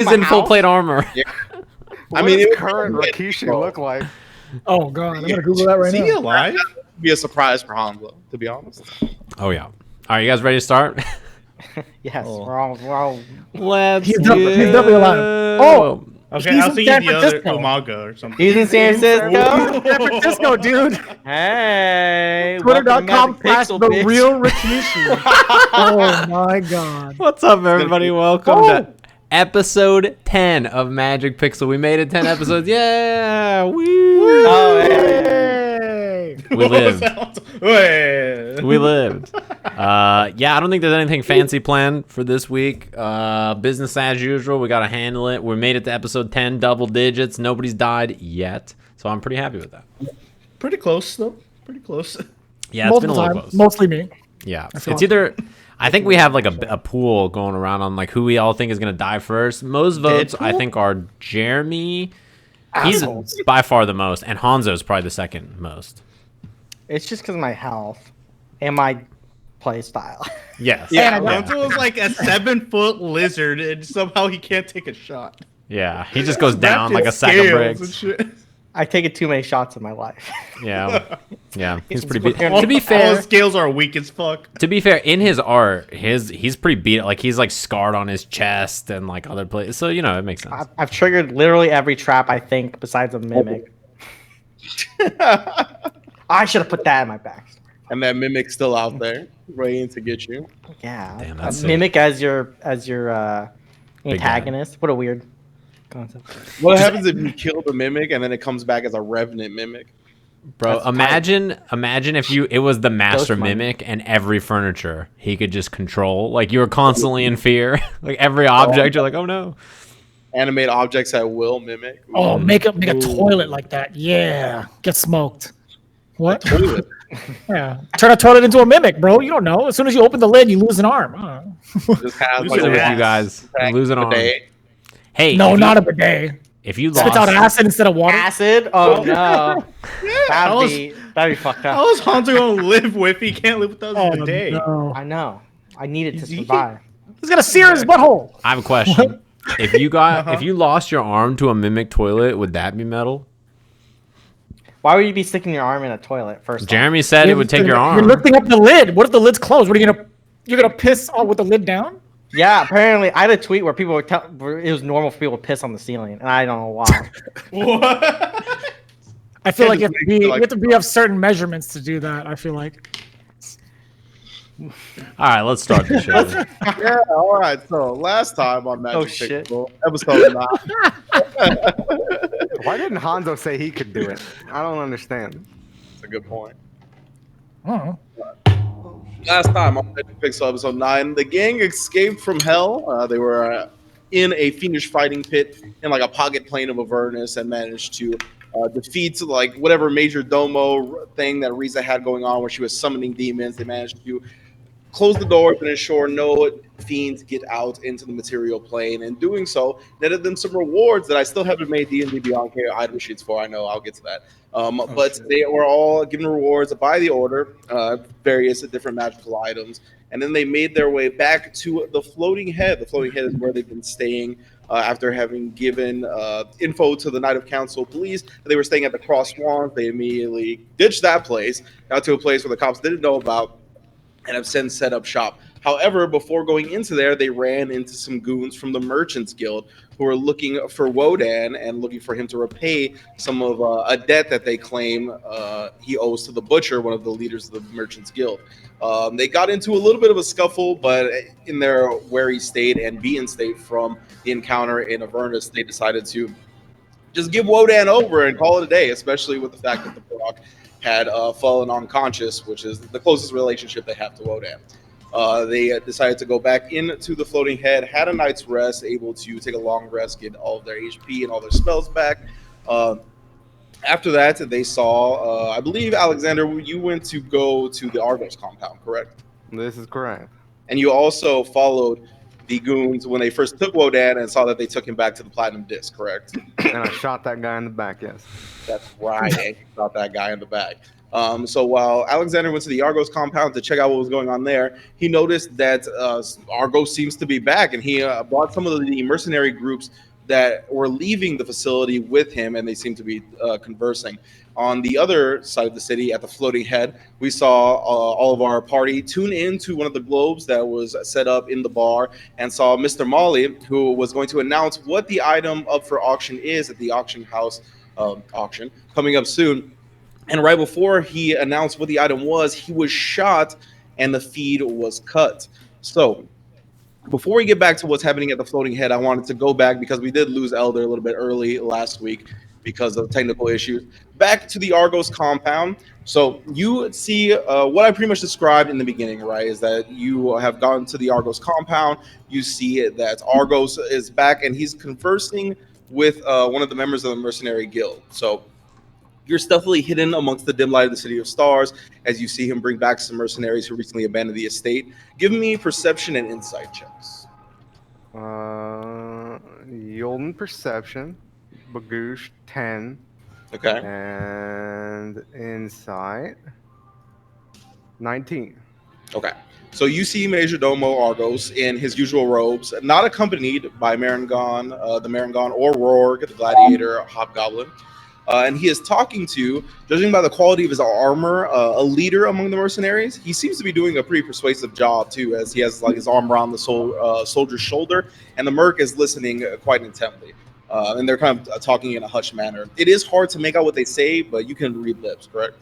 He's in full plate armor. Yeah. What does current Rikishi look like? Oh god, I'm gonna Google that right now. Is he alive? Be a surprise for Honzo, to be honest. Oh yeah. All right, you guys ready to start? Yes, we're all. Let's He's definitely alive. Oh, Okay, he's I'll in see San you the other Francisco. Umaga or something. He's in San Francisco. San Francisco, dude. Hey, welcome to Twitter.com Magic / Pixel, the bitch. real Rikishi. Oh my god. What's up, everybody? Welcome to episode 10 of Magic Pixel. We made it 10 episodes. Yeah! Woo! Oh, hey. Hey. We lived. Wait. We lived. Yeah, I don't think there's anything fancy planned for this week. Business as usual. We got to handle it. We made it to episode 10, double digits. Nobody's died yet. So I'm pretty happy with that. Pretty close, though. Pretty close. Yeah, it's been a little Multiple close. times, mostly me. Yeah, it's awesome. either. I think we have like a pool going around on like who we all think is gonna die first. Most votes I think are Jeremy. He's Assholes. by far the most, and Honzo's probably the second most. It's just because of my health and my play style. Yes. Yeah, Gonzo is like a 7-foot lizard, and somehow he can't take a shot. Yeah. He just goes down Wrapped like in a sack of scales and bricks. shit. I take it too many shots in my life. Yeah. Yeah. He's pretty beat. All To be All fair, his scales are weak as fuck. in his art, he's pretty beat. Like he's like scarred on his chest and like other places. So you know it makes sense. I've triggered literally every trap I think besides a mimic. I should have put that in my back. And that mimic's still out there, waiting to get you. Yeah, Damn, a that's sick. mimic as your Big antagonist. What a weird concept. What happens if you kill the mimic and then it comes back as a revenant mimic? Bro, That's imagine if it was the master Ghost money. mimic and every furniture he could just control. Like you were constantly in fear. Like every object, you're like, oh no. Animate objects at will mimic. Oh, make a toilet like that. Yeah. Get smoked. What? Toilet. Yeah. Turn a toilet into a mimic, bro. You don't know. As soon as you open the lid, you lose an arm. I don't know. Just has What's like with a you guys? back Lose an arm. bidet. Hey, No, not a bidet. if you Spits out lost, acid instead of water. Acid? Oh no, How that'd be fucked up. is Honzo gonna live with? He can't live without Oh, his day. no. I know. I needed to Is he- survive. He's gonna sear his butthole. I have a question. If you lost your arm to a mimic toilet, would that be metal? Why would you be sticking your arm in a toilet first? Jeremy said it would take your You're arm. lifting up the lid. What if the lid's closed? What are you gonna piss with the lid down? Yeah, apparently I had a tweet where people were it was normal for people to piss on the ceiling, and I don't know why. What? I feel like Yeah, you have to be of certain measurements to do that. I feel like. All right, let's start the show. Yeah, all right. So last time on Magic Oh, shit. Pixel, episode 9. Why didn't Honzo say he could do it? I don't understand. That's a good point. Oh. Last time on Magic Pixel episode 9, the gang escaped from hell. They were in a fiendish fighting pit in like a pocket plane of Avernus and managed to defeat like whatever major domo thing that Rynge had going on where she was summoning demons. They managed to close the doors and ensure no fiends get out into the material plane. And doing so netted them some rewards that I still haven't made D&D Beyond Care item sheets for. I know, I'll get to that. But they were all given rewards by the order, various different magical items. And then they made their way back to the Floating Head. The Floating Head is where they've been staying after having given info to the Knight of Council police. They were staying at the Cross Swans. They immediately ditched that place, got to a place where the cops didn't know about, and have since set up shop. However, before going into there, they ran into some goons from the Merchants Guild who were looking for Wodan and looking for him to repay some of a debt that they claim he owes to the Butcher, one of the leaders of the Merchants Guild. They got into a little bit of a scuffle, but in their wary state and being state from the encounter in Avernus, they decided to just give Wodan over and call it a day, especially with the fact that the Brock had fallen unconscious, which is the closest relationship they have to Wodan. They decided to go back into the Floating Head, had a night's rest, able to take a long rest, get all of their HP and all their spells back. After that, they saw, I believe, Alexander, you went to go to the Argos compound, correct? This is correct. And you also followed the goons when they first took Wodan and saw that they took him back to the Platinum Disc, correct? And I shot that guy in the back, yes. That's right. And you shot that guy in the back. So while Alexander went to the Argos compound to check out what was going on there, he noticed that Argos seems to be back, and he brought some of the mercenary groups that were leaving the facility with him, and they seem to be conversing. On the other side of the city, at the floating head, we saw all of our party tune in to one of the globes that was set up in the bar, and saw Mr. Molly, who was going to announce what the item up for auction is at the auction house auction coming up soon. And right before he announced what the item was, he was shot and the feed was cut. So before we get back to what's happening at the floating head, I wanted to go back because we did lose Elder a little bit early last week because of technical issues. Back to the Argos compound. So you see what I pretty much described in the beginning, right? Is that you have gone to the Argos compound. You see that Argos is back and he's conversing with one of the members of the mercenary guild. So you're stealthily hidden amongst the dim light of the City of Stars as you see him bring back some mercenaries who recently abandoned the estate. Give me perception and insight checks. Yolden perception, Bagoosh 10, Okay. and insight 19. Okay. So you see Majordomo Argos in his usual robes, not accompanied by Marangon, the Marangon, or Rorg, the Gladiator Hobgoblin. And he is talking to, judging by the quality of his armor, a leader among the mercenaries. He seems to be doing a pretty persuasive job too, as he has like his arm around the soldier's shoulder, and the merc is listening quite intently. And they're kind of talking in a hushed manner. It is hard to make out what they say, but you can read lips, correct?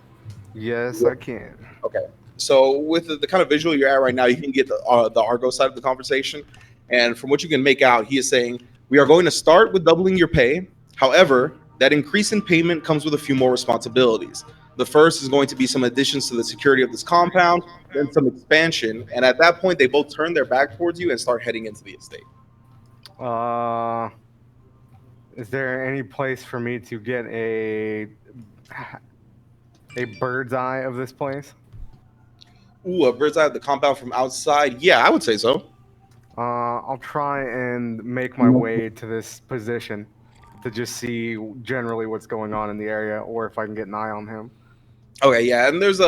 Yes, I can. Okay. So with the kind of visual you're at right now, you can get the Argo side of the conversation. And from what you can make out, he is saying, we are going to start with doubling your pay. However, that increase in payment comes with a few more responsibilities. The first is going to be some additions to the security of this compound, then some expansion. And at that point, they both turn their back towards you and start heading into the estate. Is there any place for me to get a bird's eye of this place? Ooh, a bird's eye of the compound from outside? Yeah, I would say so. I'll try and make my way to this position to just see generally what's going on in the area, or if I can get an eye on him. Okay, yeah, and there's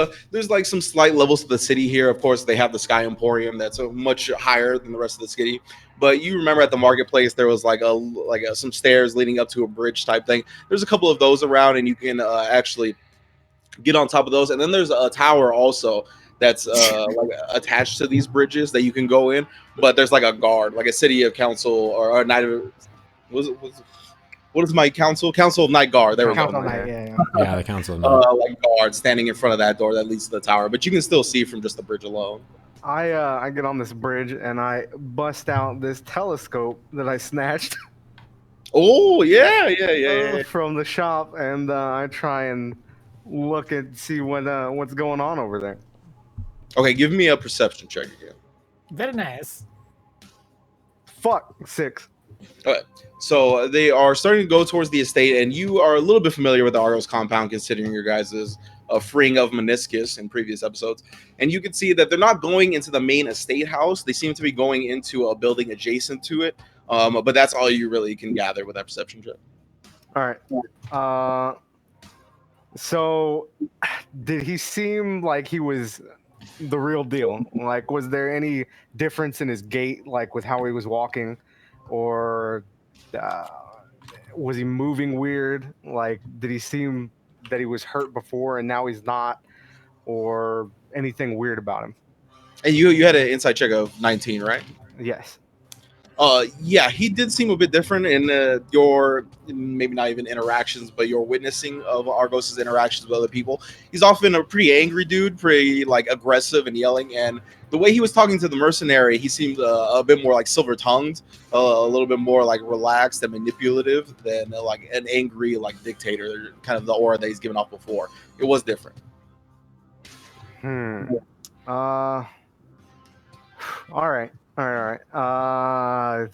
like some slight levels to the city here. Of course, they have the Sky Emporium that's much higher than the rest of the city. But you remember at the marketplace there was like some stairs leading up to a bridge type thing. There's a couple of those around, and you can actually get on top of those. And then there's a tower also that's like attached to these bridges that you can go in. But there's like a guard, like a city of council or a night of what is my council? Council of Night Guard. There we go. Council Night, yeah. Yeah, the council of Night. Like guards standing in front of that door that leads to the tower, but you can still see from just the bridge alone. I get on this bridge and I bust out this telescope that I snatched. Oh yeah. From the shop, and I try and look and see what's going on over there. Okay, give me a perception check again. Very nice. Fuck, 6. Okay, so they are starting to go towards the estate, and you are a little bit familiar with the Argos compound, considering your guys' freeing of Minoscus in previous episodes. And you can see that they're not going into the main estate house; they seem to be going into a building adjacent to it. But that's all you really can gather with that perception check. All right. So, did he seem like he was the real deal? Like, was there any difference in his gait, like with how he was walking, or was he moving weird? Like, did he seem that he was hurt before and now he's not, or anything weird about him? And you had an inside check of 19, right? Yes. Yeah, he did seem a bit different in your maybe not even interactions, but your witnessing of Argos's interactions with other people. He's often a pretty angry dude, pretty like aggressive and yelling. And the way he was talking to the mercenary, he seemed a bit more like silver-tongued, a little bit more like relaxed and manipulative than like an angry like dictator. Kind of the aura that he's given off before. It was different. All right. I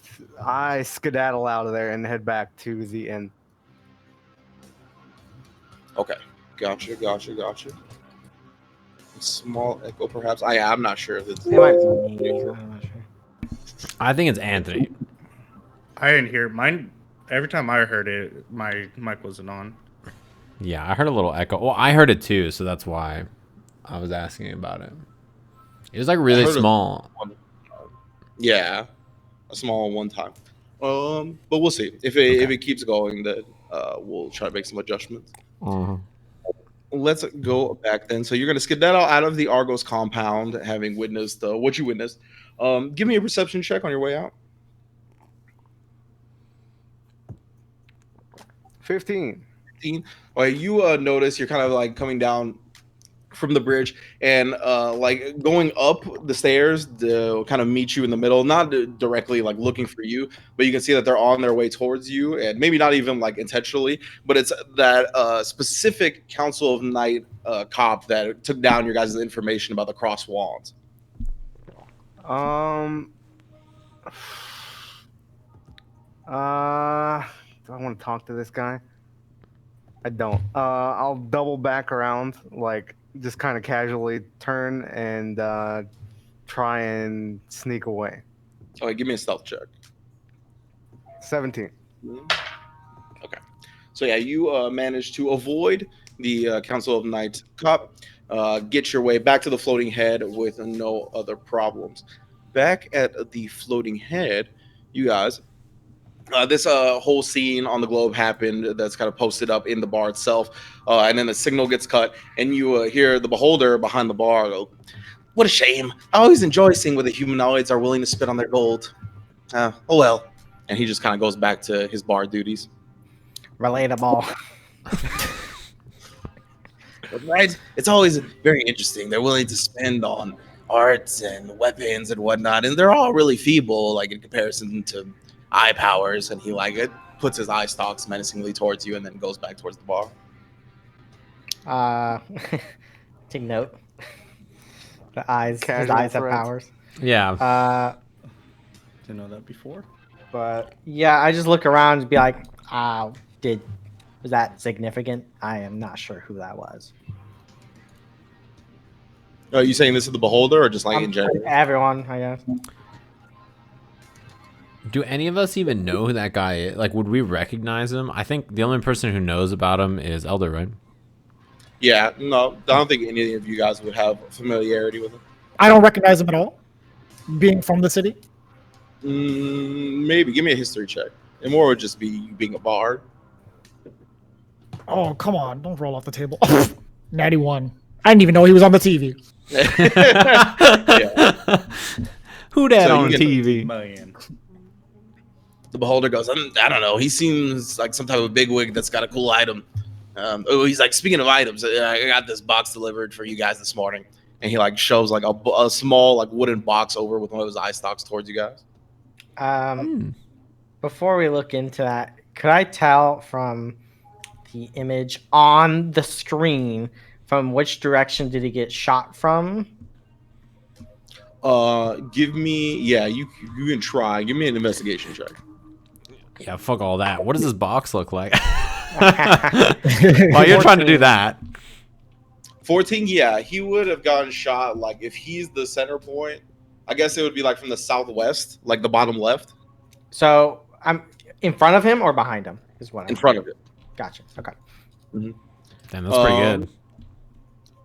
skedaddle out of there and head back to the inn. Okay, gotcha. Small echo, perhaps. I'm not sure if it's. It might be me. I'm not sure. I think it's Anthony. I didn't hear mine. Every time I heard it, my mic wasn't on. Yeah, I heard a little echo. Well, I heard it too, so that's why I was asking about it. It was like really small. Yeah, a small one time. But we'll see if it keeps going. Then we'll try to make some adjustments. Let's go back then. So you're gonna skedaddle out of the Argos compound, having witnessed what you witnessed. Give me a perception check on your way out. 15. 15. All right, you notice you're kind of like coming down from the bridge and like going up the stairs to kind of meet you in the middle, not directly like looking for you, but you can see that they're on their way towards you, and maybe not even like intentionally, but it's that specific Council of Night cop that took down your guys' information about the cross wands. Do I want to talk to this guy? I don't. I'll double back around, like just kind of casually turn and try and sneak away. All right, give me a stealth check. 17. Okay. So yeah, you managed to avoid the Council of Night cop, get your way back to the floating head with no other problems. Back at the floating head, you guys, this whole scene on the globe happened that's kind of posted up in the bar itself, and then the signal gets cut, and you hear the beholder behind the bar go, "What a shame. I always enjoy seeing where the humanoids are willing to spit on their gold. Oh well." And he just kind of goes back to his bar duties. Relatable. Right? It's always very interesting. They're willing to spend on arts and weapons and whatnot, and they're all really feeble, like in comparison to eye powers. And he like it puts his eye stalks menacingly towards you, and then goes back towards the bar. Take note. The eyes, his Casual eyes have threats. powers. Yeah. Didn't know that before. But yeah, I just look around and be like, was that significant? I am not sure who that was. Are you saying this is the beholder, or just like in general? Everyone, I guess. Do any of us even know who that guy is? Like, would we recognize him? I think the only person who knows about him is Elder, right? Yeah, no, I don't think any of you guys would have familiarity with him. I don't recognize him at all, being from the city. Maybe give me a history check. It more would just be you being a bard. Oh, come on. Don't roll off the table. 91. I didn't even know he was on the TV. Yeah. Who that So on you get TV? Man. The beholder goes, I don't know. He seems like some type of bigwig that's got a cool item. He's like, speaking of items, I got this box delivered for you guys this morning. And he like shows like a small like wooden box over with one of his eye stalks towards you guys. Before we look into that, could I tell from the image on the screen from which direction did he get shot from? Give me, you can try. Give me an investigation check. Yeah, fuck all that. What does this box look like? While you're trying to do that. 14, yeah, he would have gotten shot like if he's the center point. I guess it would be like from the southwest, like the bottom left. So I'm in front of him or behind him is what In front of it. Gotcha. Okay. Damn, that's pretty good.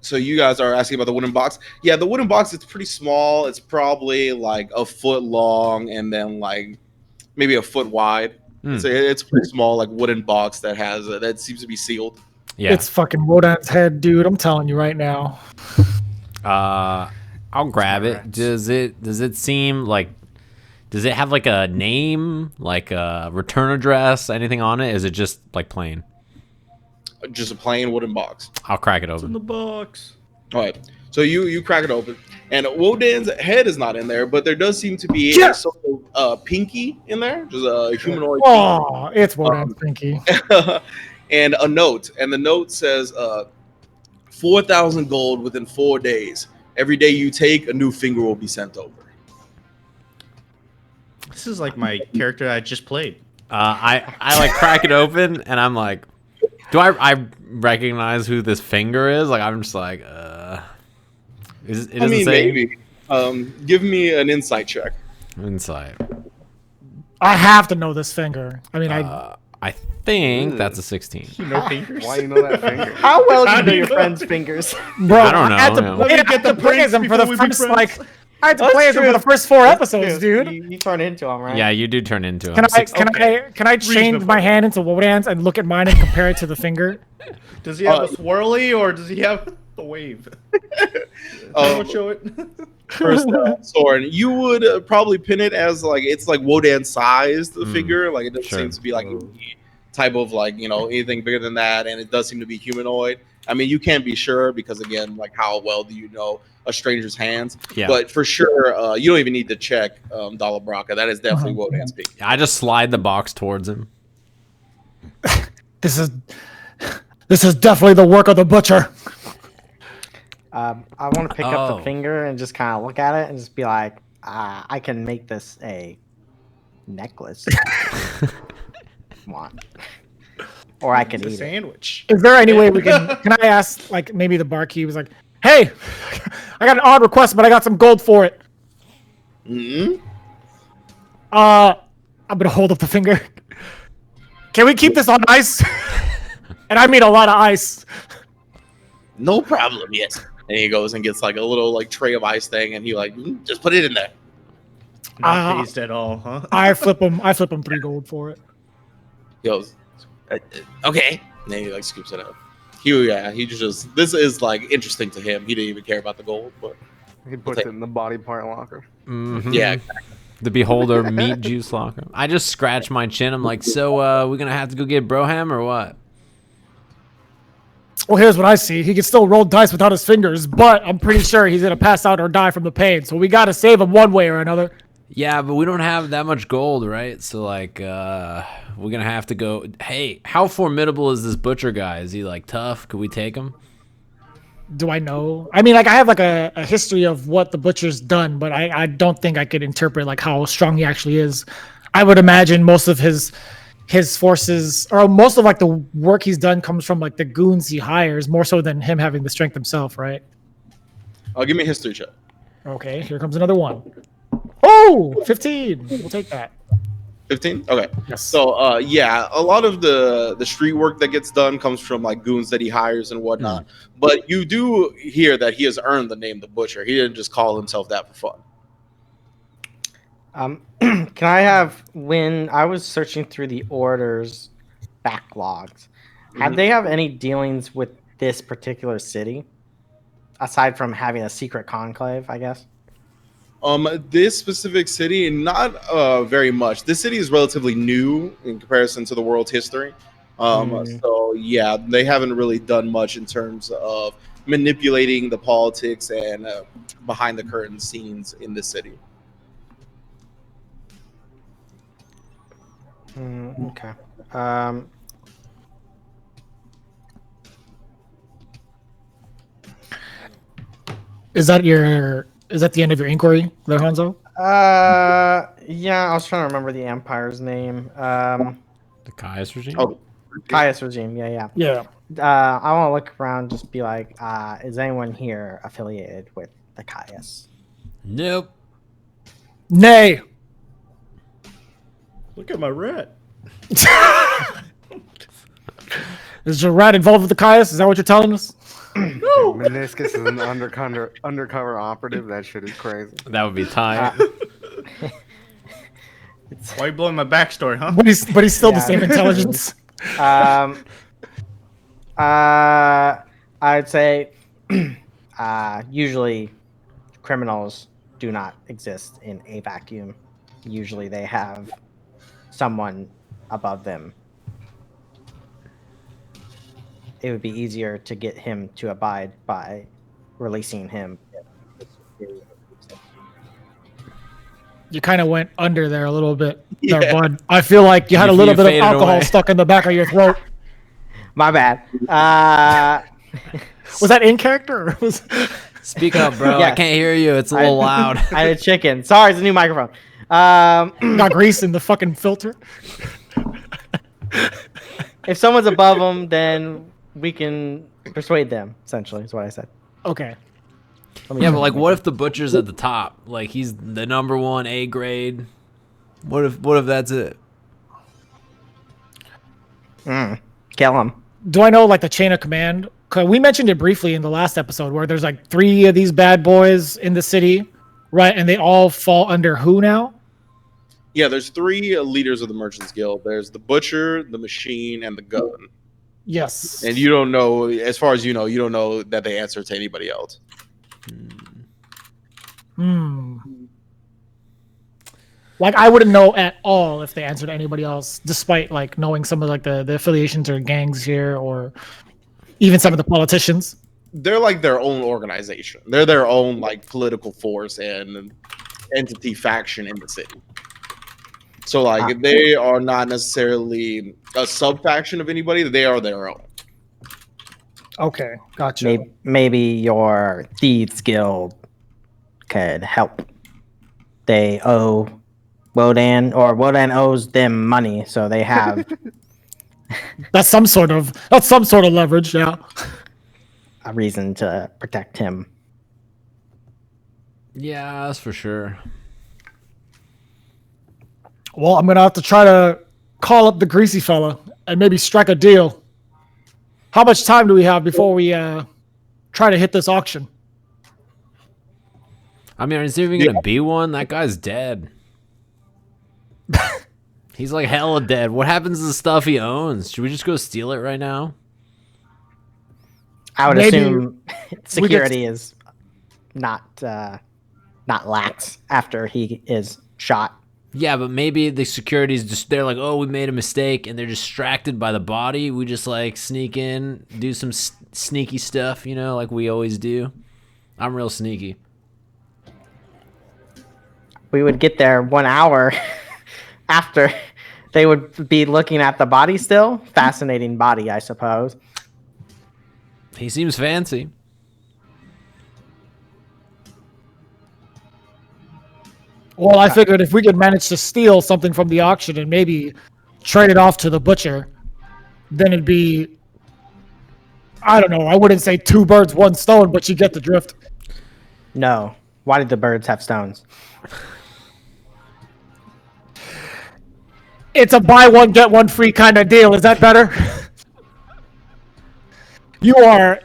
So you guys are asking about the wooden box. Yeah, the wooden box is pretty small. It's probably like a foot long and then like maybe a foot wide. It's a pretty small like wooden box that has that seems to be sealed. Yeah. It's fucking Wodan's head, dude. I'm telling you right now. I'll grab it. Does it seem like, does it have like a name, like a return address, anything on it? Is it just like plain? Just a plain wooden box. I'll crack it It's in open. the box. All right. So you crack it open, and Wodan's head is not in there, but there does seem to be Yeah. a sort of pinky in there, just a humanoid Oh, it's Wodan's pinky. pinky, and a note. And the note says 4,000 gold within 4 days. Every day you take, a new finger will be sent over. This is like my character I just played. I like crack it open and I'm like, do I recognize who this finger is? Like I'm just like, it doesn't say maybe. Give me an insight check. insight. I have to know this finger. I mean, I think that's a 16. You know fingers. Why you know that finger? How well do How you do know you your know? friend's fingers? Bro, I don't know, had to, yeah. Let me I get had the to play breaks them for the before we be first, friends. I had to That's play them for true. the first 4 That's episodes, true. dude. You turn into him, right? Yeah, you do turn into him. Can I Okay. can I change Reasonable. my hand into Wodan's and look at mine and compare it to the finger? Does he have a swirly or does he have a wave? Don't show it. First, Soren, you would probably pin it as like it's like Wodan sized the figure. Like it doesn't Sure. seem to be like any type of like anything bigger than that, and it does seem to be humanoid. I mean, you can't be sure because again, like how well do you know a stranger's hands? Yeah. But for sure, you don't even need to check Dala Brakka. That is definitely Wodan's pick. I just slide the box towards him. This is definitely the work of the butcher. I want to pick up Oh. the finger and just kind of look at it and just be like, I can make this a necklace. Want. Or I could It's a eat it. sandwich. Is there any way we can I ask, like, maybe the barkeep was like, hey, I got an odd request, but I got some gold for it. Mm-hmm. I'm gonna hold up the finger. Can we keep this on ice? And I mean a lot of ice. No problem. Yes. And he goes and gets like a little like tray of ice thing, and he like just put it in there. Not phased at all, huh? I flip him 3 gold for it. He goes, okay. And then he like scoops it up. He just this is like interesting to him. He didn't even care about the gold, but He puts it in the body part locker. Mhm. yeah. The beholder meat juice locker. I just scratch my chin. I'm like, so we're gonna have to go get Broham or what? Well, here's what I see. He can still roll dice without his fingers, but I'm pretty sure he's gonna pass out or die from the pain. So we gotta save him one way or another. Yeah, but we don't have that much gold, right? So like, we're gonna have to go. Hey, how formidable is this butcher guy? Is he like tough? Could we take him? Do I know? I mean, like, I have like a history of what the butcher's done, but I don't think I could interpret like how strong he actually is. I would imagine most of his forces, or most of like the work he's done, comes from like the goons he hires, more so than him having the strength himself, right? Give me a history check. Okay, here comes another one. Oh, 15. We'll take that. 15? Okay. Yes. So yeah, a lot of the street work that gets done comes from like goons that he hires and whatnot. But you do hear that he has earned the name the Butcher. He didn't just call himself that for fun. Can I have, when I was searching through the orders backlogs, have they have any dealings with this particular city aside from having a secret conclave, I guess? This specific city, not very much. This city is relatively new in comparison to the world's history. So yeah, they haven't really done much in terms of manipulating the politics and behind the curtain scenes in the city. Okay. Is that the end of your inquiry there, Honzo? Yeah, I was trying to remember the Empire's name. The Caius regime? Oh, Caius regime, yeah. Yeah. I want to look around, just be like, is anyone here affiliated with the Caius? Nope. Nay. Look at my rat. Is your rat involved with the Caius? Is that what you're telling us? Minoscus is an undercover operative. That shit is crazy. That would be tight. Why are you blowing my backstory, huh? But he's still the Yeah. same intelligence. I'd say usually criminals do not exist in a vacuum. Usually they have someone above them. It would be easier to get him to abide by releasing him. You kind of went under there a little bit, there, Yeah. bud. I feel like you had a You little bit of faded alcohol away. stuck in the back of your throat. My bad. Was that in character? Or was... Speak up, bro. I Yes. can't hear you. It's a little loud. I had a chicken. Sorry, it's a new microphone. Got grease in the fucking filter? If someone's above them, then we can persuade them, essentially, is what I said. Okay. Yeah, but like, what if the butcher's at the top? Like, he's the number one A grade. What if that's it? Kill him. Do I know like the chain of command? 'Cause we mentioned it briefly in the last episode where there's like 3 of these bad boys in the city, right? And they all fall under who now? Yeah, there's 3 leaders of the Merchants Guild. There's the Butcher, the Machine, and the Gun. Yes. And you don't know, as far as you don't know that they answer to anybody else. Like I wouldn't know at all if they answered to anybody else, despite like knowing some of like the affiliations or gangs here, or even some of the politicians. They're like their own organization. They're their own like political force and entity faction in the city. So like they are not necessarily a sub faction of anybody. They are their own. Okay, gotcha. Maybe your thieves guild could help. They owe Wodan, or Wodan owes them money, so they have that's some sort of leverage, yeah. a reason to protect him. Yeah, that's for sure. Well, I'm gonna have to try to call up the greasy fella and maybe strike a deal. How much time do we have before we try to hit this auction? I mean, is there even gonna be one? That guy's dead. He's like hella dead. What happens to the stuff he owns? Should we just go steal it right now? I would Maybe assume security is not lax after he is shot. Yeah, but maybe the security's just, they're like, oh, we made a mistake, and they're distracted by the body. We just like sneak in, do some sneaky stuff, you know, like we always do. I'm real sneaky. We would get there 1 hour after they would be looking at the body still. Fascinating body, I suppose. He seems fancy. Well, I figured if we could manage to steal something from the auction and maybe trade it off to the butcher, then it'd be, I don't know, I wouldn't say 2 birds, 1 stone, but you get the drift. No. Why did the birds have stones? It's a buy one, get one free kind of deal. Is that better? You are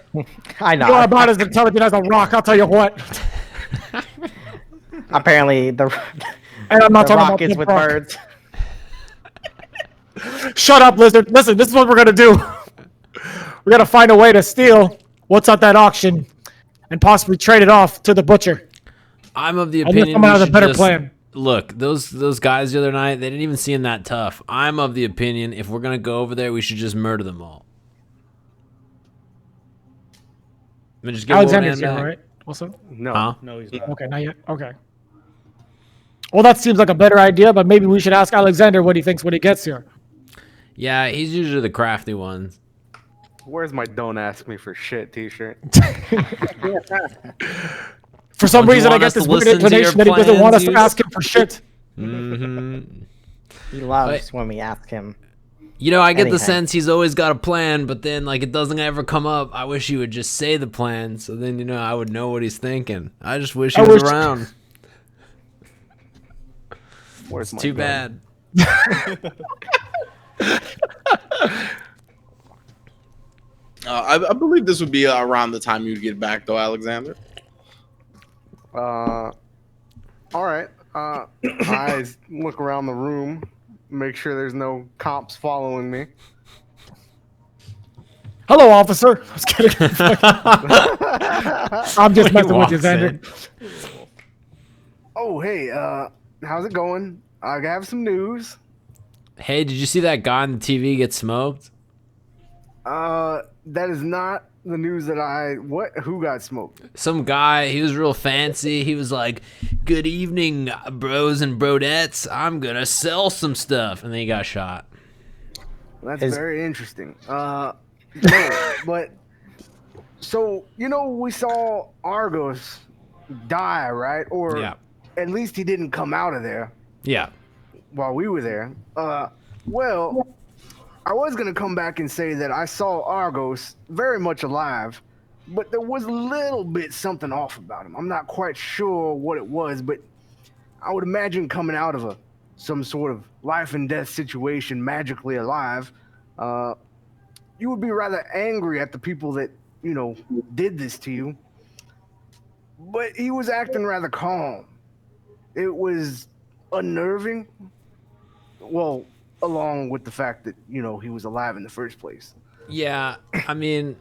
about as intelligent as a rock, I'll tell you what. Apparently, and I'm not the talking rock about is with rock. birds. Shut up, lizard. Listen, this is what we're gonna do. We're gonna find a way to steal what's at that auction and possibly trade it off to the butcher. I'm of the And opinion then someone we has a should better just plan. look. Those guys the other night, they didn't even seem that tough. I'm of the opinion if we're gonna go over there, we should just murder them all. I mean, just get Alexander's Wodan here, back. right? Also? No. Huh? No, he's not. Okay, not yet. Okay. Well, that seems like a better idea, but maybe we should ask Alexander what he thinks when he gets here. Yeah, he's usually the crafty ones. Where's my "Don't Ask Me for Shit" T-shirt? For some Don't you reason, I want get us to this weird listen to your inclination that he doesn't want us to plans, ask him for shit. Mm-hmm. He loves when we ask him. You know, I get the Anything. sense he's always got a plan, but then like it doesn't ever come up. I wish he would just say the plan, so then you know I would know what he's thinking. I just wish he was around. Where's my Too gun? bad. I believe this would be around the time you'd get back, though, Alexander. All right. Eyes look around the room, make sure there's no cops following me. Hello, officer. I was kidding. I'm just messing with you, walks Xander. in. Oh, hey, how's it going? I have some news. Hey, did you see that guy on the TV get smoked? That is not the news that who got smoked? Some guy, he was real fancy. He was like, "Good evening, bros and brodettes. I'm gonna sell some stuff," and then he got shot. That's very interesting. No, but so we saw Argos die, right? Or Yeah. at least he didn't come out of there Yeah. while we were there. Well, I was gonna come back and say that I saw Argos very much alive, but there was a little bit something off about him. I'm not quite sure what it was, but I would imagine coming out of some sort of life and death situation, magically alive, You would be rather angry at the people that, did this to you. But he was acting rather calm. It was unnerving. Well, along with the fact that, he was alive in the first place. Yeah, I mean,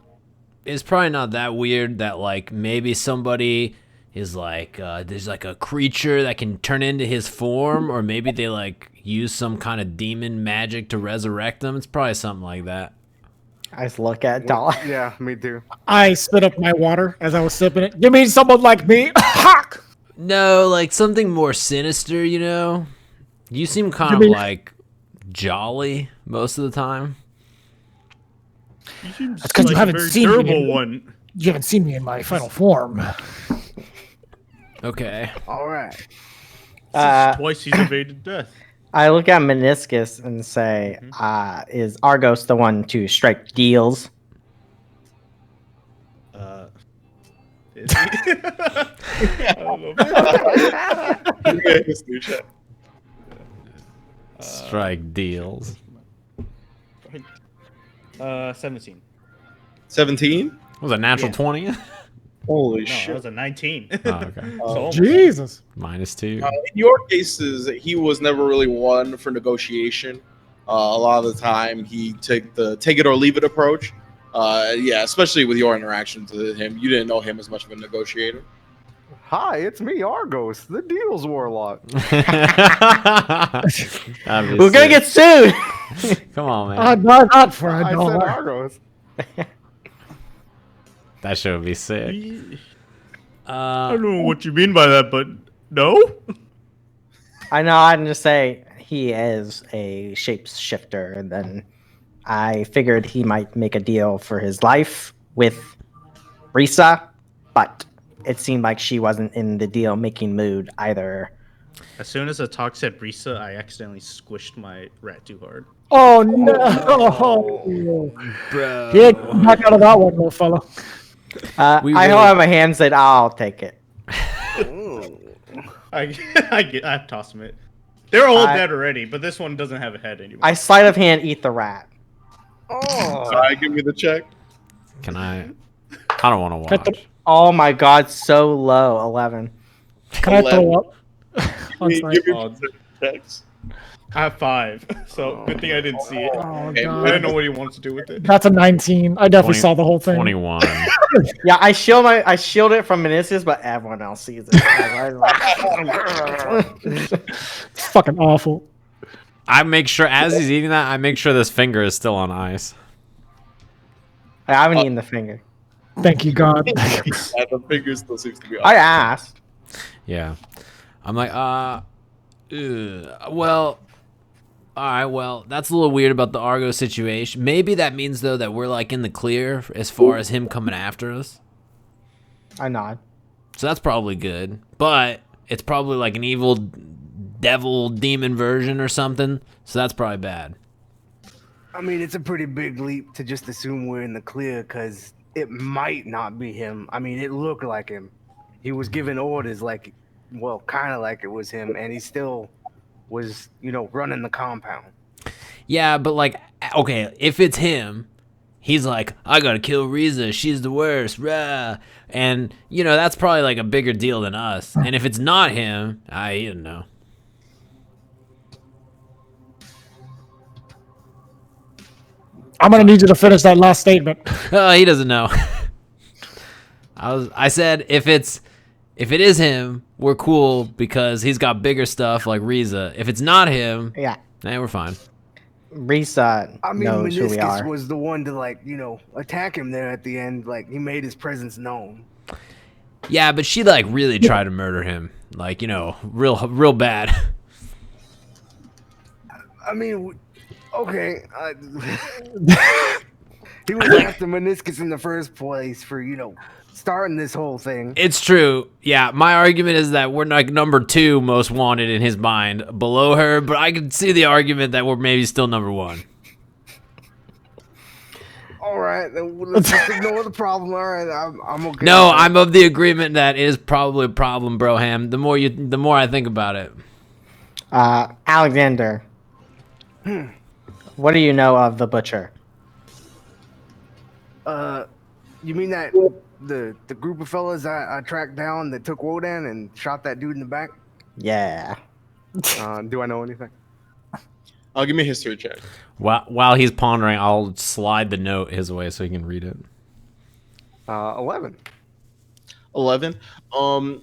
it's probably not that weird that, like, maybe somebody is like, there's like a creature that can turn into his form, or maybe they like use some kind of demon magic to resurrect them. It's probably something like that. I just look at Dala. Yeah, me too. I spit up my water as I was sipping it. You mean someone like me? No, like something more sinister, you know? You seem kind of like jolly most of the time. You seem That's 'cause you like a haven't very seen me. durable one. You haven't seen me in my final form. Okay. All right. Twice he's evaded death. I look at Minoscus and say, is Argos the one to strike deals? Is he? I don't know. Strike deals. 17. 17? Was it natural Yeah. 20? Holy No, shit. that was a 19. Oh, okay. So almost. Jesus. -2. In your cases, he was never really one for negotiation. A lot of the time, he take the take it or leave it approach. Yeah, especially with your interactions with him, you didn't know him as much of a negotiator. Hi, it's me, Argos, the Deals Warlock. We're gonna get sued. Come on, man. Not for a I said dollar. Argos. That shit would be sick. I don't know what you mean by that, but no. I know. I'm just say he is a shapeshifter, and then I figured he might make a deal for his life with Risa, but it seemed like she wasn't in the deal making mood either. As soon as Atoq said Risa, I accidentally squished my rat too hard. Oh no! Bro. Yeah, back out of that one, little fella. I We hold really- out my hand and said, I'll take it. I tossed him it. They're all I- dead already, but this one doesn't have a head anymore. I sleight of hand eat the rat. Oh, Sorry, give me the check. Can I? I don't want to watch. Oh my god, so low. 11. Can I throw up? On Give site? me Oh. the checks. I have 5, so good thing I didn't see it. Oh, Okay, I God. didn't know what he wants to do with it. That's a 19. I definitely 20 saw the whole thing. 21. Yeah, I shield it from Minoscus, but everyone else sees it. It's fucking awful. I make sure, as he's eating that, I make sure this finger is still on ice. I haven't eaten the finger. Thank you, God. The finger still seems to be I off. asked. Yeah. I'm like, well, all right, well, that's a little weird about the Argo situation. Maybe that means, though, that we're, like, in the clear as far as him coming after us. I nod. So that's probably good. But it's probably, like, an evil devil demon version or something. So that's probably bad. I mean, it's a pretty big leap to just assume we're in the clear because it might not be him. I mean, it looked like him. He was giving orders like, well, kind of like it was him, and he still was, running the compound. Yeah, but, like, okay, if it's him, he's like, I gotta kill Risa. She's the worst. Rah. And, that's probably, like, a bigger deal than us. And if it's not him, I don't know. I'm gonna need you to finish that last statement. Oh, he doesn't know. I said if it is him, we're cool because he's got bigger stuff like Risa. If it's not him, Yeah. we're fine. Risa I mean, knows who we Minoscus are. was the one to attack him there at the end. Like, he made his presence known. Yeah, but she like really tried to murder him. Like, real bad. I mean, okay. He was after Minoscus in the first place for, starting this whole thing. It's true. Yeah, my argument is that we're like number 2 most wanted in his mind, below her, but I can see the argument that we're maybe still number 1. All right, then let's just ignore the problem. All right, I'm okay. No, with that. I'm of the agreement that it is probably a problem, Broham. The more I think about it. Alexander. What do you know of the butcher? You mean that the group of fellas I tracked down that took Wodan and shot that dude in the back? Yeah. Do I know anything? Give me a history check. While he's pondering, I'll slide the note his way so he can read it. 11. 11.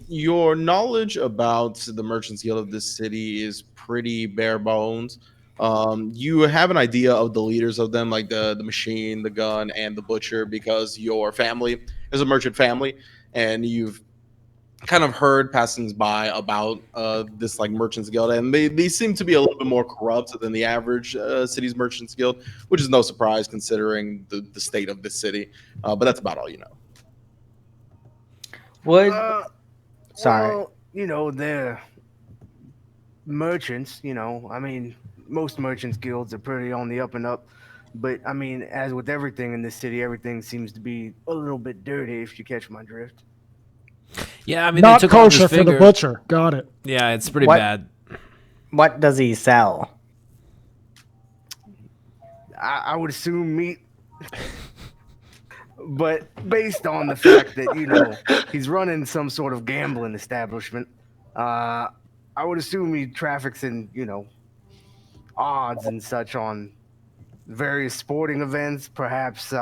Your knowledge about the Merchants Guild of this city is pretty bare bones. You have an idea of the leaders of them, like the machine, the gun, and the butcher, because your family is a merchant family, and you've kind of heard passings by about this like Merchants Guild, and they seem to be a little bit more corrupt than the average city's Merchants Guild, which is no surprise considering the state of this city. But that's about all you know. Sorry. Well, you know, they're merchants, you know. I mean, most merchants guilds are pretty on the up and up. But, I mean, as with everything in this city, everything seems to be a little bit dirty, if you catch my drift. Yeah, I mean, Not they took off his kosher for the finger. butcher. Got it. Yeah, it's pretty What? bad. What does he sell? I would assume meat. But based on the fact that, you know, he's running some sort of gambling establishment, I would assume he traffics in, you know, odds and such on various sporting events, perhaps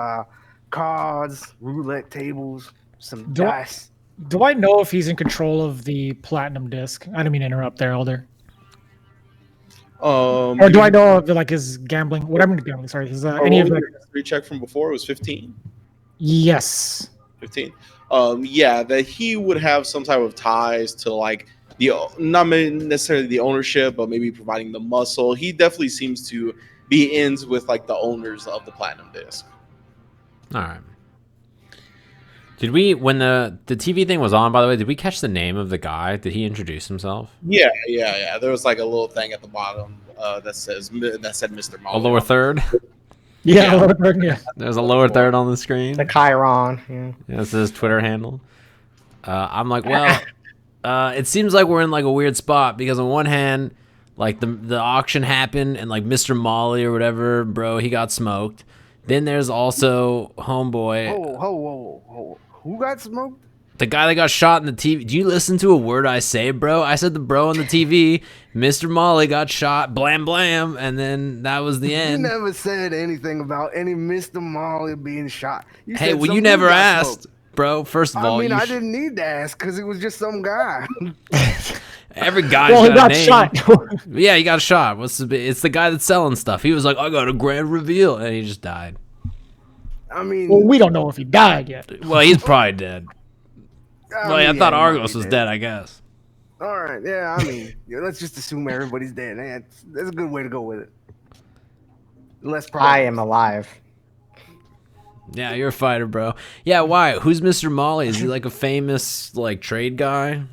cards, roulette tables, some dice. Do I know if he's in control of the platinum disc? I don't mean to interrupt there, Elder. Or do I know of like his gambling? Whatever gambling. Sorry, his any of the history check from before? It was 15. Yes. 15. Yeah, that he would have some type of ties to like the not necessarily the ownership, but maybe providing the muscle. He definitely seems to be ins with like the owners of the platinum disc. All right. Did we, when the TV thing was on, by the way, did we catch the name of the guy? Did he introduce himself? Yeah. There was like a little thing at the bottom that said Mr. Molly. A lower third? Yeah. There's a lower third on the screen. The Chiron. Yeah. This is his Twitter handle. I'm like, well, it seems like we're in like a weird spot because on one hand, like the auction happened and like Mr. Molly or whatever, bro, he got smoked. Then there's also homeboy. Whoa. Who got smoked? The guy that got shot in the TV. Do you listen to a word I say, bro? I said the bro on the TV. Mr. Molly got shot. Blam, blam. And then that was the end. You never said anything about any Mr. Molly being shot. Hey, well, you never asked, bro. First of all, I mean, I didn't need to ask because it was just some guy. Every guy's Well, he got a got name. shot. Yeah, he got shot. It's the guy that's selling stuff. He was like, I got a grand reveal. And he just died. I mean, Well, we don't know if he died yet. Well, he's probably dead. I thought he Argos might be was dead, I guess. All right, yeah, I mean, let's just assume everybody's dead. That's a good way to go with it. Less problems. I am alive. Yeah, you're a fighter, bro. Yeah, why? Who's Mr. Molly? Is he like a famous like trade guy?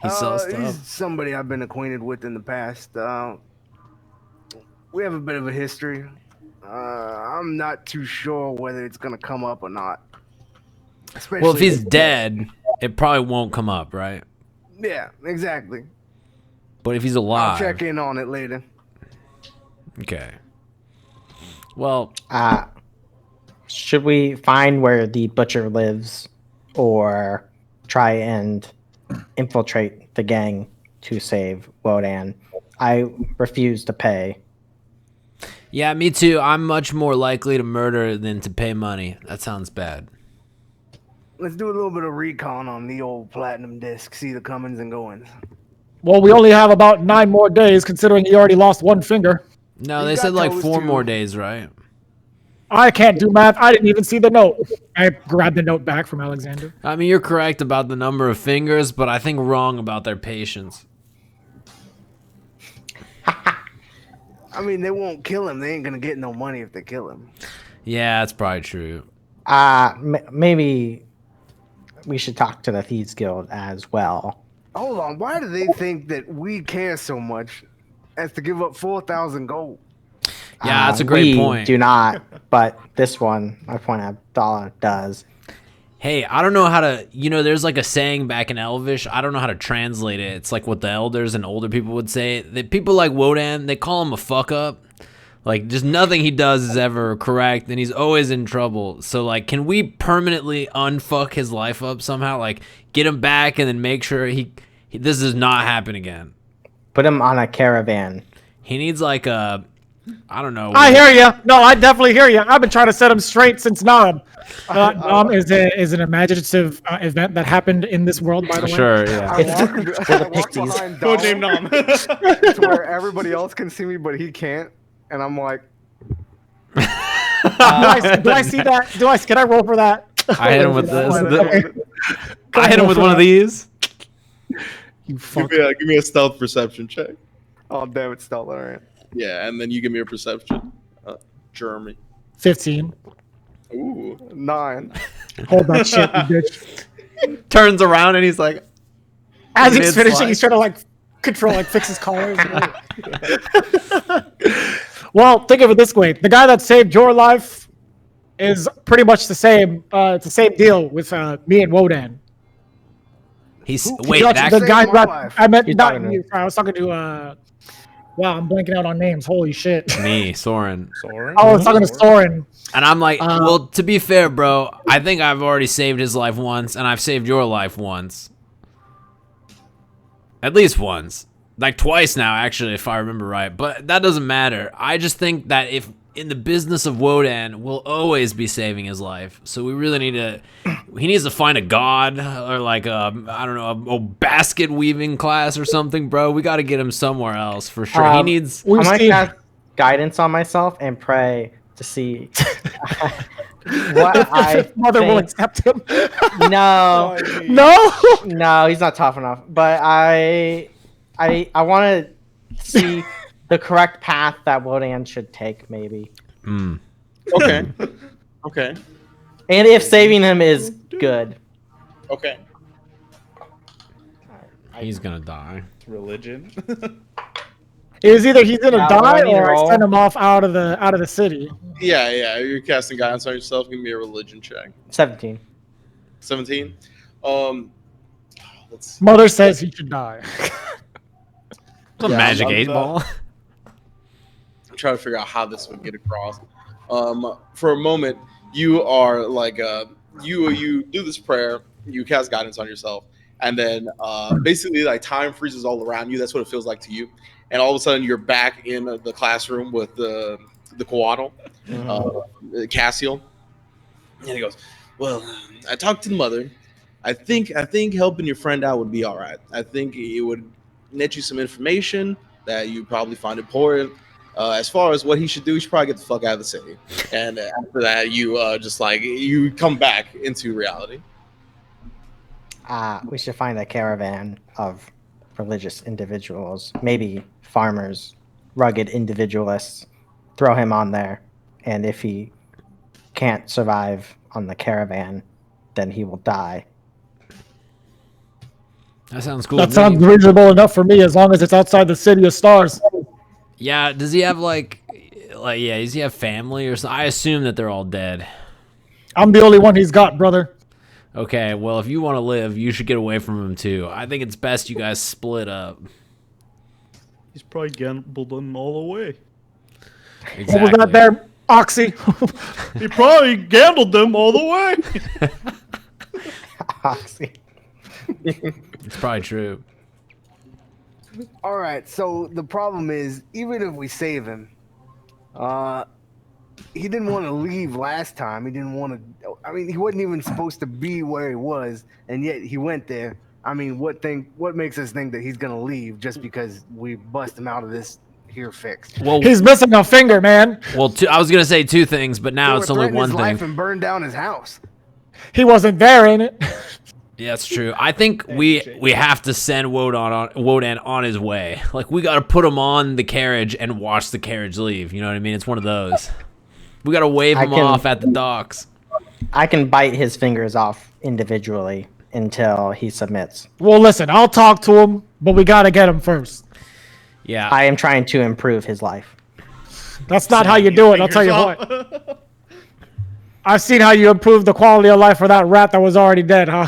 He sells He's stuff. somebody I've been acquainted with in the past. We have a bit of a history. I'm not too sure whether it's gonna come up or not. Well, if he's Especially- dead, it probably won't come up, right? Yeah, exactly. But if he's I'll alive, check in on it later. okay. Well, Should we find where the butcher lives or try and infiltrate the gang to save Wodan? I refuse to pay. yeah, me too. I'm much more likely to murder than to pay money. That sounds bad. Let's do a little bit of recon on the old platinum disc, see the comings and goings. Well, we only have about 9 more days, considering he already lost one finger. No, You they got said like toes 4 too. more days, right? I can't do math. I didn't even see the note. I grabbed the note back from Alexander. I mean, you're correct about the number of fingers, but I think wrong about their patience. I mean, they won't kill him. They ain't gonna get no money if they kill him. Yeah, that's probably true. Maybe we should talk to the Thieves Guild as well. Hold on, why do they think that we care so much as to give up 4,000 gold? Yeah, that's a great we point. do not, but this one, my point of Dala does. Hey, I don't know how to, there's like a saying back in Elvish. I don't know how to translate it. It's like what the elders and older people would say. That people like Wodan, they call him a fuck up. Like, just nothing he does is ever correct, and he's always in trouble. So, like, can we permanently unfuck his life up somehow? Like, get him back and then make sure this does not happen again. Put him on a caravan. He needs, like, I don't know. I hear you. No, I definitely hear you. I've been trying to set him straight since Nom. Nom is an imaginative event that happened in this world, by the way. Sure, yeah. I walk behind Dom Code name Nom. to where everybody else can see me, but he can't. And I'm like, Do I see that? Can I roll for that? I hit him with this. I hit him with one of these. You fuck. Give me a stealth perception check. oh, damn it, Stella. All right. Yeah, and then you give me a perception. Jeremy. 15. Ooh. 9. Hold that shit, you bitch. Turns around and he's like, As he's Mid-slide. finishing, he's trying to like control, like fix his collar. Well, think of it this way: the guy that saved your life is pretty much the same. It's the same deal with me and Wodan. wait, The that saved guy my that life. I meant He's not talking to you. I was talking to wow, I'm blanking out on names. Holy shit! me, Soren. Soren? I was talking to Soren. And I'm like, well, to be fair, bro, I think I've already saved his life once, and I've saved your life once. At least once. Like twice now, actually, if I remember right. But that doesn't matter. I just think that if in the business of Wodan, we'll always be saving his life. So we really need to... He needs to find a god or like a, I don't know, a basket weaving class or something, bro. We got to get him somewhere else for sure. He needs... We've I'm gonna seen- cast guidance on myself and pray to see what I If mother will think. accept him. No, No. no, he's not tough enough. But I want to see the correct path that Wodan should take, maybe. Okay. Okay. And if saving him is good. Okay. He's going to die. Religion. It was either he's gonna Yeah, what do die I need to or I roll? send him off out of the city. Yeah. You're casting guidance on yourself. Give me a religion check. 17. 17. Let's see. Mother says he should die. It's a magic 8-ball. I'm trying to figure out how this would get across. For a moment, you are like you do this prayer, you cast guidance on yourself, and then basically like time freezes all around you. That's what it feels like to you. And all of a sudden, you're back in the classroom with the Coatl, Cassiel, and he goes, "Well, I talked to the mother. I think helping your friend out would be all right. I think it would net you some information that you probably find important. As far as what he should do, he should probably get the fuck out of the city. And after that, you just like you come back into reality." We should find a caravan of religious individuals, maybe farmers, rugged individualists. Throw him on there, and if he can't survive on the caravan, then he will die. That sounds cool. That to me. sounds reasonable enough for me, as long as it's outside the city of stars. Yeah, does he have yeah, does he have family or something? I assume that they're all dead. I'm the only one he's got, brother. Okay, well, if you want to live, you should get away from him too. I think it's best you guys split up. He's probably gambled them all away. Exactly. What was that there, Oxy? He probably gambled them all the way. Oxy. It's probably true. All right, so the problem is, even if we save him, he didn't want to leave last time. He didn't want to. I mean, he wasn't even supposed to be where he was, and yet he went there. I mean, what makes us think that he's gonna leave just because we bust him out of this here fix? Well, He's missing a finger, man. I was gonna say two things, but now it's only one his thing. life and burn down his house. He wasn't there, ain't it? Yeah, that's true. I think we have to send Wodan on his way. Like, we got to put him on the carriage and watch the carriage leave. You know what I mean? It's one of those. We got to wave him off at the docks. I can bite his fingers off individually until he submits. Well, listen, I'll talk to him, but we gotta get him first. Yeah. I am trying to improve his life. That's not how you do it. I'll tell you what. I've seen how you improved the quality of life for that rat that was already dead, huh?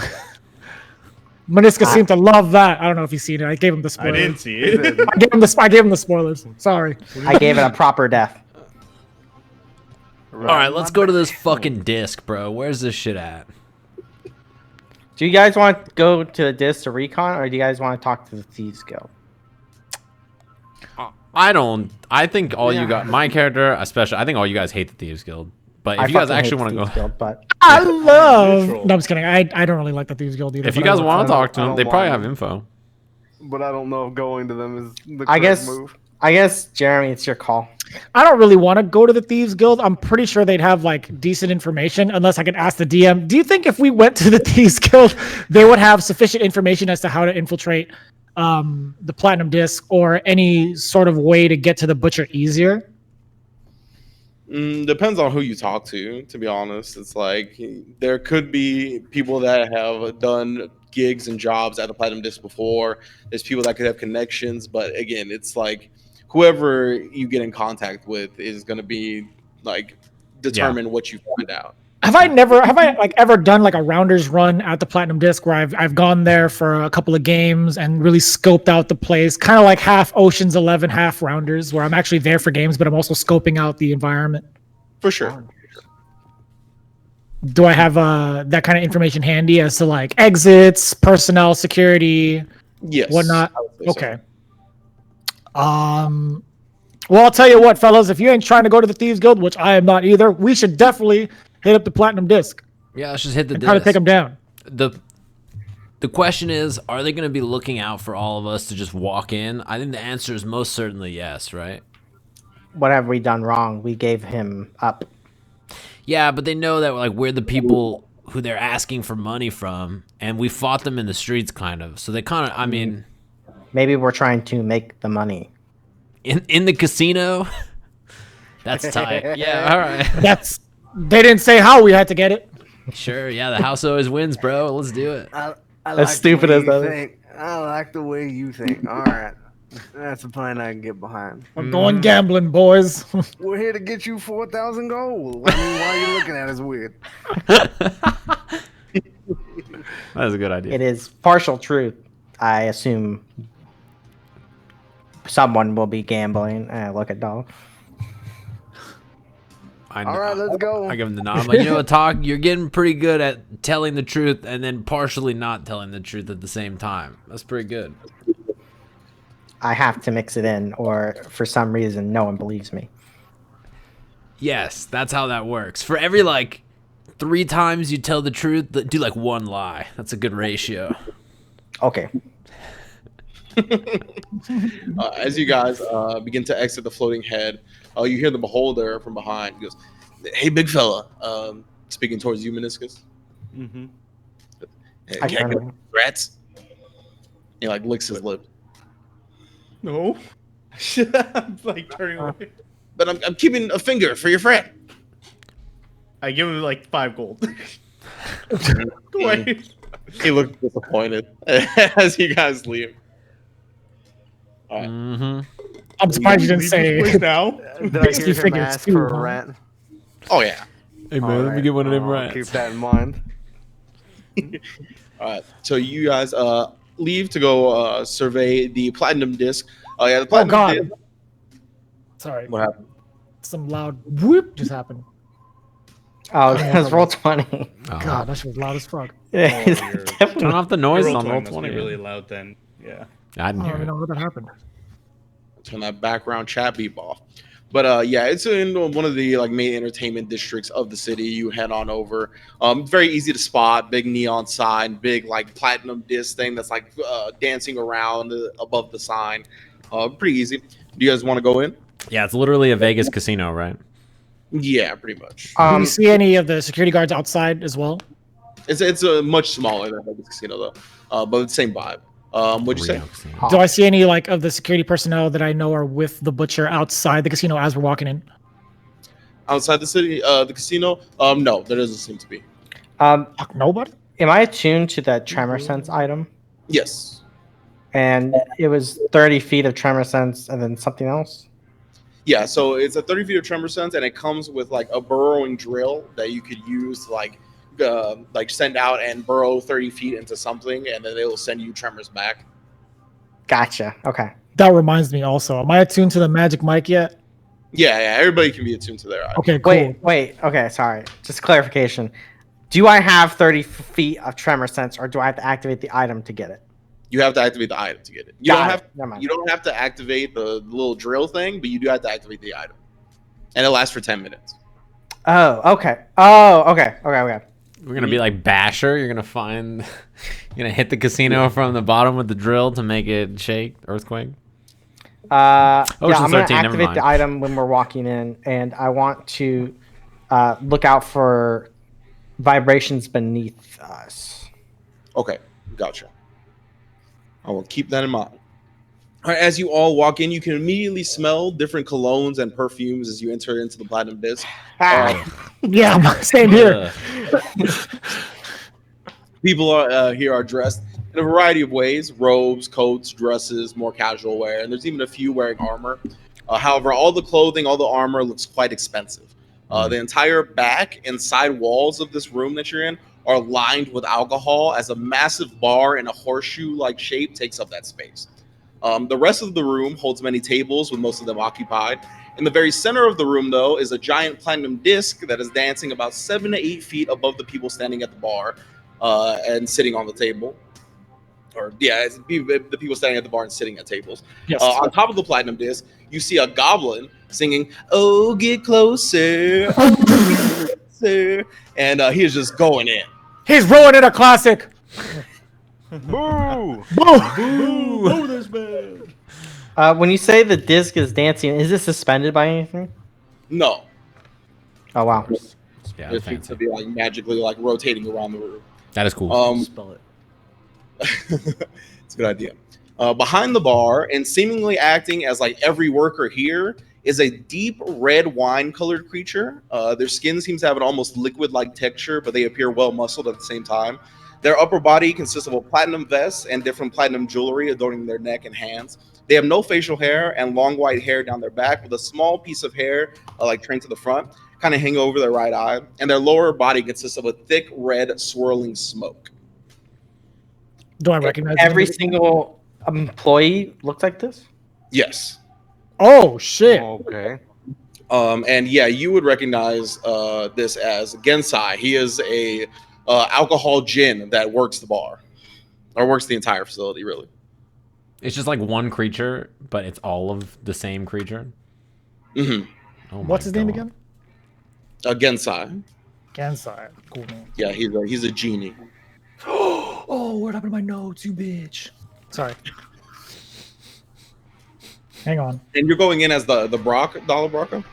Minoscus seemed to love that. I don't know if you've seen it. I gave him the I spoilers. didn't see it. I gave him the spoilers. Sorry. I gave it a proper death. All right, let's go to this fucking disc, bro. Where's this shit at? Do you guys want to go to the disc to recon, or do you guys want to talk to the Thieves Guild? I don't. I think all you got, my character especially. I think all you guys hate the Thieves Guild. But if you guys actually want to go, Guild, but I love. No, I'm just kidding. I don't really like the Thieves Guild either. if you but I guys love want to them. talk to them, they probably have info. But I don't know if going to them is the I correct guess, move. Jeremy, it's your call. I don't really want to go to the Thieves Guild. I'm pretty sure they'd have like decent information, unless I could ask the DM. Do you think if we went to the Thieves Guild, they would have sufficient information as to how to infiltrate the Platinum Disc or any sort of way to get to the Butcher easier? Depends on who you talk to be honest. It's like there could be people that have done gigs and jobs at the Platinum Disc before. There's people that could have connections, but again, it's like whoever you get in contact with is going to be like determine what you find out. Have I like ever done like a rounders run at the Platinum Disc where I've gone there for a couple of games and really scoped out the place, kind of like half Ocean's 11, half rounders, where I'm actually there for games, but I'm also scoping out the environment? For sure. Do I have that kind of information handy as to like exits, personnel, security, Yes. whatnot? I would say so. Okay. Well, I'll tell you what, fellas, if you ain't trying to go to the Thieves Guild, which I am not either, we should definitely hit up the Platinum Disc Yeah, let's just hit the and try to disc. take them down. The question is, are they going to be looking out for all of us to just walk in? I think the answer is most certainly yes, right? What have we done wrong? We gave him up. Yeah, but they know that like we're the people who they're asking for money from, and we fought them in the streets, kind of. So they kind of, I mean, Maybe we're trying to make the money. in the casino. That's tight. Yeah, all right. They didn't say how we had to get it. Sure. Yeah, the house always wins, bro. Let's do it. As stupid as that is. I like the way you think. All right. That's a plan I can get behind. We're going gambling, boys. We're here to get you 4,000 gold. I mean, why are you looking at us weird? That's a good idea. It is partial truth. I assume someone will be gambling. Look at Dala. All right, let's go. I give him the nod. I'm like, you know what, Atoq, you're getting pretty good at telling the truth and then partially not telling the truth at the same time. That's pretty good. I have to mix it in, or for some reason, no one believes me. Yes, that's how that works. For every, like, 3 times you tell the truth, do, like, 1 lie. That's a good ratio. Okay. As you guys begin to exit the floating head, you hear the beholder from behind. He goes, "Hey, big fella," speaking towards you, Minoscus. Mm-hmm. Hey, I can I turn get around. rats? He like licks his lip. No. I'm like turning away. But I'm keeping a finger for your friend. I give him like 5 gold. Go away. He looks disappointed as you guys leave. All right. Mm-hmm. I'm surprised you didn't Leave say. this place now. Did I Basically hear him figures ask too, for huh? a rat? Oh yeah. Hey, man, All let me right, get one of them I'll rats. Keep that in mind. All right. So you guys leave to go survey the Platinum Disc. Oh yeah, the Platinum God. Disc. Sorry, What happened? some loud whoop just happened. Oh, that's roll 20. Oh. God, that shit was loud as fuck. It's you're- definitely- Turn off the noise Your on roll must be 20. really loud then. Yeah. I didn't I hear don't even it. know what that happened. Turn that background chat beep off. But yeah, it's in one of the like main entertainment districts of the city. You head on over. Very easy to spot. Big neon sign, big like Platinum Disc thing that's like dancing around above the sign. Pretty easy. Do you guys want to go in? Yeah, it's literally a Vegas casino, right? Yeah, pretty much. Do you see any of the security guards outside as well? It's much smaller than Vegas Casino though, but the same vibe. What'd you say? Reno casino. Do I see any like of the security personnel that I know are with the butcher outside the casino as we're walking in? Outside the city, the casino? No, there doesn't seem to be. Fuck, nobody? Am I attuned to that tremor sense item? Yes. And it was 30 feet of tremor sense and then something else? Yeah, so it's a 30 feet of tremor sense, and it comes with like a burrowing drill that you could use to like send out and burrow 30 feet into something, and then it'll send you tremors back. Gotcha. Okay. That reminds me also. Am I attuned to the magic mic yet? Yeah, everybody can be attuned to their item. Okay, cool. Wait. Okay, sorry. Just clarification. Do I have 30 feet of tremor sense, or do I have to activate the item to get it? You have to activate the item to get it. Never mind. You don't have to activate the little drill thing, but you do have to activate the item, and it lasts for 10 minutes. Oh, okay. We're gonna be like Basher. You're gonna hit the casino from the bottom with the drill to make it shake, earthquake. I'm Ocean's gonna 13, never activate mind. the item when we're walking in, and I want to look out for vibrations beneath us. Okay, gotcha. I will keep that in mind. All right, as you all walk in, you can immediately smell different colognes and perfumes as you enter into the Platinum Disc. Yeah, same here. People here are dressed in a variety of ways: robes, coats, dresses, more casual wear, and there's even a few wearing armor. However, all the clothing, all the armor looks quite expensive. The entire back and side walls of this room that you're in are lined with alcohol, as a massive bar in a horseshoe-like shape takes up that space. The rest of the room holds many tables, with most of them occupied. In the very center of the room, though, is a giant platinum disc that is dancing about 7 to 8 feet above the people standing at the bar and sitting on the table. It's the people standing at the bar and sitting at tables. Yes. On top of the platinum disc, you see a goblin singing, "Oh, get closer, closer," and he is just going in. He's ruining a classic. Boo! Boo this man. When you say the disc is dancing, is it suspended by anything? No, Oh wow. Yeah, it seems fancy. to be like magically like rotating around the room. That is cool. Spell it. It's a good idea. Behind the bar and seemingly acting as like every worker here is a deep red wine colored creature. Their skin seems to have an almost liquid like texture, but they appear well muscled at the same time. Their upper body consists of a platinum vest and different platinum jewelry adorning their neck and hands. They have no facial hair and long white hair down their back, with a small piece of hair like trained to the front, kind of hanging over their right eye. And their lower body consists of a thick red swirling smoke. Do I recognize Every him? single employee looks like this? Yes. Oh shit! Okay. And yeah, you would recognize this as Gensai. He is a alcohol djinn that works the bar, or works the entire facility, really. It's just like one creature, but it's all of the same creature. Mm-hmm. Oh my What's his name God. again? Gensai. Gansai. Cool name. Yeah, he's a genie. Oh, what happened to my notes, you bitch? Sorry. Hang on. And you're going in as the Dala Brakka?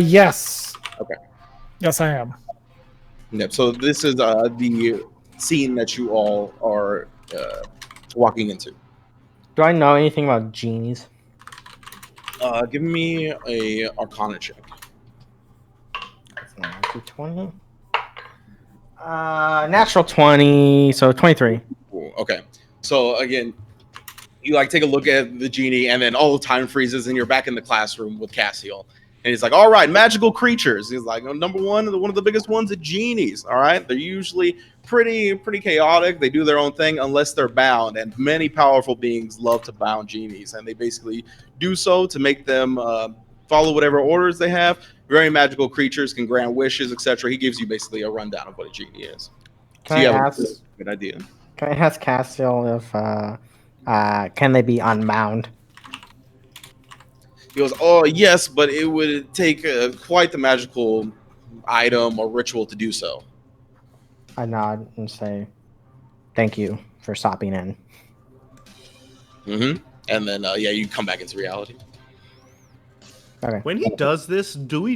Yes. Okay. Yes, I am. Yep. So this is the scene that you all are walking into. Do I know anything about genies? Give me a Arcana check. 20. Natural 20, so 23. Cool. Okay. So again, you like take a look at the genie, and then all the time freezes, and you're back in the classroom with Cassiel. And he's like, "All right, magical creatures." He's like, "Number one of the biggest ones are genies. All right, they're usually pretty chaotic. They do their own thing unless they're bound, and many powerful beings love to bound genies, and they basically do so to make them follow whatever orders they have. Very magical creatures can grant wishes, etc." He gives you basically a rundown of what a genie is. Can you I have ask? a good idea. Can I ask Castiel if can they be unbound? He goes, "Oh yes, but it would take quite the magical item or ritual to do so." I nod and say, "Thank you for stopping in." Mm-hmm. And then you come back into reality. Okay. When he does this, do we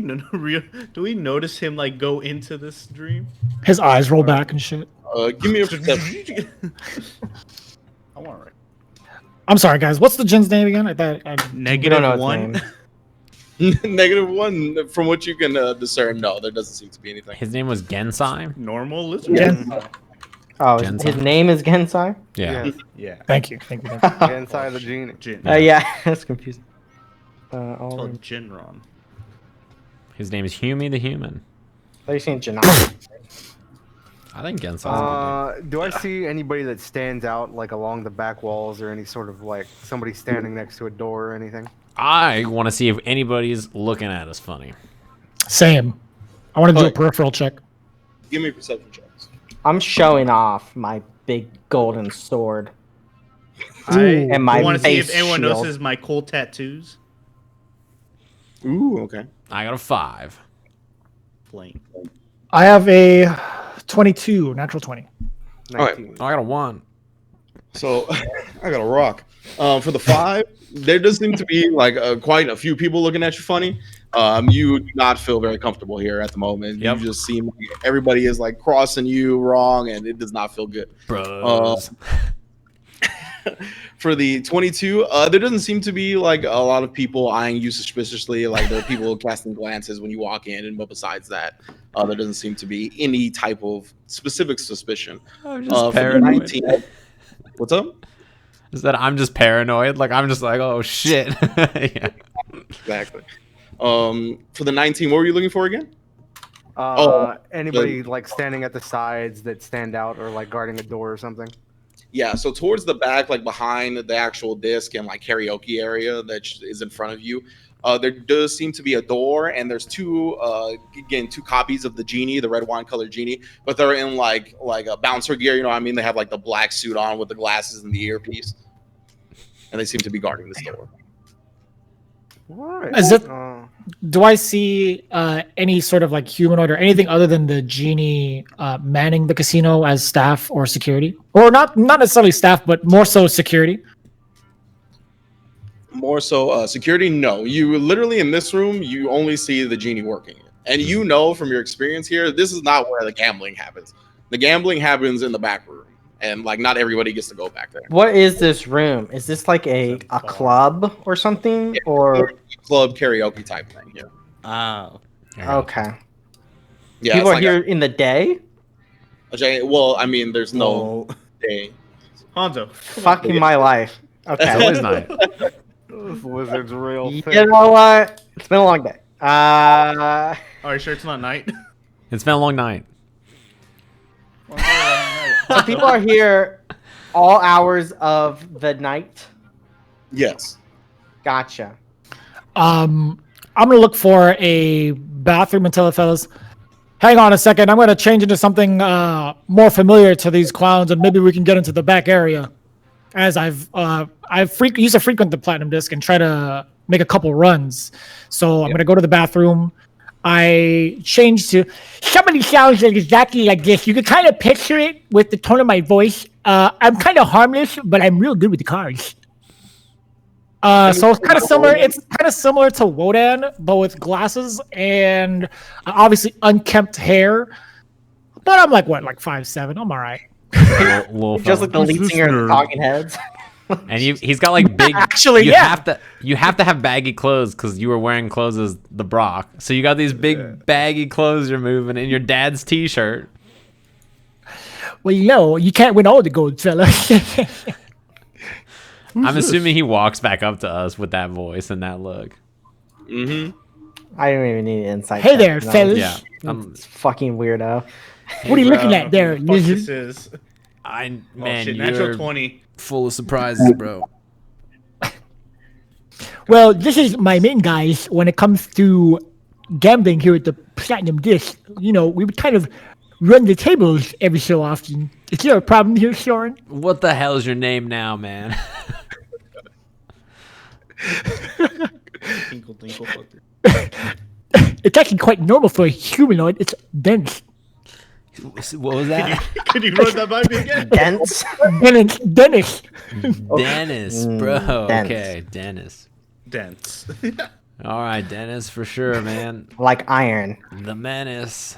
notice him like go into this dream? His eyes roll back and shit. Give me a perception. I want to. I'm sorry, guys. What's the djinn's name again? You don't know Negative its 1. name. -1 from what you can discern. No, there doesn't seem to be anything. His name was Gensai. Normal lizard. Gensai. Oh, Gensai. his name is Gensai? Yeah. Yeah. Thank you. Thank you. Inside the genie. Jin. Yeah, that's confusing. It's called Jinron. His name is Hume the Human. Are you saying Janai? I think Gensai's Do I see anybody that stands out like along the back walls, or any sort of like somebody standing next to a door or anything? I want to see if anybody's looking at us funny. Same. I want to do a Okay. peripheral check. Give me perception checks. I'm showing off my big golden sword. I And my want to see if face anyone shield. notices my cool tattoos. Ooh, okay. I got a 5. Flame. I have a 22, natural 20. 19. I got a 1. So I got a rock. For the 5, there does seem to be like quite a few people looking at you funny. You do not feel very comfortable here at the moment. Yep. You just seem like everybody is like crossing you wrong, and it does not feel good. Bros. For the 22, there doesn't seem to be like a lot of people eyeing you suspiciously. Like there are people casting glances when you walk in, but besides that, there doesn't seem to be any type of specific suspicion. I'm For just the paranoid. 19, what's up? Is that I'm just paranoid? Like, I'm just like, oh, shit. Yeah. Exactly. For the 19, what were you looking for again? Anybody like standing at the sides that stand out or like guarding a door or something? Yeah, so towards the back, like behind the actual disc and like karaoke area that is in front of you, there does seem to be a door, and there's two copies of the genie, the red wine colored genie, but they're in like a bouncer gear. You know what I mean? They have like the black suit on with the glasses and the earpiece, and they seem to be guarding this door. What? Is it? Do I see any sort of like humanoid or anything other than the genie manning the casino as staff or security, or not necessarily staff, but more so security? More so security. No, you literally in this room, you only see the genie working, and you know from your experience here, this is not where the gambling happens. The gambling happens in the back room, and like not everybody gets to go back there. What is this room? Is this like a club or something? Or Club karaoke type thing. Yeah. oh, Yeah. okay. Yeah. People it's are here in the day. Well, I mean, there's no Oh. day. Hanzo. Fucking my life. It's Okay. always night. This lizard's real You thing. know what? It's been a long day. Are you sure it's not night? It's been a long night. So people are here all hours of the night. Yes. Gotcha. I'm gonna look for a bathroom and tell the fellas, hang on a second, I'm gonna change into something more familiar to these clowns, and maybe we can get into the back area. As I've used to frequent the Platinum Disc and try to make a couple runs. So I'm gonna go to the bathroom. I changed to somebody sounds exactly like this. You can kind of picture it with the tone of my voice. I'm kind of harmless, but I'm real good with the cards. So it's kind of similar. It's kind of similar to Wodan, but with glasses and obviously unkempt hair. But I'm like 5'7". I'm all right. Little Just like fella. the lead singer of Talking Heads. And he's got like big. Actually, you yeah. You have to have baggy clothes because you were wearing clothes as the Brock. So you got these big baggy clothes you're moving in your dad's t-shirt. Well, you can't win all the gold, fella. I'm assuming he walks back up to us with that voice and that look. Mm-hmm. I don't even need insight. Hey check, there, no. fellas. Yeah, It's fucking weirdo. What are you looking at there, Fuck lizard? this is. man, Shit, natural you're 20. full of surprises, bro. Well, this is my main guys when it comes to gambling here at the Platinum Disc. We would kind of run the tables every so often. Is there a problem here, Soren? What the hell is your name now, man? Tinkle, tinkle, fucker. It's actually quite normal for a humanoid. It's dense. What was that? Could you run that by me again? Dense. Dennis. Dennis, bro. Dennis. Okay, Dennis. Dense. All right, Dennis, for sure, man. Like iron. The menace.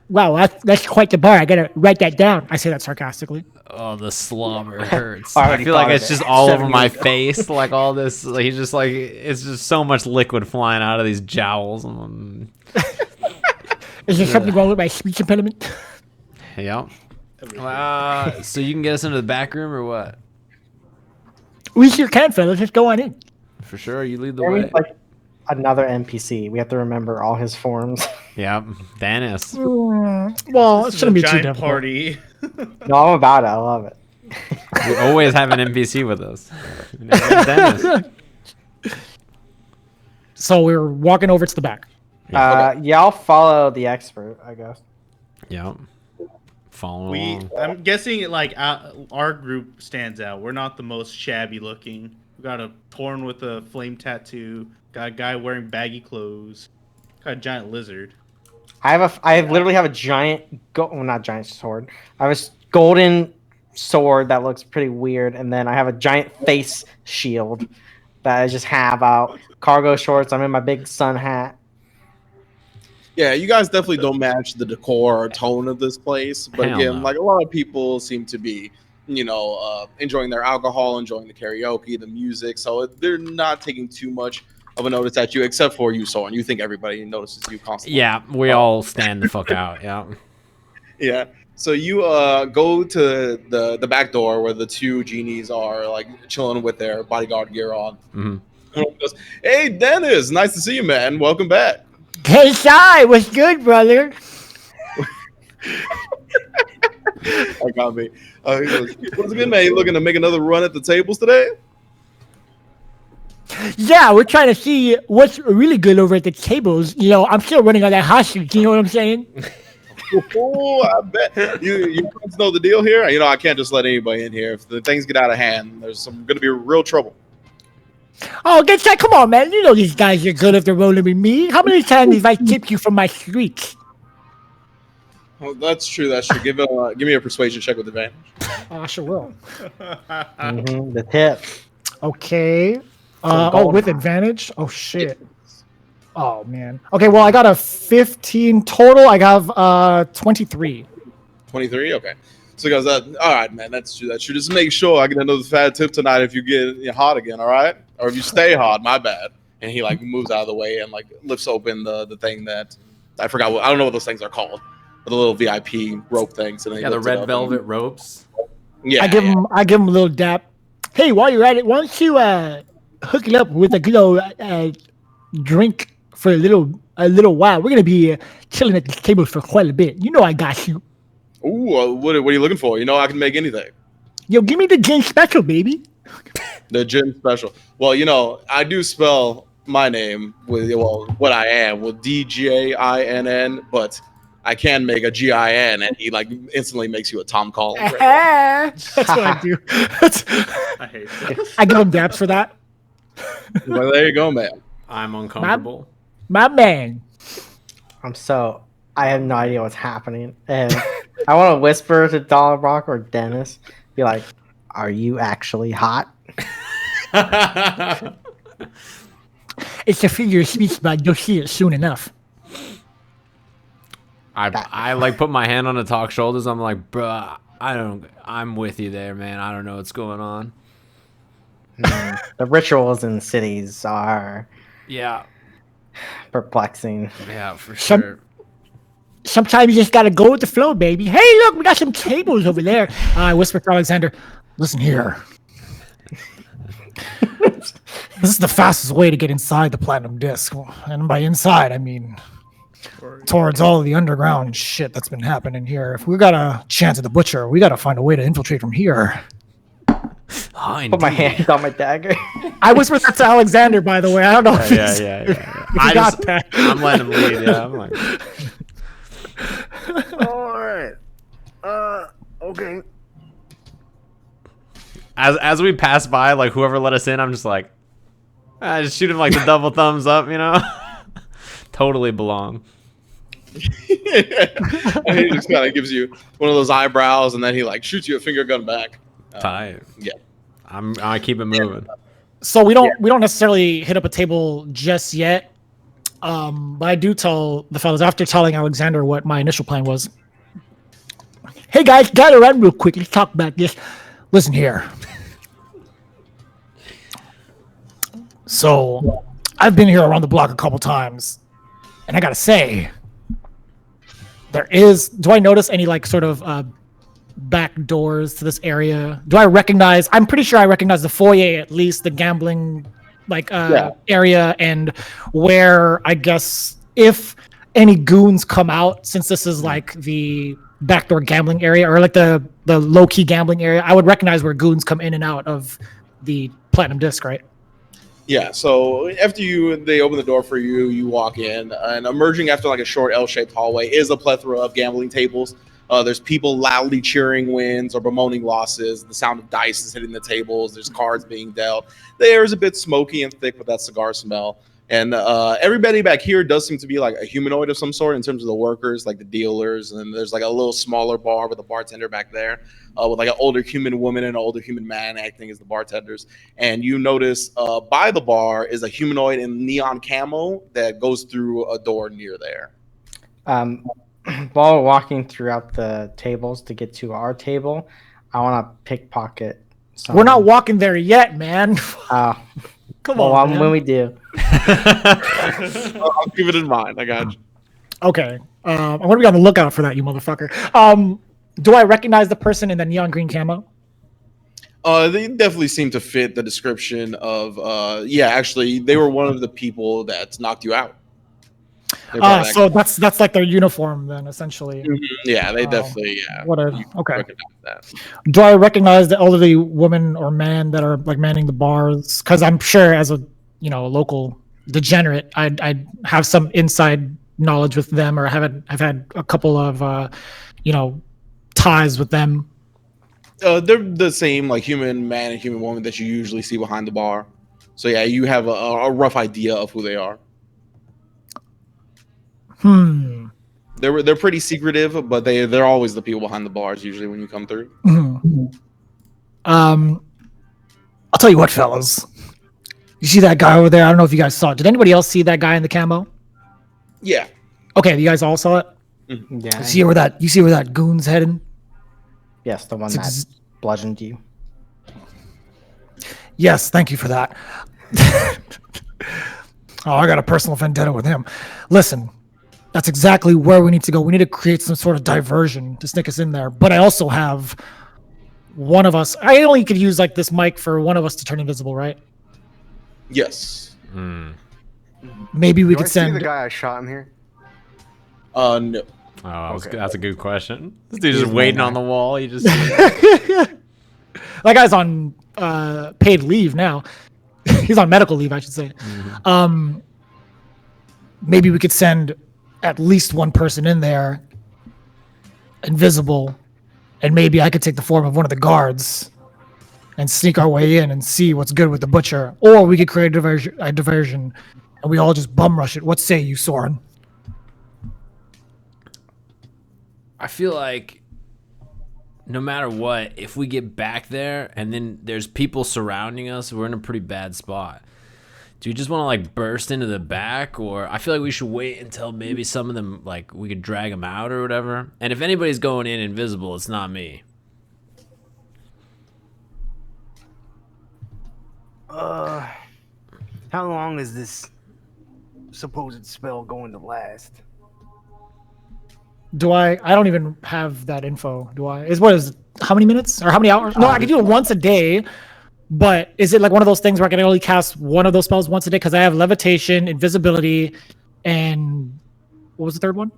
Wow, that's quite the bar. I gotta write that down. I say that sarcastically. Oh, the slobber hurts. I I already feel like thought of it's it. just all over 7 my years ago. face, like all this. Like, he's just like it's just so much liquid flying out of these jowls. Is there something wrong with my speech impediment? Yep. So you can get us into the back room or what? We sure can, fellas. Let's go on in. For sure, you lead the There way. was like another NPC. We have to remember all his forms. Yep, Dennis. Well, it This is shouldn't a be too giant difficult. party. No, I'm about it. I love it. We always have an NPC with us. Dennis. So we're walking over to the back. Yeah, I'll follow the expert, I guess. Yep. Following along. I'm guessing like our group stands out. We're not the most shabby looking. We got a Torn with a flame tattoo. Got a guy wearing baggy clothes. Got a giant lizard. I literally have a giant, not giant sword. I have a golden sword that looks pretty weird, and then I have a giant face shield that I just have out. Cargo shorts. I'm in my big sun hat. Yeah, you guys definitely don't match the decor or tone of this place. But Hell again, no. like a lot of people seem to be, enjoying their alcohol, enjoying the karaoke, the music. So they're not taking too much of a notice at you, except for you, Soren. You think everybody notices you constantly. Yeah, we all stand the fuck out. Yeah. Yeah. So you go to the back door where the two genies are like chilling with their bodyguard gear on. Mm-hmm. One goes, "Hey, Dennis, nice to see you, man. Welcome back." Hey, Shy, what's good, brother? I got me. He goes, "What's good, man? You looking to make another run at the tables today?" Yeah, we're trying to see what's really good over at the tables. I'm still running on that hostage. You know what I'm saying? Oh, I bet you guys know the deal here. I can't just let anybody in here. If the things get out of hand, there's going to be real trouble. Oh, get that! Come on, man. You know these guys are good if they're rolling with me. How many times have I tipped you from my streaks? Well, that's true. That's true. Give me a persuasion check with advantage. I sure will. The tip. Okay. gold. With advantage? Oh, shit. Oh, man. Okay, well, I got a 15 total. I have 23. 23. Okay. So he goes, all right, man. That's true. That's true. Just make sure I get another fat tip tonight if you get hot again. All right, or if you stay hot. My bad. And he like moves out of the way and like lifts open the thing that I forgot. I don't know what those things are called. But the little VIP rope things. And then Yeah, the red velvet ropes. Yeah. I give him a little dap. Hey, while you're at it, why don't you hook it up with a little drink for a little while? We're gonna be chilling at the table for quite a bit. You know I got you. Ooh, what are you looking for? I can make anything. Yo, give me the gin special, baby. The gin special. Well, I do spell my name with what I am with DJINN, but I can make a GIN, and he like instantly makes you a Tom Collins. That's what I do. I hate this. I give him daps for that. Well, there you go, man. I'm uncomfortable. My man. I have no idea what's happening. And I want to whisper to Dala Brakka or Dennis, be like, are you actually hot? It's a figure of speech, but you'll see it soon enough. I like put my hand on Atoq's shoulders. I'm like, bruh, I'm with you there, man. I don't know what's going on. The rituals in cities are perplexing. Yeah, for Some- sure. Sometimes you just gotta go with the flow, baby. Hey, look, we got some tables over there. I whisper to Alexander, listen here. This is the fastest way to get inside the platinum disc. And by inside, I mean towards all of the underground shit that's been happening here. If we got a chance at the butcher, we gotta find a way to infiltrate from here. Put my hand on my dagger. I whispered that to Alexander, by the way. I don't know if he's- Yeah. if he got that. I'm letting him lead. Yeah, I'm like, All right. Okay. as we pass by, like whoever let us in, I'm just like, I just shoot him like the double thumbs up, Totally belong. And he just kind of gives you one of those eyebrows, and then he like shoots you a finger gun back. Tight. Yeah. I keep it moving. So we don't necessarily hit up a table just yet. But I do tell the fellas after telling Alexander what my initial plan was. Hey guys, gather around real quick. Let's talk about this. Listen here. So I've been here around the block a couple times, and I gotta say, do I notice any like sort of back doors to this area? Do I recognize? I'm pretty sure I recognize the foyer, at least the gambling area, and where I guess if any goons come out, since this is like the backdoor gambling area or like the low key gambling area, I would recognize where goons come in and out of the platinum disc, right? Yeah, so after they open the door for you, you walk in, and emerging after like a short L-shaped hallway is a plethora of gambling tables. There's people loudly cheering wins or bemoaning losses. The sound of dice is hitting the tables. There's cards being dealt. The air is a bit smoky and thick with that cigar smell. And everybody back here does seem to be like a humanoid of some sort in terms of the workers, like the dealers. And then there's like a little smaller bar with a bartender back there with like an older human woman and an older human man acting as the bartenders. And you notice by the bar is a humanoid in neon camo that goes through a door near there. While we're walking throughout the tables to get to our table, I want to pickpocket someone. We're not walking there yet, man. Come on, man. When we do. I'll keep it in mind. I got you. Okay. I'm going to be on the lookout for that, you motherfucker. Do I recognize the person in the neon green camo? They definitely seem to fit the description of, actually, they were one of the people that knocked you out. So that's like their uniform then, essentially. Yeah, they definitely, Okay. That. Do I recognize the elderly woman or man that are like manning the bars? Because I'm sure as a local degenerate, I'd have some inside knowledge with them, or I've had a couple of ties with them. They're the same like human man and human woman that you usually see behind the bar. So yeah, you have a rough idea of who they are. They're pretty secretive, but they're always the people behind the bars usually when you come through. I'll tell you what, fellas. You see that guy over there? I don't know if you guys saw it. Did anybody else see that guy in the camo? Yeah. Okay, you guys all saw it? Yeah. You see where that goon's heading? Yes, the one that bludgeoned you. Yes, thank you for that. I got a personal vendetta with him. Listen, that's exactly where we need to go. We need to create some sort of diversion to sneak us in there. But I also have one of us. I only could use like this mic for one of us to turn invisible, right? Yes. Maybe we could see send the guy I shot in here. No. Oh, that's a good question. This dude's just waiting on the wall. He just that guy's on paid leave now. He's on medical leave, I should say. Maybe we could send at least one person in there, invisible, and maybe I could take the form of one of the guards and sneak our way in and see what's good with the butcher. Or we could create a diversion and we all just bum rush it. What say you, Soren? I feel like no matter what, if we get back there and then there's people surrounding us, we're in a pretty bad spot. Do you just want to like burst into the back, or I feel like we should wait until maybe some of them, like we could drag them out or whatever. And if anybody's going in invisible, it's not me. How long is this supposed spell going to last? Do I don't even have that info. Do I? How many minutes or how many hours? No, I can do it once a day. But is it like one of those things where I can only cast one of those spells once a day? Because I have levitation, invisibility, and what was the third one?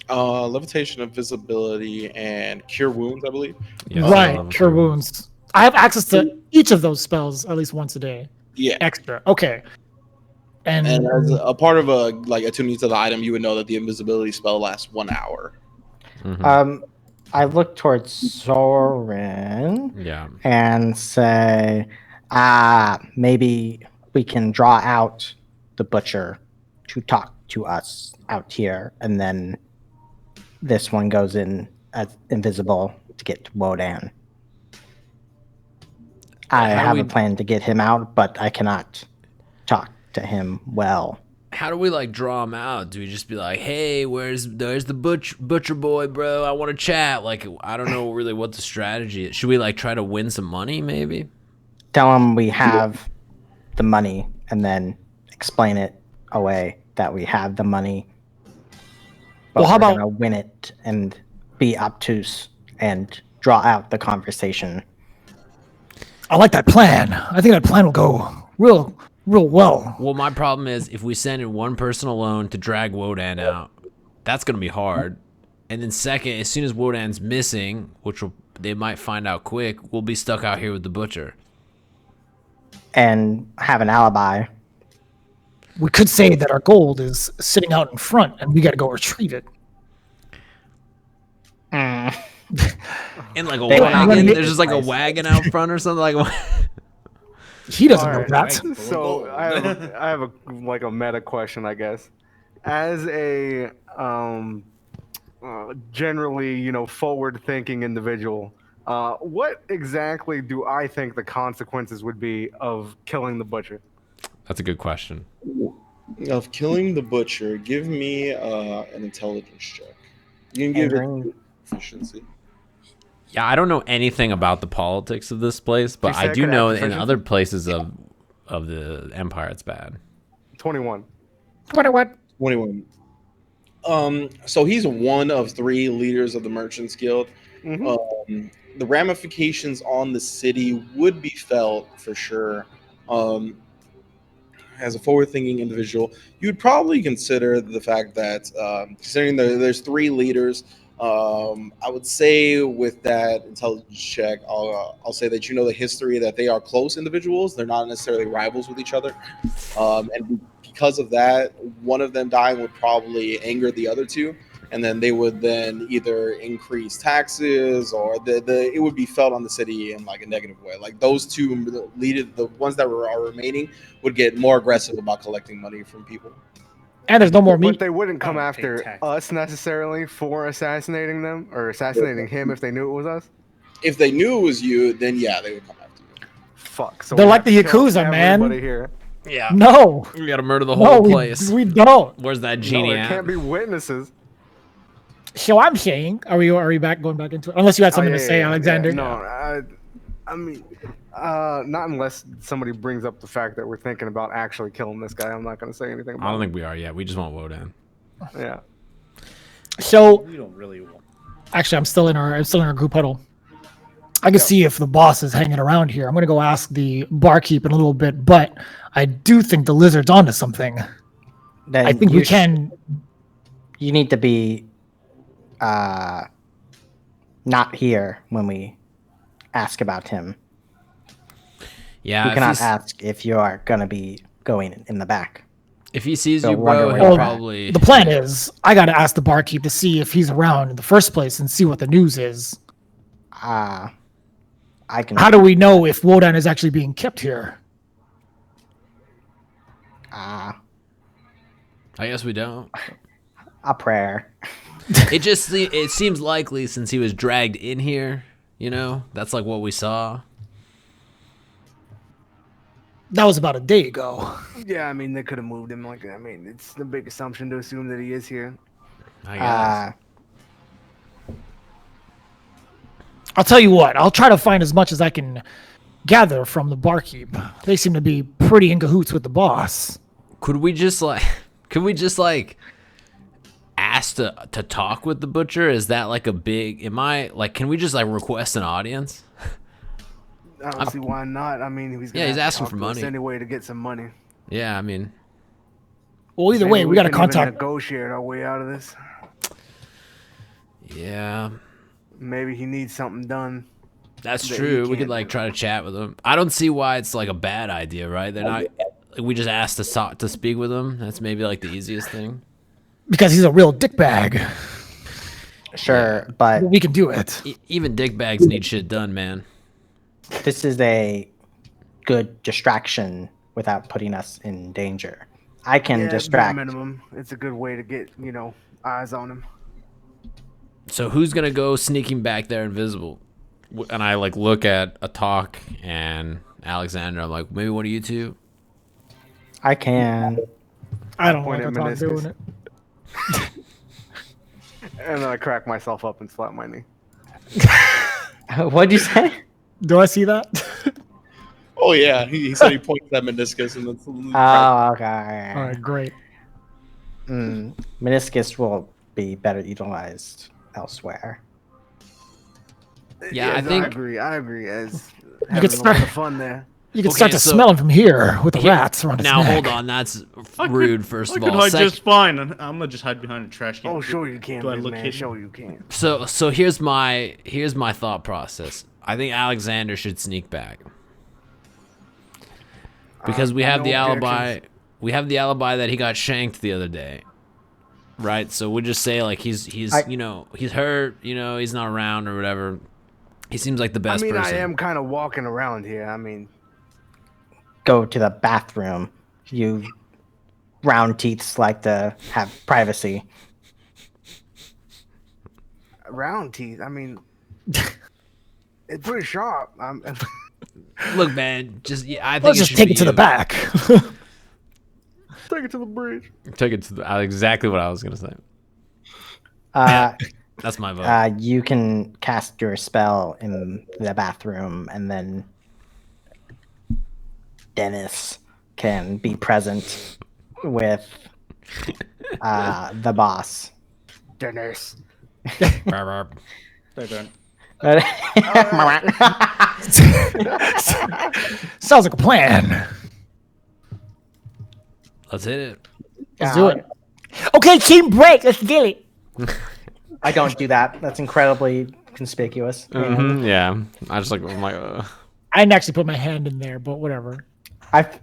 Levitation, invisibility, and cure wounds, I believe. Yeah, right, cure wounds. I have access to each of those spells at least once a day. Yeah. Extra. Okay. And as a part of attuning to the item, you would know that the invisibility spell lasts 1 hour. I look towards Soren and say, maybe we can draw out the butcher to talk to us out here, and then this one goes in as invisible to get to Wodan. I have a plan to get him out, but I cannot talk to him well. How do we like draw him out? Do we just be like, hey, there's the butcher boy, bro, I want to chat? Like, I don't know really what the strategy is. Should we like try to win some money maybe? Tell him we have the money and then explain it away that we have the money. But well, how we're about gonna win it and be obtuse and draw out the conversation? I like that plan. I think that plan will go real well. Well, my problem is if we send in one person alone to drag Wodan out, that's going to be hard. And then second, as soon as Wodan's missing, which they might find out quick, we'll be stuck out here with the butcher. And have an alibi. We could say that our gold is sitting out in front, and we got to go retrieve it. In like a They wagon, went there's just like a wagon out front or something like. He doesn't know Alright, that. So I have a meta question, I guess. As a generally, forward-thinking individual, what exactly do I think the consequences would be of killing the butcher? That's a good question. Of killing the butcher, give me an intelligence check. You can give Rynge. it efficiency. Yeah, I don't know anything about the politics of this place, but You say I I do could know have in proficiency? other places of the empire it's bad. 21. What? 21. So he's one of 3 leaders of the Merchants Guild. The ramifications on the city would be felt for sure. As a forward-thinking individual, you'd probably consider the fact that, considering there's 3 leaders, I would say with that intelligence check, I'll say that the history that they are close individuals. They're not necessarily rivals with each other, and because of that, one of them dying would probably anger the other 2, and then they would then either increase taxes or it would be felt on the city in like a negative way. Like those 2 the ones that are remaining would get more aggressive about collecting money from people. And there's no more But meat. they wouldn't come Oh, pay after taxes. us necessarily for assassinating them or assassinating him if they knew it was us. If they knew it was you, then yeah, they would come after you. Fuck. So They're we like have the to kill Yakuza, man. everybody here. Yeah, No. we gotta murder the No, whole place. we don't. Where's that No, genie there at? can't be witnesses. So I'm saying, are we going back into it? Unless you had something to say, Alexander. No, I mean, not unless somebody brings up the fact that we're thinking about actually killing this guy. I'm not going to say anything I about don't it. think we are yet. We just want Wodan. Yeah. So We don't really want. actually, I'm still in our group huddle. I can see if the boss is hanging around here. I'm gonna go ask the barkeep in a little bit, but I do think the lizard's onto something. Then I think we can. You need to be not here when we ask about him. Yeah, We if cannot he's- ask if you are going to be going in the back. If he sees So you, wonder bro, where he'll you're at. probably. The plan is I gotta ask the barkeep to see if he's around in the first place and see what the news is. I can. How do we know if Wodan is actually being kept here? I guess we don't. A prayer. It seems likely since he was dragged in here. That's like what we saw. That was about a day ago. Yeah, I mean, they could have moved him. It's the big assumption to assume that he is here. I guess. I'll tell you what. I'll try to find as much as I can gather from the barkeep. They seem to be pretty in cahoots with the boss. Could we just ask to talk with the butcher? Is that like a big? Can we just request an audience? I don't see why not. I mean, he's gonna he's have to asking talk for to us money. anyway to get some money. Yeah, I mean, Well, either Maybe way, we got to can even contact. negotiate our way out of this. yeah, Maybe he needs something done. that's That true. he We could can't do. try to chat with him. I don't see why it's like a bad idea, right? They're not. We just asked to speak with him. That's maybe like the easiest thing. Because he's a real dickbag. Sure, but We can do it. Even dickbags need shit done, man. this is a good distraction without putting us in danger. I can Yeah, bare distract. minimum. It's a good way to get eyes on him. So who's gonna go sneaking back there invisible? And I look at Atoq and Alexander. I'm like, maybe one of you two. I can. I don't Point like at Atoq Minoscus. doing it. And then I crack myself up and slap my knee. What'd you say? Do I see that? Oh yeah, he said he points at Minoscus and then. Oh, okay. All right, great. Minoscus will be better utilized elsewhere. Yeah, I Yes, think- I agree. As could having a start- lot of fun there. You can Okay, start to so- smell him from here with the rats around his Now neck. hold on, that's rude. First I of could all, hide just fine. I'm gonna just hide behind a trash can. Oh, sure you can, Do I big look man. hidden? Sure you can. so here's my thought process. I think Alexander should sneak back because we have no the alibi. objections. We have the alibi that he got shanked the other day, right? So we just say like he's he's hurt, he's not around or whatever. He seems like the best I person. am kind of walking around here. I mean, Go to the bathroom. You round teeths like to have privacy. round teeth. I mean, it's pretty sharp. Look, man, I think Let's just take it to the back. Take it to the bridge. Take it to exactly what I was gonna say. That's my vote. You can cast your spell in the bathroom, and then Dennis can be present with the boss. Dennis. Barb. They're done. Sounds like a plan. Let's hit it. Let's do it. Okay, team break. Let's get it. I don't do that. That's incredibly conspicuous. Yeah, I just like I'm like. I didn't actually put my hand in there, but whatever.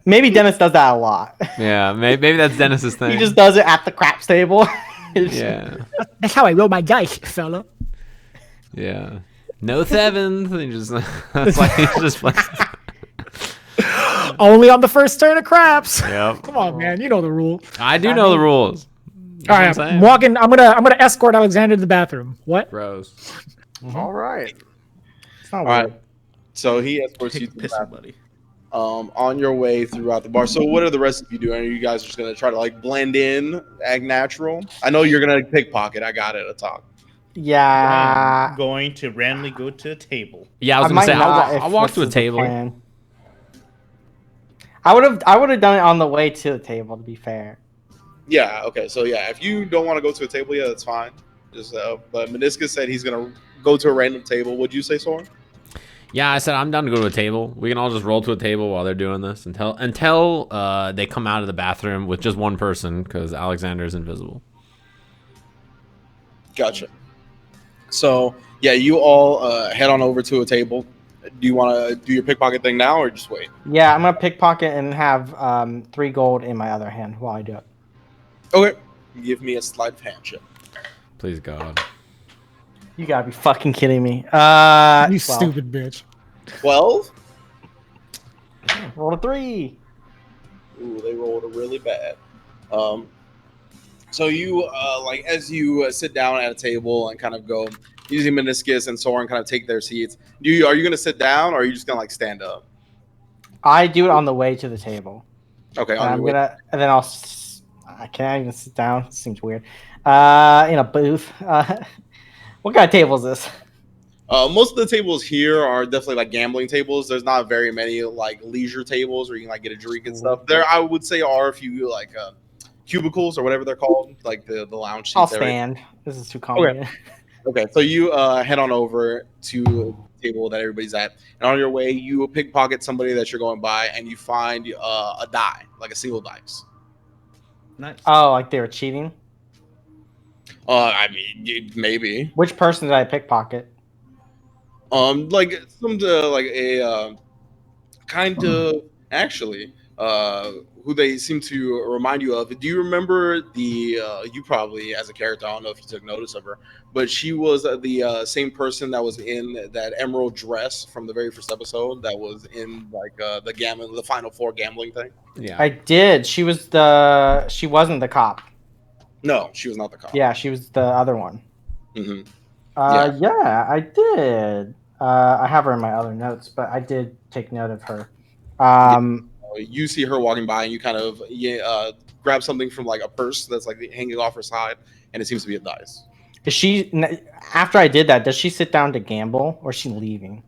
Maybe Dennis does that a lot. Yeah, maybe that's Dennis's thing. He just does it at the craps table. Yeah. That's how I roll my dice, fella. Yeah. No sevens. He just that's like he just like. Only on the first turn of craps. Yep. Come on, man. You know the rule. I do know the rules. All right, I'm walking. I'm gonna escort Alexander to the bathroom. What? Gross. All right. It's not All weird. right. So he escorts you Take to a the piss, bathroom, buddy. on your way throughout the bar. So what are the rest of you doing? Are you guys just gonna try to like blend in, act natural? I know you're gonna pickpocket. I got it. Atoq. Yeah. I'm going to randomly go to a table. Yeah, I was gonna might say not if I'll walk this to a is the table. plan. I would have done it on the way to the table. To be fair. Yeah. Okay. So yeah, if you don't want to go to a table, yeah, that's fine. Just but Minoscus said he's gonna go to a random table. What'd you say, Soren? Yeah, I said I'm down to go to a table. We can all just roll to a table while they're doing this until they come out of the bathroom with just one person because Alexander's invisible. Gotcha. So yeah, you all head on over to a table. Do you want to do your pickpocket thing now or just wait? Yeah, I'm gonna pickpocket and have 3 gold in my other hand while I do it. Okay. Give me a sleight of hand check. Please God. You gotta be fucking kidding me. You 12. stupid bitch. 12. Roll a 3. Ooh, they rolled really bad. So you like as you sit down at a table and kind of go using Minoscus and Soren kind of take their seats. Are you gonna sit down or are you just gonna like stand up? I do it on the way to the table. Okay, And on I'm your way. gonna, and then I can't even sit down. It seems weird. In a booth. What kind of table is this? Most of the tables here are definitely like gambling tables. There's not very many like leisure tables where you can like get a drink and stuff. There, I would say, are a few like cubicles or whatever they're called, like the lounge seats. I'll area. stand. This is too complicated. Okay, so you head on over to the table that everybody's at, and on your way, you pickpocket somebody that you're going by, and you find a die, like a single dice. Nice. Oh, like they were cheating? I mean, maybe. Which person did I pickpocket? Like some like a kind of actually, who they seem to remind you of. Do you remember the? You probably, as a character, I don't know if you took notice of her, but she was the same person that was in that emerald dress from the very first episode. That was in like the Final Four gambling thing. Yeah. I did. She wasn't the cop. No, she was not the cop. Yeah, she was the other one. hmm Yeah, I did. I have her in my other notes, but I did take note of her. You see her walking by, and you kind of grab something from like a purse that's like hanging off her side, and it seems to be a dice. Is she, after I did that, does she sit down to gamble or is she leaving?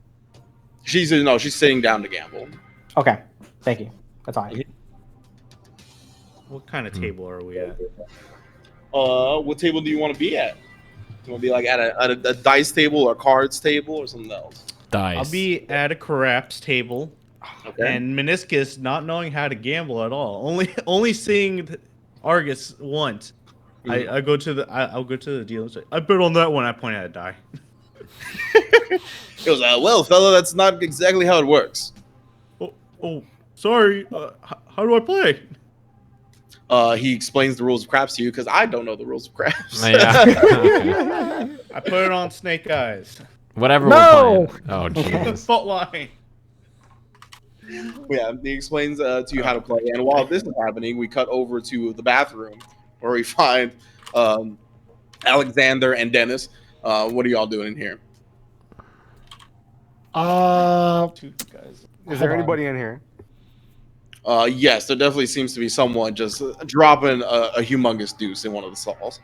She's sitting down to gamble. Okay, thank you. That's all I need. What kind of table are we at? What table do you want to be at? Do you want to be like at a dice table or cards table or something else? Dice. I'll be at a craps table. Okay. And Minoscus not knowing how to gamble at all, only seeing Argus once. I'll go to the dealer and say, I bet on that one. I point at a die. He goes, well, fella, that's not exactly how it works. Oh, sorry. How do I play? He explains the rules of craps to you because I don't know the rules of craps. Yeah. I put it on Snake Eyes. Whatever No! we're playing. Oh, Jesus. Fault line. Yeah, he explains to you how to play. And while this is happening, we cut over to the bathroom where we find Alexander and Dennis. What are y'all doing in here? Two guys. Is there anybody in here? Yes, there definitely seems to be someone just dropping a humongous deuce in one of the stalls.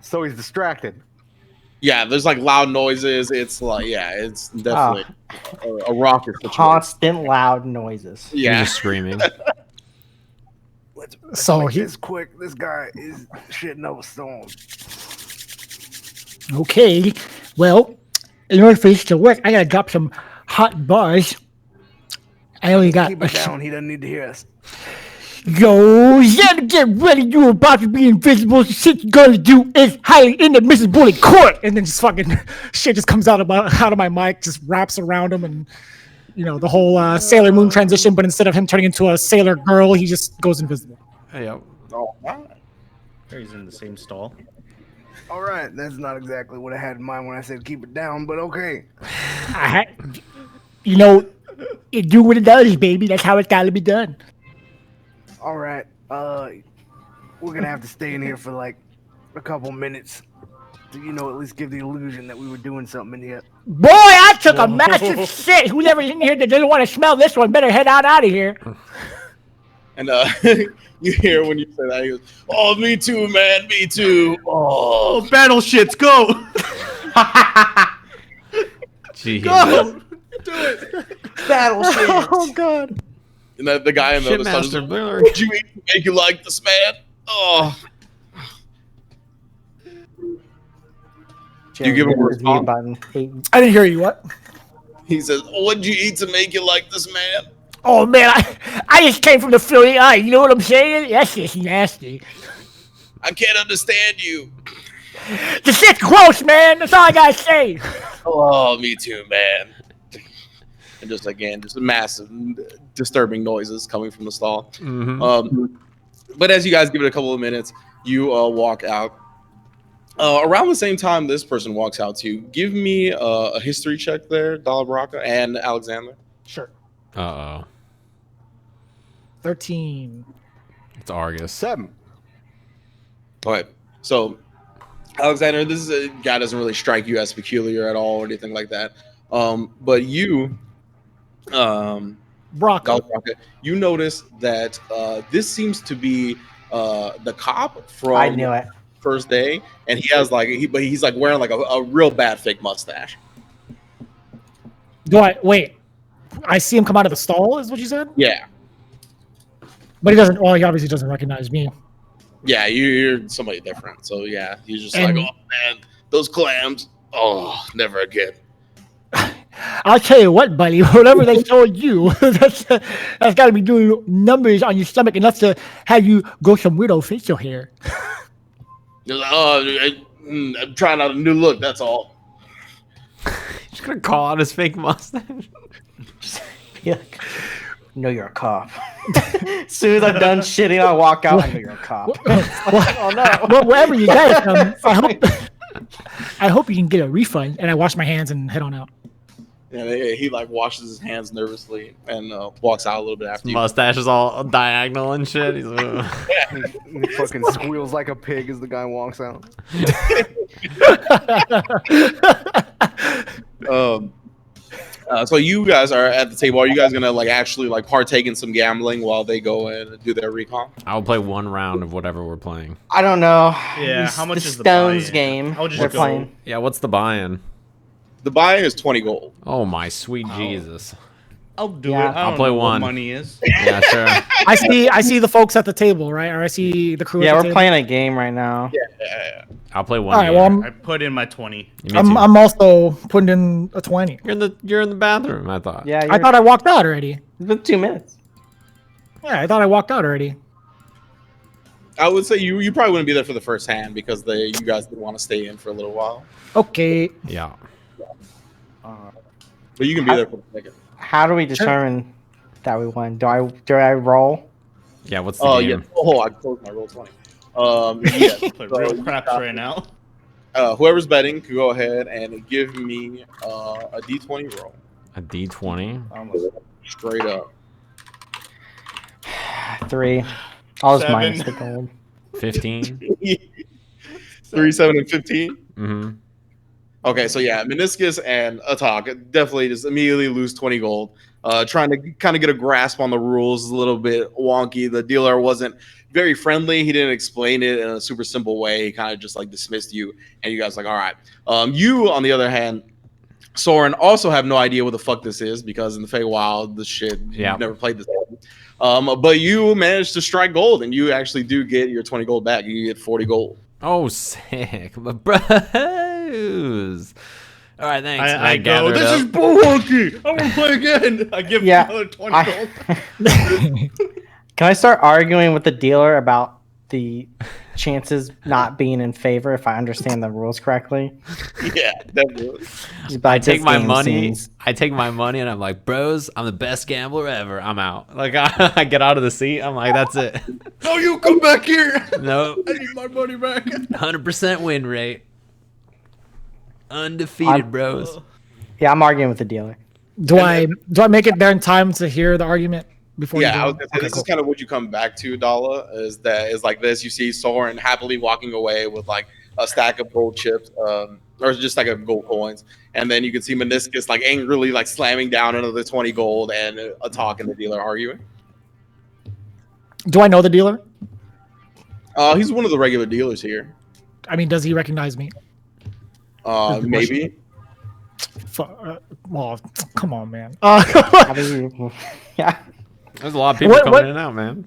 So he's distracted. Yeah, there's like loud noises. It's like, yeah, it's definitely a raucous situation. Constant loud noises. You're Yeah. just screaming. So he quick. This guy is shitting over stone. okay. Well, in order for this to work, I gotta drop some hot bars. I only got Keep it down. He doesn't need to hear us. Yo, you gotta get ready. You're about to be invisible. The shit you're gonna do is highly inadmissible in court. And then just fucking shit just comes out of my mic, just wraps around him, and you know the whole Sailor Moon transition. But instead of him turning into a sailor girl, he just goes invisible. Yep. Oh, wow. He's in the same stall. All right, that's not exactly what I had in mind when I said keep it down, but okay. You know, it do what it does, baby. That's how it's gotta be done. All right, we're gonna have to stay in here for like a couple minutes to, you know, at least give the illusion that we were doing something in here. Boy, I took a massive shit. Whoever's in here that doesn't want to smell this one better head out of here. And you hear when you say that, he goes, oh, me too, man, me too. Oh, battle shits, go! Jesus. Go! Do it! Battleship. Oh god. And the guy in the other side is Shitmaster like, Miller. what'd you eat to make you like this, man? Oh. You give him a response? button. I didn't hear you. What? He says, oh, what'd you eat to make you like this, man? Oh man, I just came from the Philly eye. You know what I'm saying? That's just nasty. I can't understand you. The shit's gross, man. That's all I gotta say. Oh, me too, man. And just again, just massive, disturbing noises coming from the stall. Mhm. But as you guys give it a couple of minutes, you walk out. Around the same time this person walks out too, give me a history check there, Dala Brakka and Alexander. Sure. Uh-oh. 13. It's Argus. 7. Okay, so Alexander, this is a guy doesn't really strike you as peculiar at all or anything like that. But you, Dala Brakka. Brakka, you notice that this seems to be the cop from I knew it. first day, and he has like he's like wearing like a real bad fake mustache. Do I wait? I see him come out of the stall. Is what you said? Yeah, But he doesn't. Well, he obviously doesn't recognize me. yeah, you're somebody different. So yeah, he's just And- like, oh man, those clams. Oh, never again. I'll tell you what, buddy. Whatever they told you, that's got to be doing numbers on your stomach enough to have you grow some widow facial hair. He's like, oh, I'm trying out a new look. That's all. He's gonna call out his fake mustache. Be like, know you're a cop. As soon as I'm done shitting, I walk out. I know you're a cop. Oh no. Well, wherever you guys I hope you can get a refund. And I wash my hands and head on out. And he like washes his hands nervously and walks out a little bit after you. Mustache is all diagonal and shit. He's like, He fucking squeals like a pig as the guy walks out. So you guys are at the table. Are you guys gonna like actually like partake in some gambling while they go in and do their recon? I'll play one round of whatever we're playing. I don't know. Yeah, This- how much the is the Stones buy-in? game? I'll just we're go. playing. Yeah, what's the buy-in? The buy-in is 20 gold. Oh my sweet Jesus. I'll do Yeah. it. I I'll don't play know one. what money is. Yeah, sure. I see the folks at the table, right? Or I see the crew. Yeah, at the we're table. playing a game right now. I'll play one. All right. game. Well, I put in my 20. Me too. I'm also putting in a 20. You're in the bathroom. I thought. Yeah, I thought I walked out already. it's been 2 minutes. Yeah, I thought I walked out already. I would say you probably wouldn't be there for the first hand because you guys did want to stay in for a little while. Okay. Yeah. But you can be there for a second. How do we determine that we won? Do I roll? Yeah. What's the Oh game? yeah. Oh, I closed my roll 20. Yeah. Play So real you craps got- right now. Whoever's betting can go ahead and give me a D20 roll. A D20. Straight up. 3. I'll just 7. minus the gold. 15. 3, 7, and 15. Mm-hmm. Okay, so yeah, Minoscus and Atoq definitely just immediately lose 20 gold. Trying to kind of get a grasp on the rules, a little bit wonky. The dealer wasn't very friendly. He didn't explain it in a super simple way. He kind of just like dismissed you, and you guys like, all right. You, on the other hand, Soren, also have no idea what the fuck this is because in the Feywild, the shit, you've never played this game. But you managed to strike gold, and you actually do get your 20 gold back. You get 40 gold. Oh, sick, my bros. All right, thanks. I go, gathered this up. is bullhonky. I want to play again. I give him Yeah, another 20 I- gold. Can I start arguing with the dealer about the chances not being in favor if I understand the rules correctly? Yeah, definitely. I take my money. I take my money, and I'm like, bros, I'm the best gambler ever. I'm out. Like I get out of the seat. I'm like, that's it. No, you come back here. No, I need my money back. 100% win rate. Undefeated, bros. Yeah, I'm arguing with the dealer. Do I make it there in time to hear the argument before? Yeah, you I go? was gonna say, Okay, this cool. is kind of what you come back to, Dala, is like this. You see Soren happily walking away with like a stack of gold chips, or just like a gold coins, and then you can see Minoscus like angrily like slamming down another 20 gold, and Atoq and the dealer arguing. Do I know the dealer? He's one of the regular dealers here. I mean, does he recognize me? Maybe. Well, come on, man. How do you? Yeah. There's a lot of people What- coming what- in and out, man.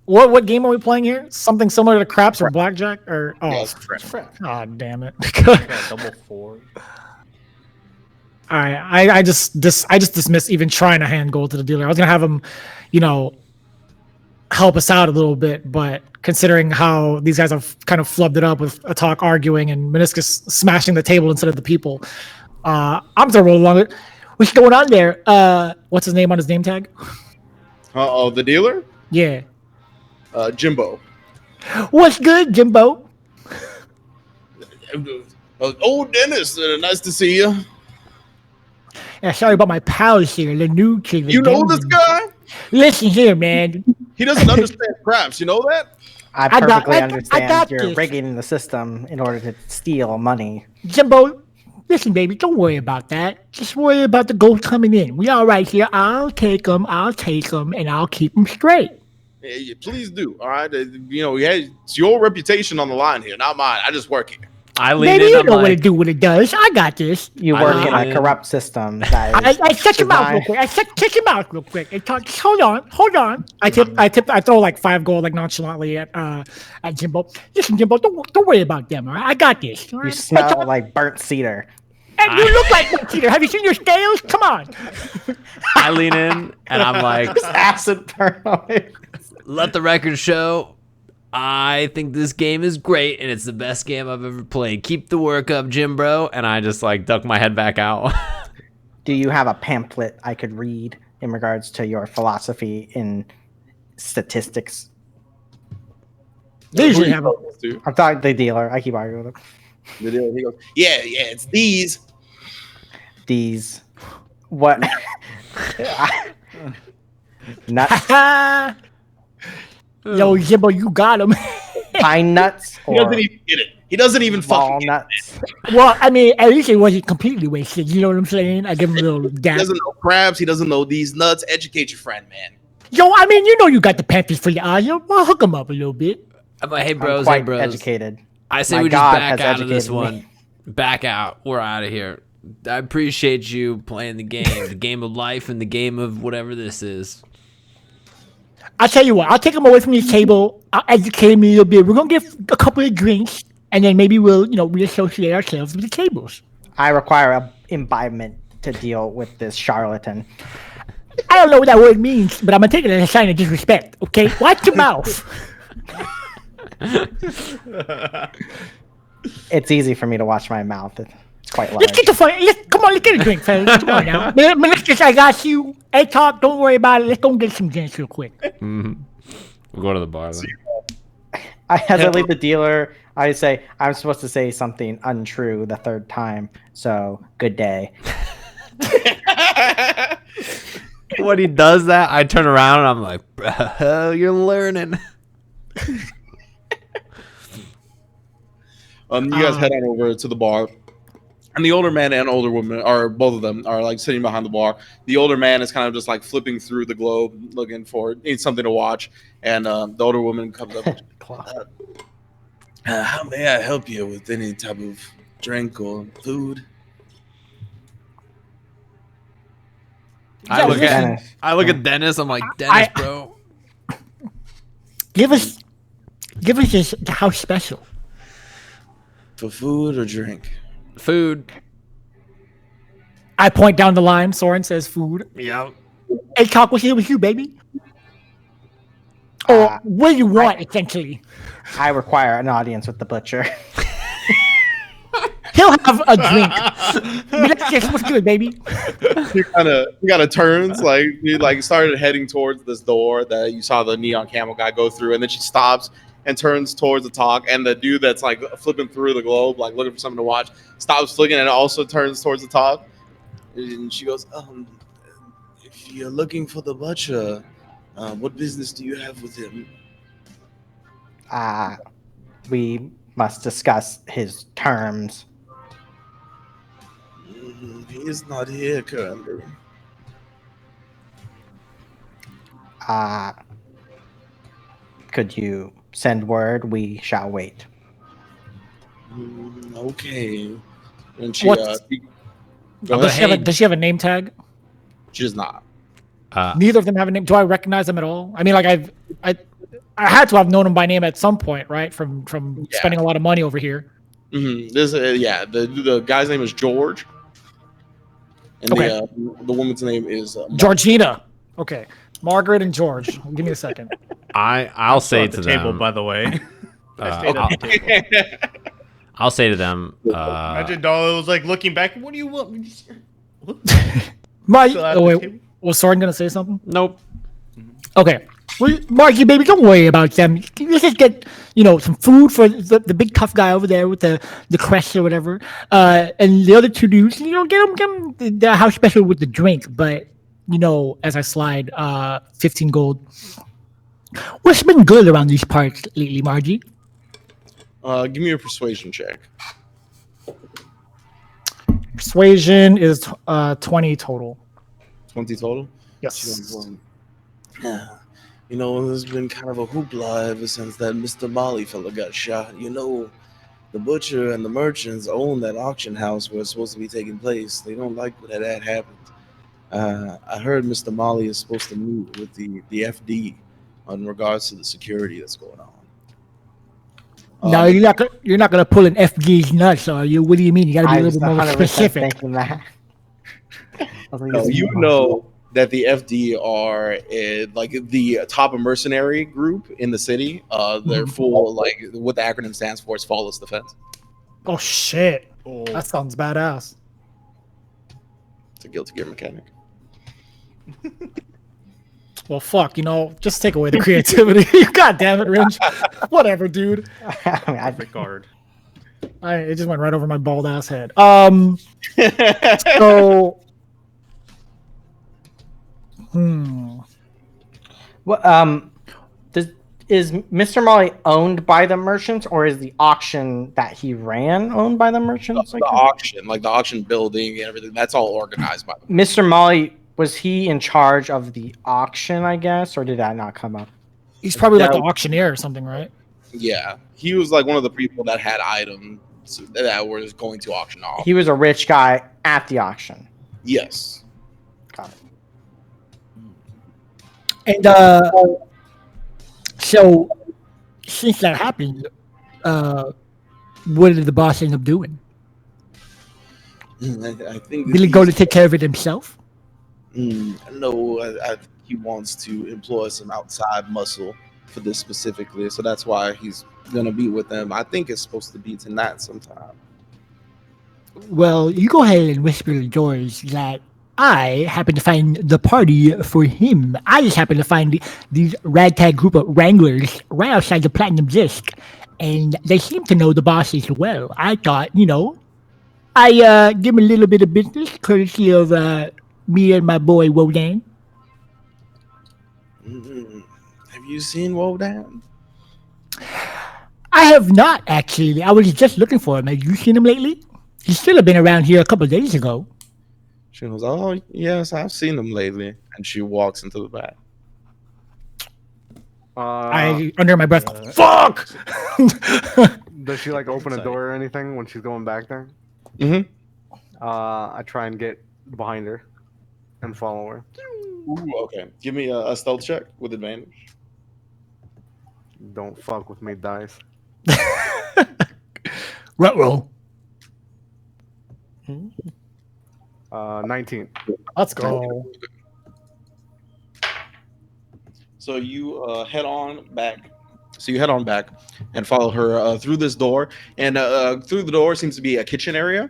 what game are we playing here? Something similar to craps or blackjack or Yeah, it's friend. oh damn it! Double 4. All right, I just dismissed even trying to hand gold to the dealer. I was gonna have him, help us out a little bit, but considering how these guys have kind of flubbed it up with Atoq arguing and Minoscus smashing the table instead of the people, I'm gonna roll along it. What's going on there? What's his name on his name tag? The dealer? Yeah. Jimbo. What's good, Jimbo? Oh, Dennis, nice to see you. Yeah, sorry about my pals here, the new kid. You know this guy? Listen here, man. He doesn't understand craps. You know that? I I got- perfectly I understand got you're this. rigging the system in order to steal money. Jimbo, listen, baby, don't worry about that. Just worry about the gold coming in. We all right here. I'll take them, and I'll keep them straight. Yeah, please do. All right. It's your reputation on the line here, not mine. I just work here. I lean Baby, in. you I'm know what like, it do, what it does. I got this. You I work know, in a man. corrupt system that is I shut your mouth real designed- quick. Shut your mouth real quick. And talk. Hold on. I throw like 5 gold like nonchalantly at Jimbo. Listen, Jimbo, don't worry about them. All right, I got this. All You right? smell like burnt cedar. And you look like one cheater. Have you seen your scales? Come on. I lean in, and I'm like, Acid burn away. let the record show. I think this game is great, and it's the best game I've ever played. Keep the work up, Jim, bro. And I just like duck my head back out. Do you have a pamphlet I could read in regards to your philosophy in statistics? They usually have a. I'm talking the dealer. I keep arguing with him. The dealer, he goes, yeah, it's these. These. What? Nuts? Yo, Jimbo, you got him. Pine nuts? He Or doesn't even get it. He doesn't even fucking get it. walnuts? Well, I mean, at least it wasn't completely wasted. You know what I'm saying? I give him a little He dab. doesn't know crabs. He doesn't know these nuts. Educate your friend, man. Yo, I mean, you got the Panthers for your eyes. Well, hook him up a little bit. I'm like, hey, I'm bros, quite educated. I say My we just God back has out of this educated one. me. Back out. We're out of here. I appreciate you playing the game of life and the game of whatever this is. I'll tell you what. I'll take him away from your table. I'll educate him a little bit. We're gonna get a couple of drinks, and then maybe we'll, reassociate ourselves with the tables. I require a imbibement to deal with this charlatan. I don't know what that word means, but I'm gonna take it as a sign of disrespect. Okay, watch your mouth. It's easy for me to watch my mouth. It's quite large. Let's get the fun. Come on, let's get a drink, fellas. Come on now. Minoscus, I got you. Atoq, don't worry about it. Let's go get some drinks real quick. We'll go to the bar then. As I leave the dealer, I say I'm supposed to say something untrue the third time. So good day. When he does that, I turn around and I'm like, bro, you're learning. You guys head on over to the bar, and the older man and older woman, or both of them, are like sitting behind the bar. The older man is kind of just like flipping through the globe, looking for something to watch, and the older woman comes up. How may I help you with any type of drink or food? I look Dennis. at Dennis. I'm like, Dennis, bro. Give us this house special. For food or drink? Food. I point down the line. Soren says food. Yeah. Atoq, what's here with you, baby? Or what do you want, essentially? I require an audience with the butcher. He'll have a drink. Minoscus, what's good, baby? He kind of turns, like he started heading towards this door that you saw the neon camel guy go through, and then she stops and turns towards the Atoq, and the dude that's like flipping through the globe, like looking for something to watch, stops flicking and also turns towards the Atoq, and she goes, if you're looking for the butcher, what business do you have with him? We must discuss his terms. He is not here currently. Could you send word? We shall wait. Okay. And she, What? go ahead. Does she have a name tag? She does not. Neither of them have a name. Do I recognize them at all? I mean, like I had to have known him by name at some point, right? From spending a lot of money over here. Mm-hmm. This, the guy's name is George, and Okay. the woman's name is Georgina. Okay, Margaret and George. Give me a second. I'll say At to the table, them. by the way. I stayed at the table. I'll say to them. Imagine Dala was like looking back. What do you want? Wait, was Soren gonna say something? Nope. Okay. Well, Marky, baby, don't worry about them. Let's just get, some food for the big tough guy over there with the crest or whatever. And the other two dudes, get them the house special with the drink. But, as I slide, 15 gold. What's been good around these parts lately, Margie? Give me a persuasion check. Persuasion is 20 total. 20 total? Yes. There's been kind of a hoopla ever since that Mr. Molly fella got shot. The butcher and the merchants own that auction house where it's supposed to be taking place. They don't like that happened. I heard Mr. Molly is supposed to meet with the FD in regards to the security that's going on. No, you're not gonna pull an FG's nuts, are you? What do you mean? You gotta be a little bit more specific. Thinking that. That the FD are like the top mercenary group in the city. They're full, like what the acronym stands for is Flawless Defense. Oh shit! That sounds badass. It's a Guilty Gear mechanic. Well, fuck, just take away the creativity. God damn it, Rynge. Whatever, dude. Regard. It just went right over my bald ass head. So. What is Mr. Molly owned by the merchants, or is the auction that he ran owned by the merchants? The auction, like the auction building and everything, that's all organized by them. Mr. Molly, was he in charge of the auction, I guess, or did that not come up? He's probably like the auctioneer or something, right? Yeah, he was like one of the people that had items that was going to auction off. He was a rich guy at the auction. Yes. Got it. And so since that happened, what did the boss end up doing? I think Did he go to take care of it himself? No, I think he wants to employ some outside muscle for this specifically, so that's why he's gonna be with them. I think it's supposed to be tonight sometime. Well, you go ahead and whisper to George that I happen to find the party for him. I just happen to find these ragtag group of wranglers right outside the Platinum Disc, and they seem to know the boss as well. I thought, I give him a little bit of business, courtesy of me and my boy Wodan. Have you seen Wodan? I have not, actually. I was just looking for him. Have you seen him lately? He should have been around here a couple of days ago. She goes, "Oh yes, I've seen him lately," and she walks into the back. I, under my breath, go, fuck! Does she like open a door or anything when she's going back there? Mm-hmm. I try and get behind her and follow her. Ooh, okay, give me a stealth check with advantage. Don't fuck with me, dice. Ruh-roh. 19. Let's go. So you head on back. So you head on back and follow her through this door, and through the door seems to be a kitchen area.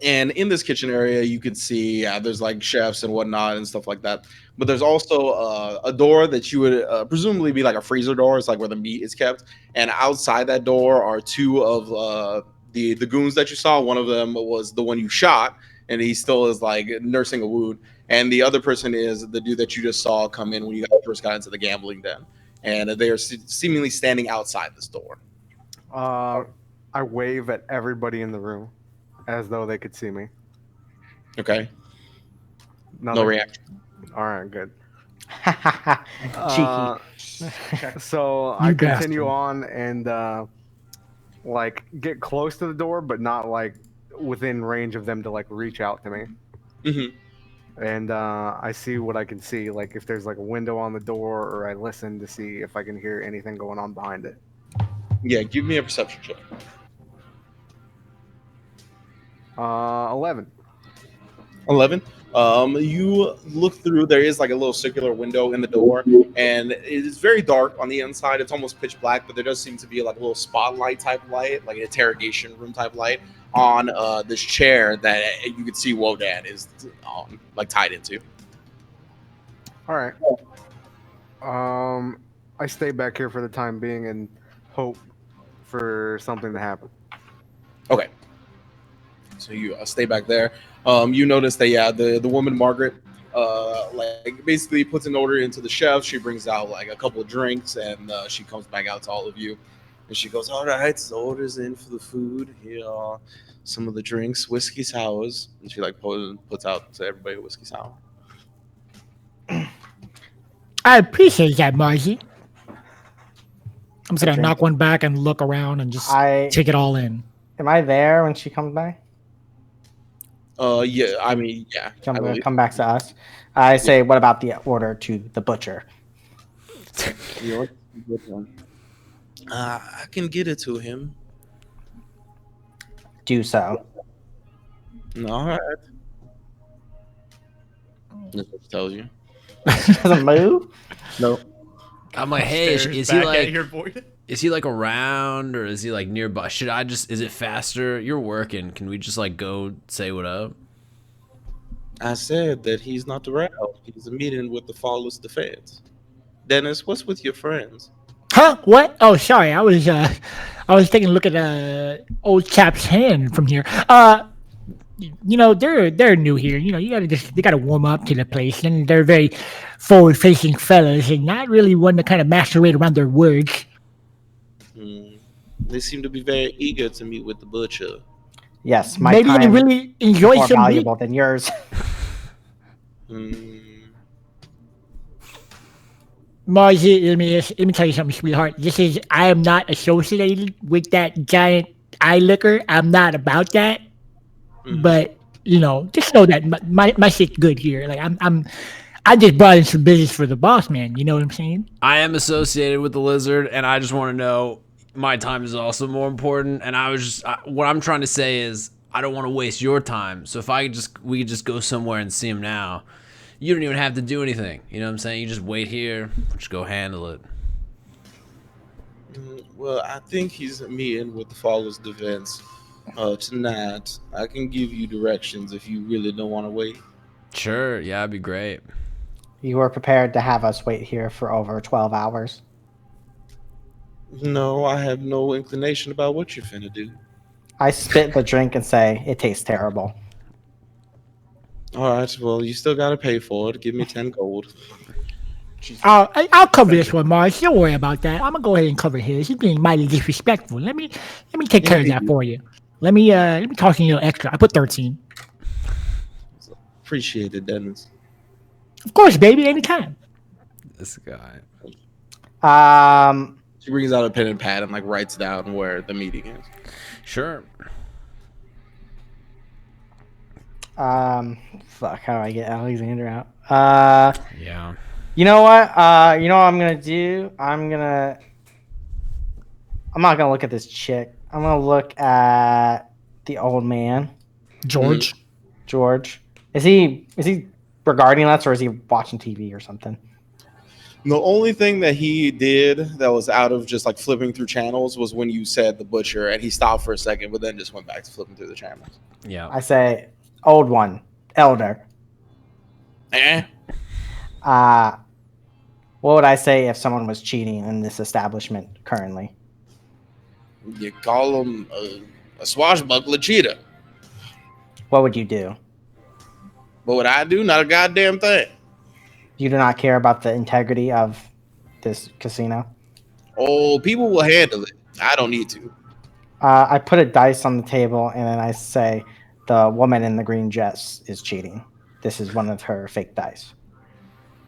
And in this kitchen area, you can see there's like chefs and whatnot and stuff like that. But there's also a door that you would presumably be like a freezer door. It's like where the meat is kept. And outside that door are two of the goons that you saw. One of them was the one you shot, and he still is like nursing a wound. And the other person is the dude that you just saw come in when you first got into the gambling den. And they are seemingly standing outside this door. I wave at everybody in the room as though they could see me. Okay. Nothing? No reaction. All right, good. Cheeky. So I continue on and like get close to the door, but not like within range of them to like reach out to me. Mm-hmm. And I see what I can see, like if there's like a window on the door, or I listen to see if I can hear anything going on behind it. Yeah, give me a perception check. 11. 11. You look through. There is like a little circular window in the door, and it is very dark on the inside. It's almost pitch black, but there does seem to be like a little spotlight type light, like an interrogation room type light, on this chair that you could see Wodan is like tied into. All right. I stay back here for the time being and hope for something to happen. Okay. So you stay back there. You notice that the woman Margaret like basically puts an order into the chef. She brings out like a couple of drinks, and she comes back out to all of you, and she goes, "All right, the order's in for the food. Here are some of the drinks, whiskey sours." And she like puts out to everybody a whiskey sour. I appreciate that, Margie. I'm just gonna knock one back and look around and just take it all in. Am I there when she comes by? Yeah, I mean, yeah. Come back to us. I say, what about the order to the butcher? I can get it to him. Do so. All right. That's what she tells you. Doesn't move? No. I'm like, hey, Stares is he back at like, your boy. is he like around, or is he like nearby? Should I just, is it faster? You're working. Can we just like go say what up? I said that he's not around. He's a meeting with the Flawless Defense. Dennis, what's with your friends? Huh? What? Oh, sorry. I was taking a look at old chap's hand from here. They're new here. They gotta warm up to the place, and they're very forward-facing fellas, and not really one to kind of masturbate around their words. They seem to be very eager to meet with the butcher. Yes, my maybe time they really enjoy more some valuable meat. than yours. Mars, let me tell you something, sweetheart. I am not associated with that giant eye liquor. I'm not about that. But just know that my shit's good here. Like I just brought in some business for the boss man. You know what I'm saying? I am associated with the lizard, and I just want to know my time is also more important. And what I'm trying to say is I don't want to waste your time. So if we could just go somewhere and see him now. You don't even have to do anything. You know what I'm saying? You just wait here. Just go handle it. Well, I think he's meeting with the Faller's defense tonight. I can give you directions if you really don't want to wait. Sure. Yeah, that'd be great. You were prepared to have us wait here for over 12 hours. No, I have no inclination about what you're finna do. I spit the drink and say, it tastes terrible. All right, well, you still got to pay for it. Give me 10 gold. I'll cover this one, Mars. Don't worry about that. I'm gonna go ahead and cover his. He's being mighty disrespectful. Let me take care of that for you. Let me toss in a little extra. I put 13. Appreciate it, Dennis. Of course, baby. Anytime. This guy. She brings out a pen and pad and like writes down where the meeting is. Sure. Fuck, how do I get Alexander out? Yeah. You know what? You know what I'm gonna do? I'm not gonna look at this chick. I'm gonna look at the old man. George. George. Is he regarding us or is he watching TV or something? The only thing that he did that was out of just like flipping through channels was when you said the butcher, and he stopped for a second, but then just went back to flipping through the channels. Yeah. I say, old one, elder. What would I say if someone was cheating in this establishment currently? You call him a swashbuckler cheater. What would you do? What would I do? Not a goddamn thing. You do not care about the integrity of this casino? Oh, people will handle it. I don't need to. I put a dice on the table and then I say the woman in the green dress is cheating. This is one of her fake dice.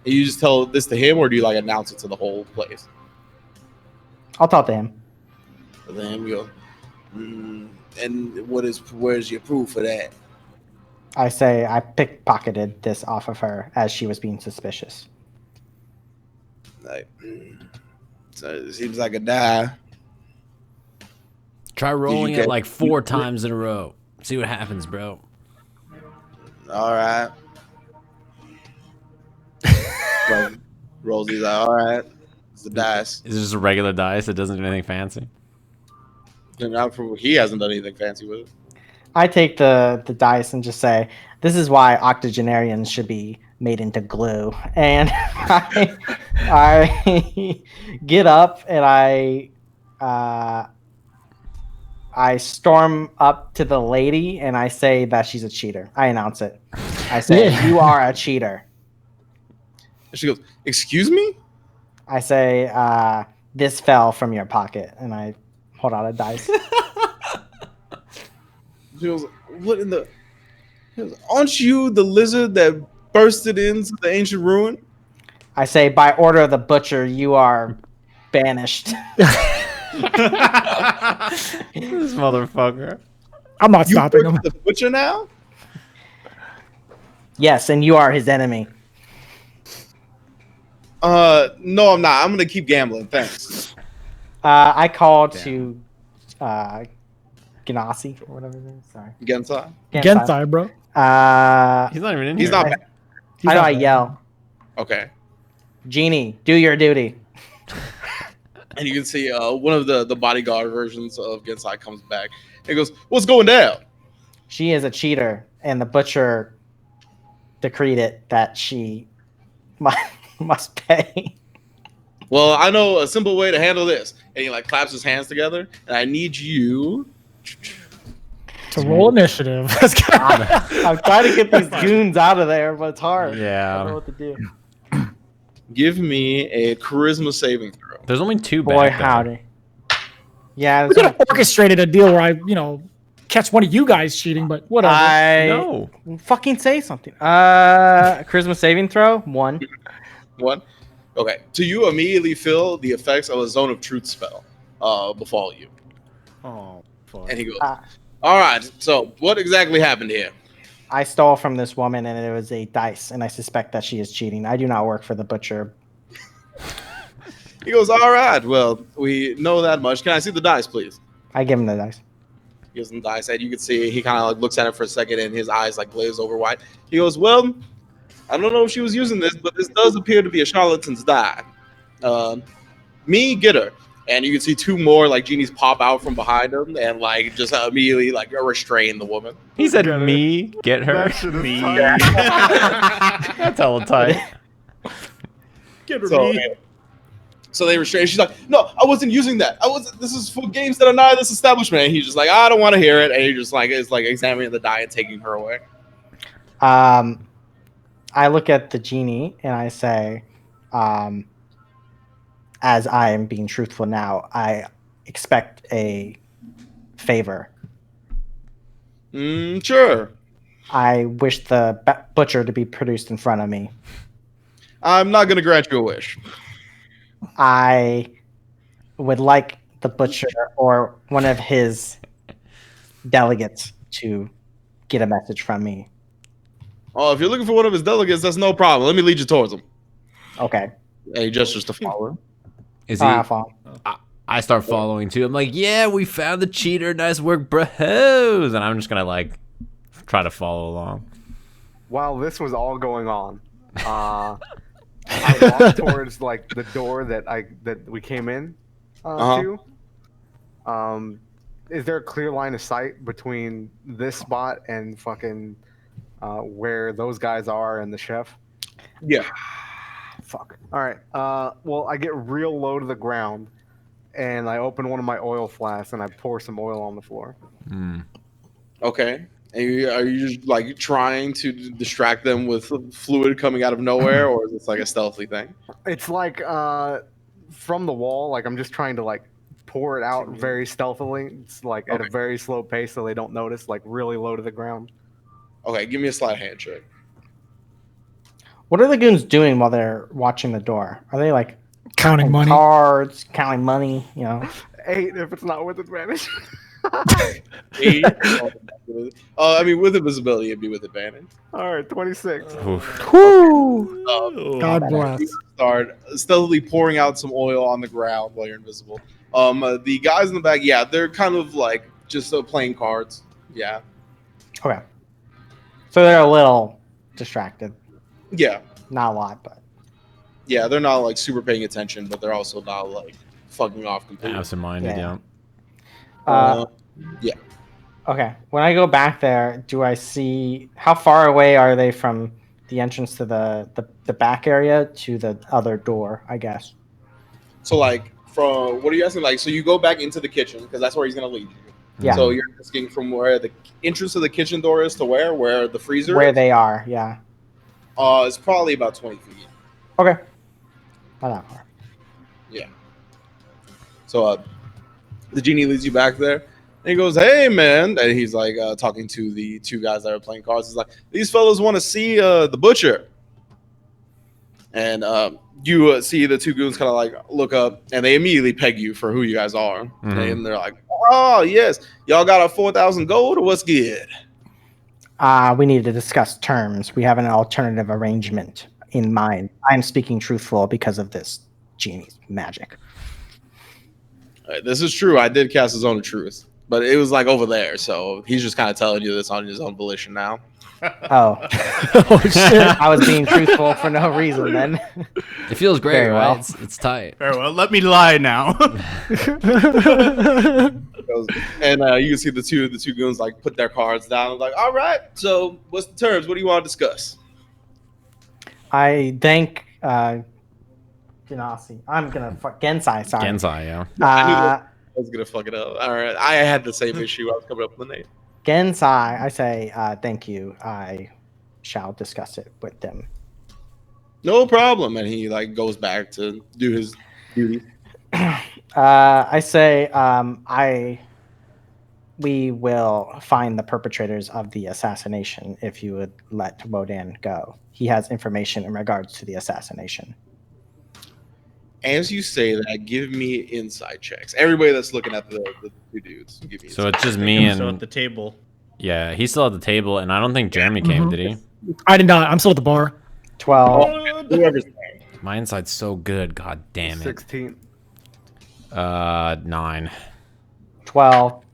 And you just tell this to him, or do you like announce it to the whole place? I'll talk to him. And then we go, and where's your proof for that? I say I pickpocketed this off of her as she was being suspicious. Like, so it seems like a die. Try rolling it like 4 times in a row. See what happens, bro. All right. Rosie's like, all right. It's the dice. Is it just a regular dice? It doesn't do anything fancy? He hasn't done anything fancy with it. I take the dice and just say, this is why octogenarians should be made into glue. And I get up and I storm up to the lady and I say that she's a cheater. I announce it. I say, you are a cheater. She goes, excuse me? I say, this fell from your pocket. And I hold out a dice. She goes, what in the... She goes, aren't you the lizard that bursted into the ancient ruin? I say, by order of the butcher, you are banished. This motherfucker. I'm not stopping him. The butcher now? Yes, and you are his enemy. No, I'm not. I'm gonna keep gambling. Thanks. I call to Ganassi or whatever his name is. Sorry. Gensai? Bro. He's not even in He's here. not. I know. I yell, Okay. Genie, do your duty. And you can see one of the bodyguard versions of Gensai comes back and goes, "What's going down?" She is a cheater, and the butcher decreed it that she must pay. Well, I know a simple way to handle this. And he like claps his hands together, and I need you To roll initiative. I'm trying to get these goons out of there, but it's hard. Yeah. I don't know what to do. give me a charisma saving throw. There's only 2 back Boy, there. howdy. Yeah, We could have orchestrated a deal where I, catch one of you guys cheating, but whatever. No. fucking say something. Charisma saving throw 1. 1. Okay, so you immediately feel the effects of a Zone of Truth spell befall you. Oh, fuck. And he goes, all right, so what exactly happened here? I stole from this woman, and it was a dice, and I suspect that she is cheating. I do not work for the butcher. He goes, all right, well, we know that much. Can I see the dice, please? I give him the dice. He gives him the dice, and you can see he kind of like looks at it for a second, and his eyes like glaze over white. He goes, well, I don't know if she was using this, but this does appear to be a charlatan's die. Me, get her. And you can see two more like genies pop out from behind him and like just immediately like restrain the woman. He said, "Me, get her." That shit is Me. tight. That's hella tight. Get her So, me. so they restrain. She's like, "No, I wasn't using that. This is for games that are not this establishment." And he's just like, "I don't want to hear it." And he just like is like examining the die and taking her away. I look at the genie and I say, as I am being truthful now, I expect a favor. Sure. I wish the butcher to be produced in front of me. I'm not gonna grant you a wish. I would like the butcher or one of his delegates to get a message from me. Oh, if you're looking for one of his delegates, that's no problem. Let me lead you towards him. Okay. And he gestures to follow him. Is he? I'll follow. I start following too. I'm like, yeah, we found the cheater. Nice work, bros. And I'm just gonna like try to follow along. While this was all going on, I walked towards like the door that we came in to. Is there a clear line of sight between this spot and fucking where those guys are and the chef? Yeah. Fuck. All right. Well, I get real low to the ground, and I open one of my oil flasks and I pour some oil on the floor. Okay. And are you just like trying to distract them with fluid coming out of nowhere, or is this like a stealthy thing? It's like from the wall. Like I'm just trying to like pour it out very stealthily. It's like at a very slow pace so they don't notice. Like really low to the ground. Okay, give me a sleight of hand check. What are the goons doing while they're watching the door? Are they like Counting money. cards, counting money? You know. 8 if it's not with advantage. 8. I mean, with invisibility, it'd be with advantage. All right, 26. God bless. You start stealthily pouring out some oil on the ground while you're invisible. The guys in the back, yeah, they're kind of like just playing cards. Yeah, Okay. So they're a little distracted. yeah, Not a lot, but yeah. They're not like super paying attention, but they're also not like fucking off completely. Absent-minded, Yeah. yeah. okay. When I go back there, do I see how far away are they from the entrance to the back area to the other door? I guess. So like, from what are you asking? Like, so you go back into the kitchen because that's where he's gonna lead you. Yeah. So you're asking from where the entrance to the kitchen door is to where the freezer Where is? they are? Yeah. It's probably about 20 feet. Okay. Not that far. Yeah. So the genie leads you back there, and he goes, "Hey, man!" And he's like talking to the two guys that are playing cards. He's like, "These fellas want to see the butcher." And you see the two goons kind of like look up, and they immediately peg you for who you guys are, and they're like, "Oh yes, y'all got a 4,000 gold, or what's good?" We need to discuss terms. We have an alternative arrangement in mind. I'm speaking truthful because of this genie's magic. All right, this is true. I did cast his own truth, but it was like over there, so he's just kind of telling you this on his own volition now. Oh, Oh shit. I was being truthful for no reason then. It feels great, Very right? well. It's tight. Very well, let me lie now. And you can see the two goons like put their cards down. Like, all right, so what's the terms? What do you want to discuss? I thank Genasi. I'm gonna Gensai. Sorry. Gensai, yeah. I was gonna fuck it up. All right, I had the same issue. I was coming up with the name. Gensai. I say thank you. I shall discuss it with them. No problem. And he like goes back to do his duty. I say we will find the perpetrators of the assassination if you would let Wodan go. He has information in regards to the assassination. As you say that, give me inside checks. Everybody that's looking at the two dudes, give me. So inside it's just me I'm still at and the table. yeah, he's still at the table, and I don't think Jeremy came, did he? I did not. I'm still at the bar. 12. Whoever's My inside's so good. God damn it. 16. 9. 12.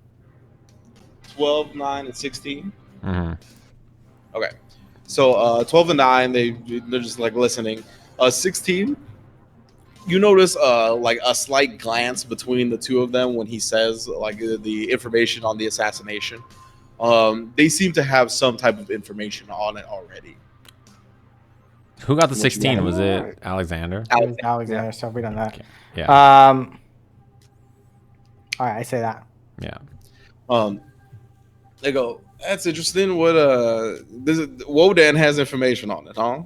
12, 9, and 16. Mm-hmm. Okay. So 12 and 9, they're just like listening. 16, you notice like a slight glance between the two of them when he says like the information on the assassination. They seem to have some type of information on it already. Who got the What you 16? got? Was it Alexander? It was Alexander, so we done that. Yeah. All right, I say that. Yeah. They go, that's interesting. What Wodan has information on it, huh?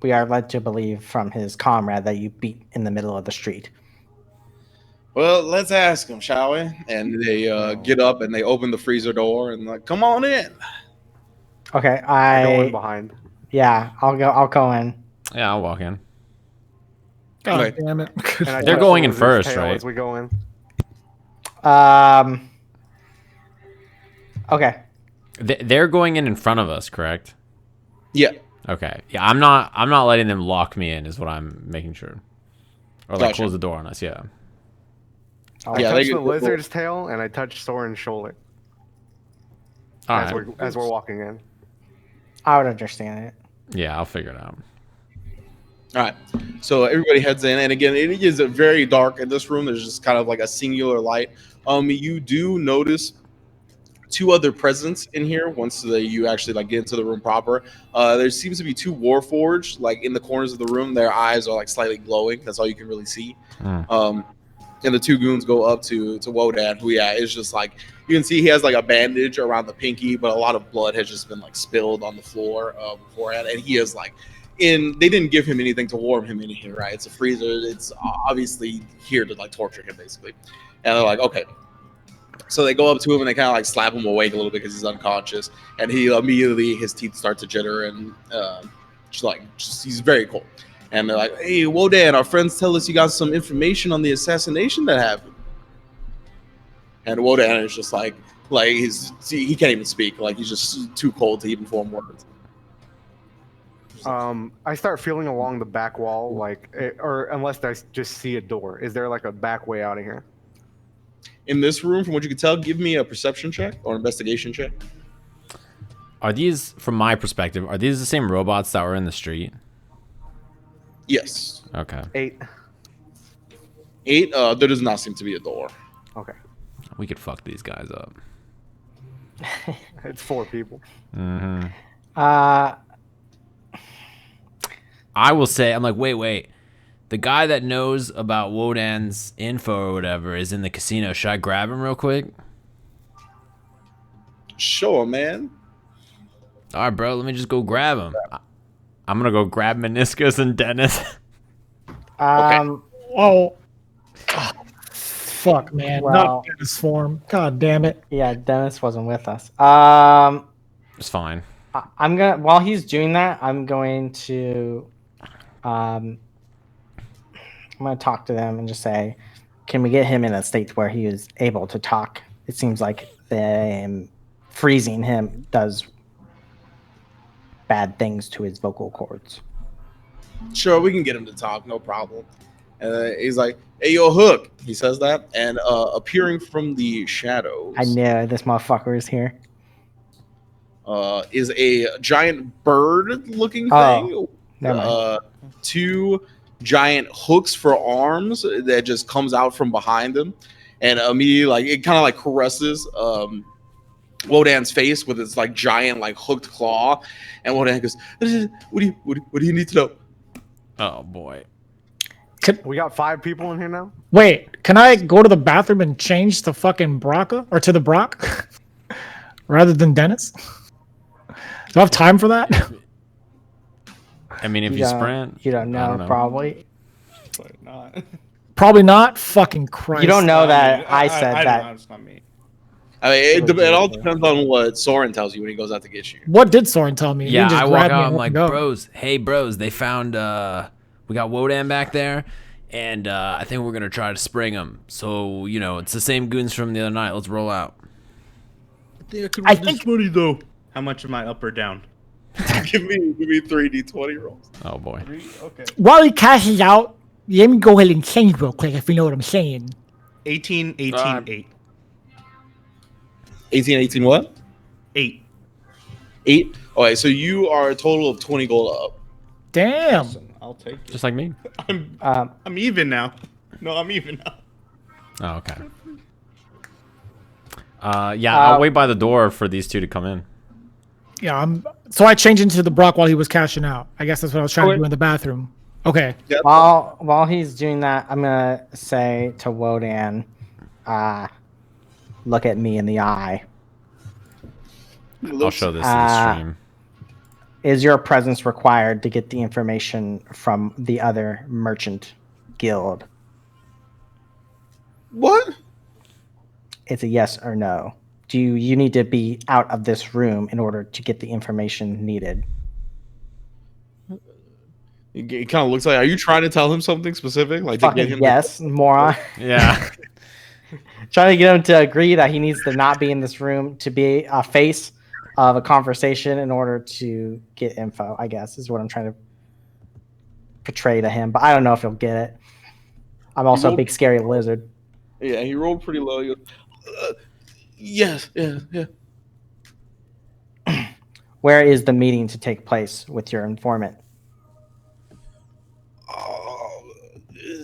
We are led to believe from his comrade that you beat in the middle of the street. Well, let's ask him, shall we? And they get up and they open the freezer door and like, come on in. Okay, I go in behind. Yeah, I'll go in. Yeah, I'll walk in. God Okay. damn it. And I They're touch going in Liz's first, tail right? As we go in. Okay. They're going in front of us, correct? Yeah. Okay. Yeah, I'm not letting them lock me in is what I'm making sure. Or like Gotcha. close the door on us, yeah. I Yeah, touch they the get- lizard's tail and I touch Soren's shoulder All as, right. as we're walking in. I would understand it. Yeah, I'll figure it out. All right. So everybody heads in, and again, it is very dark in this room. There's just kind of like a singular light. You do notice two other presents in here once you actually like get into the room proper. There seems to be two Warforged like in the corners of the room. Their eyes are like slightly glowing. That's all you can really see. And the two goons go up to Wodan, who is just like, you can see he has like a bandage around the pinky, but a lot of blood has just been like spilled on the floor beforehand, and he is like they didn't give him anything to warm him in here, right? It's a freezer. It's obviously here to like torture him basically. And they're like, okay. So they go up to him and they kind of like slap him awake a little bit because he's unconscious, and he immediately his teeth start to jitter and he's very cold. And they're like, hey, Wodan, our friends tell us you got some information on the assassination that happened. And Wodan is just like he can't even speak. Like he's just too cold to even form words. I start feeling along the back wall, or unless I just see a door. Is there like a back way out of here? In this room, from what you can tell, give me a perception check or investigation check. Are these, from my perspective, are these the same robots that were in the street? Yes. Okay. 8. 8. There does not seem to be a door. Okay. We could fuck these guys up. It's 4 people. Mm-hmm. Uh, I will say, I'm like, wait. The guy that knows about Wodan's info or whatever is in the casino. Should I grab him real quick? Sure, man. All right, bro. Let me just go grab him. I'm going to go grab Minoscus and Dennis. Oh, fuck, man. Well- Not in this form. God damn it. yeah, Dennis wasn't with us. It's fine. I'm gonna while he's doing that, I'm going to talk to them and just say, can we get him in a state where he is able to talk? It seems like freezing him does bad things to his vocal cords. Sure, we can get him to talk, no problem. And he's like, hey, yo, Hook. He says that. And appearing from the shadows I know this motherfucker is here. is a giant bird-looking Oh, thing. never mind. 2 giant hooks for arms that just comes out from behind him. And immediately, like, it kind of like caresses Wodan's face with its like giant like hooked claw. And Wodan goes, what do you need to know? Oh, boy. We got 5 people in here now? Wait, can I go to the bathroom and change to fucking Brakka or to the Brock rather than Dennis? Do I have time for that? I mean, if you don't- sprint. You don't I know, don't probably. But not. Probably not. Fucking Christ. You don't know that mean, I said don't that. know, it's not me. I mean, it all depends on what Soren tells you when he goes out to get you. What did Soren tell me? He Yeah, didn't just I grab walk me out. and I'm let like, me go. bros, hey, bros, they found, we got Wodan back there, And I think we're going to try to spring them. So, it's the same goons from the other night. Let's roll out. I think I could win this money, though. How much am I up or down? give me 3d20 rolls. Oh, boy. 3? Okay. While he cashes out, let me go ahead and change real quick if you know what I'm saying. 18, 8. 18 what? 8. 8? Okay, so you are a total of 20 gold up. Damn. Listen, I'll take it. Just like me. I'm even now. No, I'm even now. Oh, okay. I'll wait by the door for these two to come in. Yeah, so I changed into the Brock while he was cashing out. I guess that's what I was trying to do in the bathroom. Okay. Yep. While he's doing that, I'm gonna say to Wodan, look at me in the eye. I'll show this in the stream. Is your presence required to get the information from the other merchant guild? What? It's a yes or no. Do you need to be out of this room in order to get the information needed? It kind of looks like. Are you trying to tell him something specific? Like to get Fucking him yes, moron. Yeah. Trying to get him to agree that he needs to not be in this room to be a face of a conversation in order to get info, I guess, is what I'm trying to portray to him. But I don't know if he'll get it. I'm also a big scary lizard. Yeah, he rolled pretty low. He goes, yes, yeah. Where is the meeting to take place with your informant?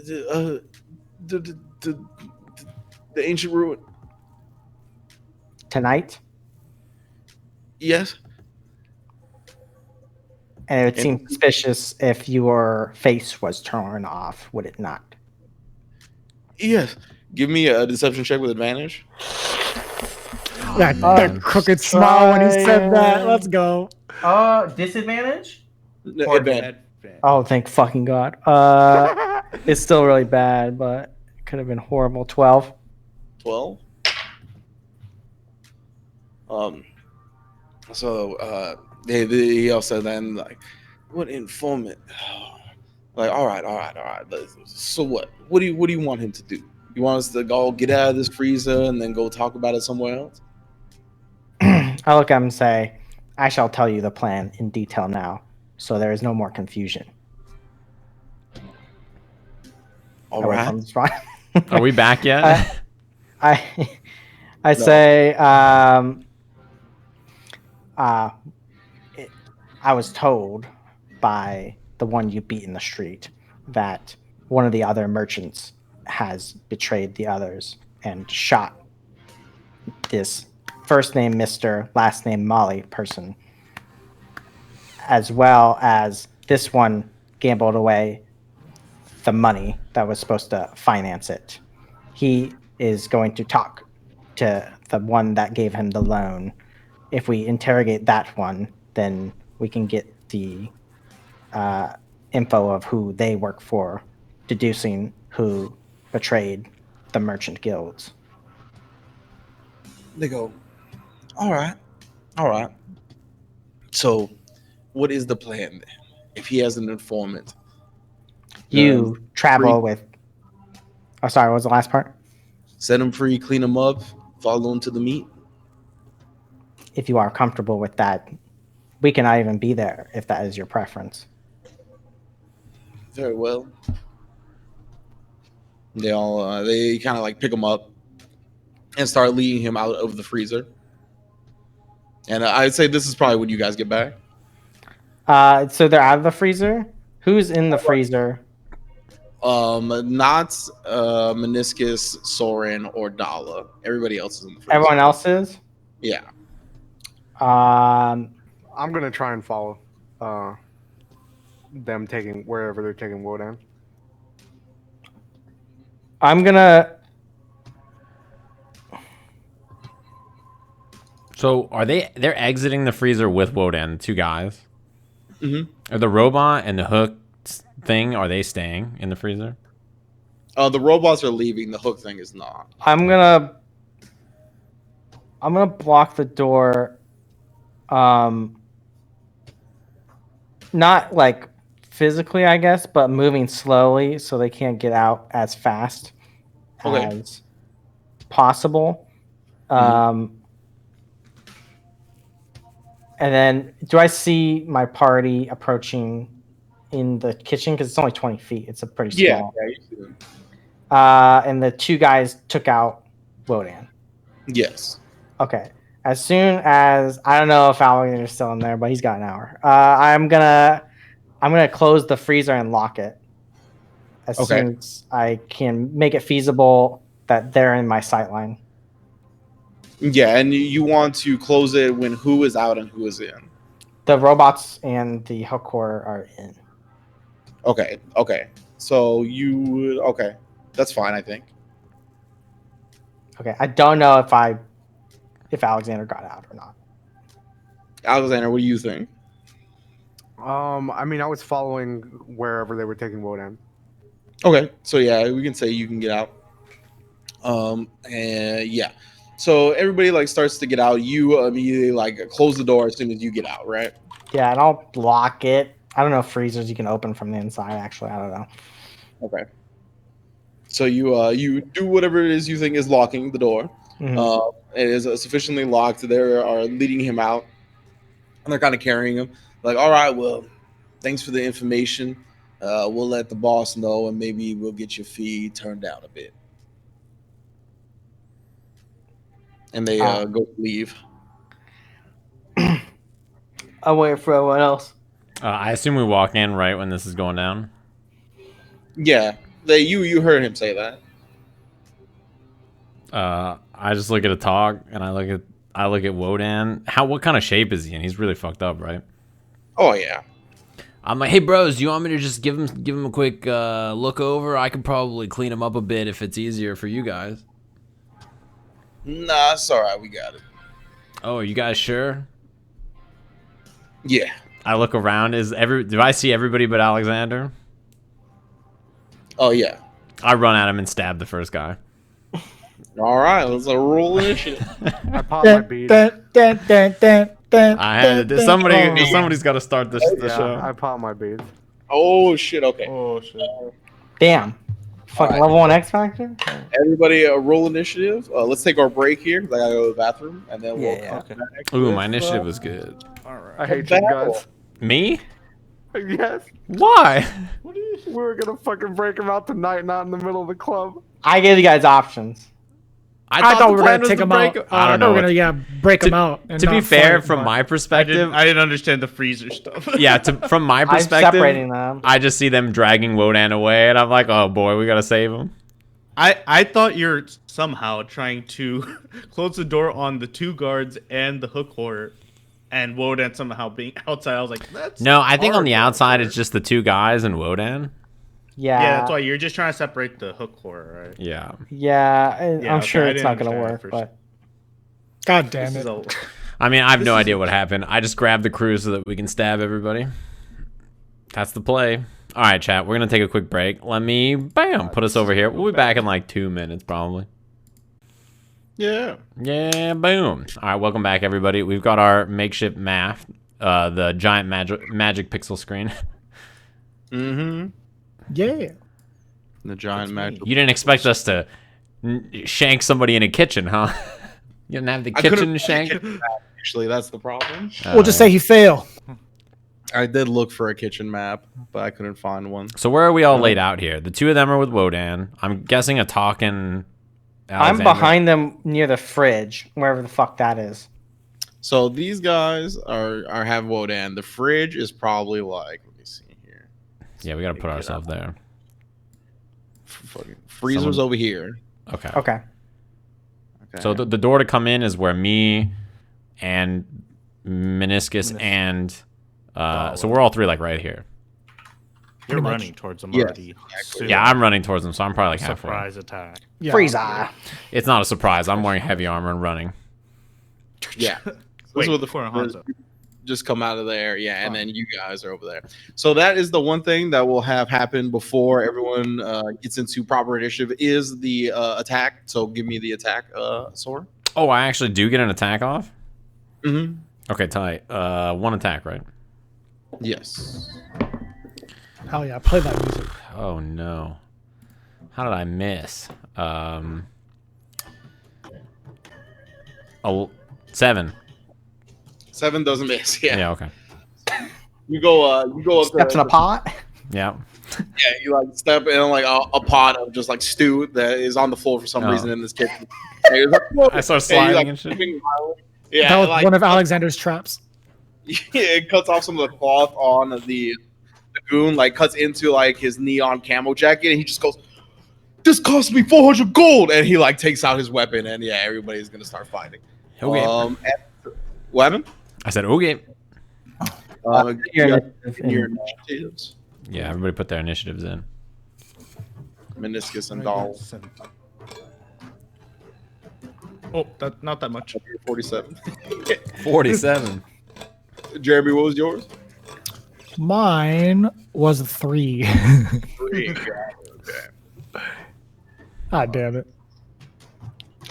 The ancient ruin. Tonight? Yes. And it would seem suspicious if your face was torn off, would it not? Yes. Give me a deception check with advantage. That crooked smile when he said that. Let's go. Disadvantage? Advantage. Oh, thank fucking God. It's still really bad, but it could have been horrible. 12. 12. So he also then like, what informant? Like, all right. So what? What do you want him to do? You want us to go get out of this freezer and then go talk about it somewhere else? I look at him and say, I shall tell you the plan in detail now, so there is no more confusion. All right. Are we back yet? I say, I was told by the one you beat in the street that one of the other merchants has betrayed the others and shot this first name Mr., last name Molly person, as well as this one gambled away the money that was supposed to finance it. He is going to talk to the one that gave him the loan. If we interrogate that one, then we can get the info of who they work for, deducing who betrayed the merchant guilds. They go, all right. So, what is the plan then? If he has an informant, You travel with. Oh, sorry. What was the last part? set him free, clean him up, follow him to the meet. If you are comfortable with that, we cannot even be there if that is your preference. Very well. They kind of like pick him up and start leading him out of the freezer. And I'd say this is probably when you guys get back. So they're out of the freezer. Who's in the freezer? Not Minoscus, Soren, or Dala. Everybody else is in the freezer. Everyone else is. Yeah. I'm gonna try and follow them taking wherever they're taking Wodan. I'm gonna. So they're exiting the freezer with Wodan, the two guys? Mm-hmm. Are the robot and the hook thing, are they staying in the freezer? The robots are leaving. The hook thing is not. I'm gonna block the door. Not like physically, I guess, but moving slowly so they can't get out as fast as possible. And then, do I see my party approaching in the kitchen? Because it's only 20 feet. It's a pretty small. Yeah, you see them. And the two guys took out Wodan. Yes. Okay. As soon as I don't know if Alexander's still in there, but he's got an hour. I'm gonna close the freezer and lock it as soon as I can make it feasible that they're in my sight line. Yeah, and you want to close it when who is out and who is in. The robots and the hook core are in. Okay. So you that's fine, I think. Okay. I don't know if Alexander got out or not. Alexander, what do you think? I mean, I was following wherever they were taking Wodan. Okay, so yeah, we can say you can get out. And yeah, so everybody like starts to get out. You immediately like close the door as soon as you get out, right? Yeah, and I'll lock it. I don't know if freezers you can open from the inside. Actually, I don't know. Okay. So you do whatever it is you think is locking the door. It is sufficiently locked. They are leading him out, and they're kind of carrying him. Like, all right, well, thanks for the information. We'll let the boss know, and maybe we'll get your fee turned down a bit. And they go to leave. I'm waiting for everyone else. I assume we walk in right when this is going down. Yeah, you heard him say that. I just look at Atoq and I look at Wodan. What kind of shape is he in? He's really fucked up, right? Oh yeah. I'm like, hey bros, do you want me to just give him a quick look over? I could probably clean him up a bit if it's easier for you guys. Nah, it's all right. We got it. Oh, are you guys sure? Yeah. I look around. Do I see everybody but Alexander? Oh yeah. I run at him and stab the first guy. All right, let's roll initiative. I pop my bead. Somebody's got to start the show. I pop my beads. Oh shit! Okay. Oh shit. Damn. Fucking level 1 X Factor? Everybody, roll initiative. Let's take our break here because I gotta go to the bathroom, and then we'll come back. Ooh, with, my initiative was good. All right. I hate you guys. Me? Yes. Why? We were gonna fucking break him out tonight, not in the middle of the club. I gave you guys options. I thought we were gonna take him out. I don't know. We're gonna break him out. To be fair, from my perspective, I didn't understand the freezer stuff. yeah. From my I'm perspective, separating them. I just see them dragging Wodan away, and I'm like, oh boy, we gotta save him. I thought you're somehow trying to close the door on the two guards and the hook horror, and Wodan somehow being outside. I was like, that's No, I think on the hard. outside it's just the two guys and Wodan. Yeah. That's why you're just trying to separate the hook horror, right? Yeah. Yeah, Yeah, I'm sure I it's didn't not gonna understand work, at but God damn This it. is a- I mean, I have no idea what happened. I just grabbed the crew so that we can stab everybody. That's the play. All right, chat. We're gonna take a quick break. Let me, put us over here. We'll be back in like 2 minutes, probably. Yeah. Yeah, boom. All right, welcome back, everybody. We've got our makeshift map, the giant magic pixel screen. Mm-hmm. Yeah. The giant magic. You didn't expect us to shank somebody in a kitchen, huh? You didn't have the kitchen shank? Actually, that's the problem. We'll just say he failed. I did look for a kitchen map, but I couldn't find one. So where are we all laid out here? The two of them are with Wodan. I'm guessing Atoq and Alexander. I'm behind them near the fridge, wherever the fuck that is. So these guys are have Wodan. The fridge is probably like, let me see here. Yeah, we got to put ourselves there. Fucking freezer's over here. Okay. Okay. Okay. So the door to come in is where me and Minoscus and so we're all three like right here. You're running towards them Yeah, already. exactly. Yeah, I'm running towards them, so I'm probably like halfway. Surprise attack. Yeah. Freezer. It's not a surprise. I'm wearing heavy armor and running. Yeah. Wait, This is what the before freezers Honzo. just come out of there. Yeah, and then you guys are over there. So that is the one thing that will have happen before everyone gets into proper initiative is the attack. So give me the attack, Soren. Oh, I actually do get an attack off? Mm-hmm. Okay, tight. One attack, right? Yes. Hell yeah, play that music. Oh no. How did I miss? Oh, 7. 7 doesn't miss. Yeah. Yeah, okay. You go up Steps in a pot. Yeah. Yeah, you like step in like a pot of just like stew that is on the floor for some Oh. reason in this kitchen. And you're like, "Whoa." I start And you're, sliding like, and shit. moving violently. Yeah, That was like, one of Alexander's traps. it cuts off some of the cloth on the goon, like cuts into like his neon camo jacket, and he just goes, "This cost me 400 gold," and he like takes out his weapon, and yeah, everybody's gonna start fighting. Okay. What happened? I said okay. Your Your initiatives, Yeah, everybody put their initiatives in. Minoscus and Dala. 7. Oh, not that much. 47. 47. Jeremy, what was yours? Mine was 3. 3. Ah, damn it.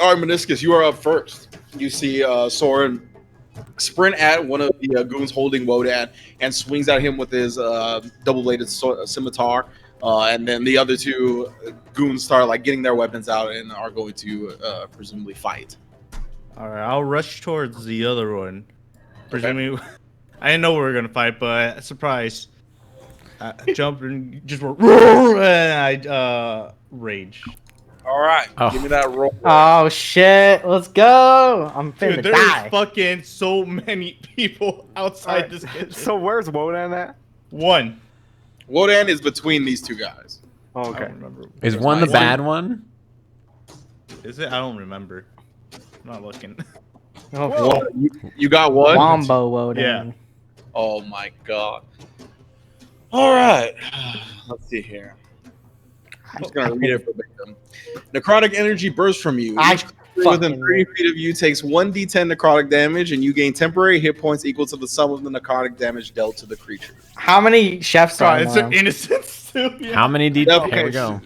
All right, Minoscus, you are up first. You see Soren sprint at one of the goons holding Wodan and swings at him with his double-bladed scimitar. And then the other 2 goons start like getting their weapons out and are going to presumably fight. All right, I'll rush towards the other one. Presuming I didn't know we were gonna fight, but surprise! I jumped and just went, and I rage. All right, Oh. give me that roll. Oh shit! Let's go. I'm finna Dude, there's die. fucking so many people outside Alright, this kitchen. So where's Wodan at? 1. Wodan is between these 2 guys. Oh, I okay. don't remember. Is one the bad one? Is it? I don't remember. I'm not looking. Oh, You got one? Wombo Wodan. Yeah. Oh my god. All right, let's see here. I'm just gonna read it verbatim. Necrotic energy bursts from you. I Each creature within fucking 30 feet of you takes 1d10 necrotic damage, and you gain temporary hit points equal to the sum of the necrotic damage dealt to the creature. How many chefs are Is there there? innocence too? Yeah. How many Yeah, details? okay. Here we go.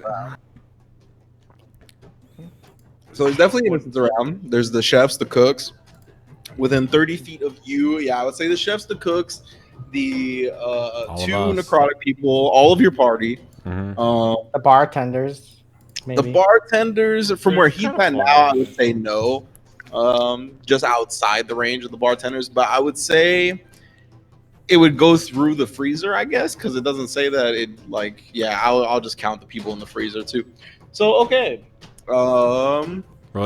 So there's definitely innocents around. There's the chefs, the cooks. Within 30 feet of you, yeah, I would say the chefs, the cooks, the of 2 us. necrotic people, all of your party. Mhm. The bartenders. Maybe. The bartenders, from They're where he's kinda at now, far. I would say no. Just outside the range of the bartenders, but I would say it would go through the freezer, I guess, because it doesn't say that it like. Yeah, I'll just count the people in the freezer too. So okay, Roll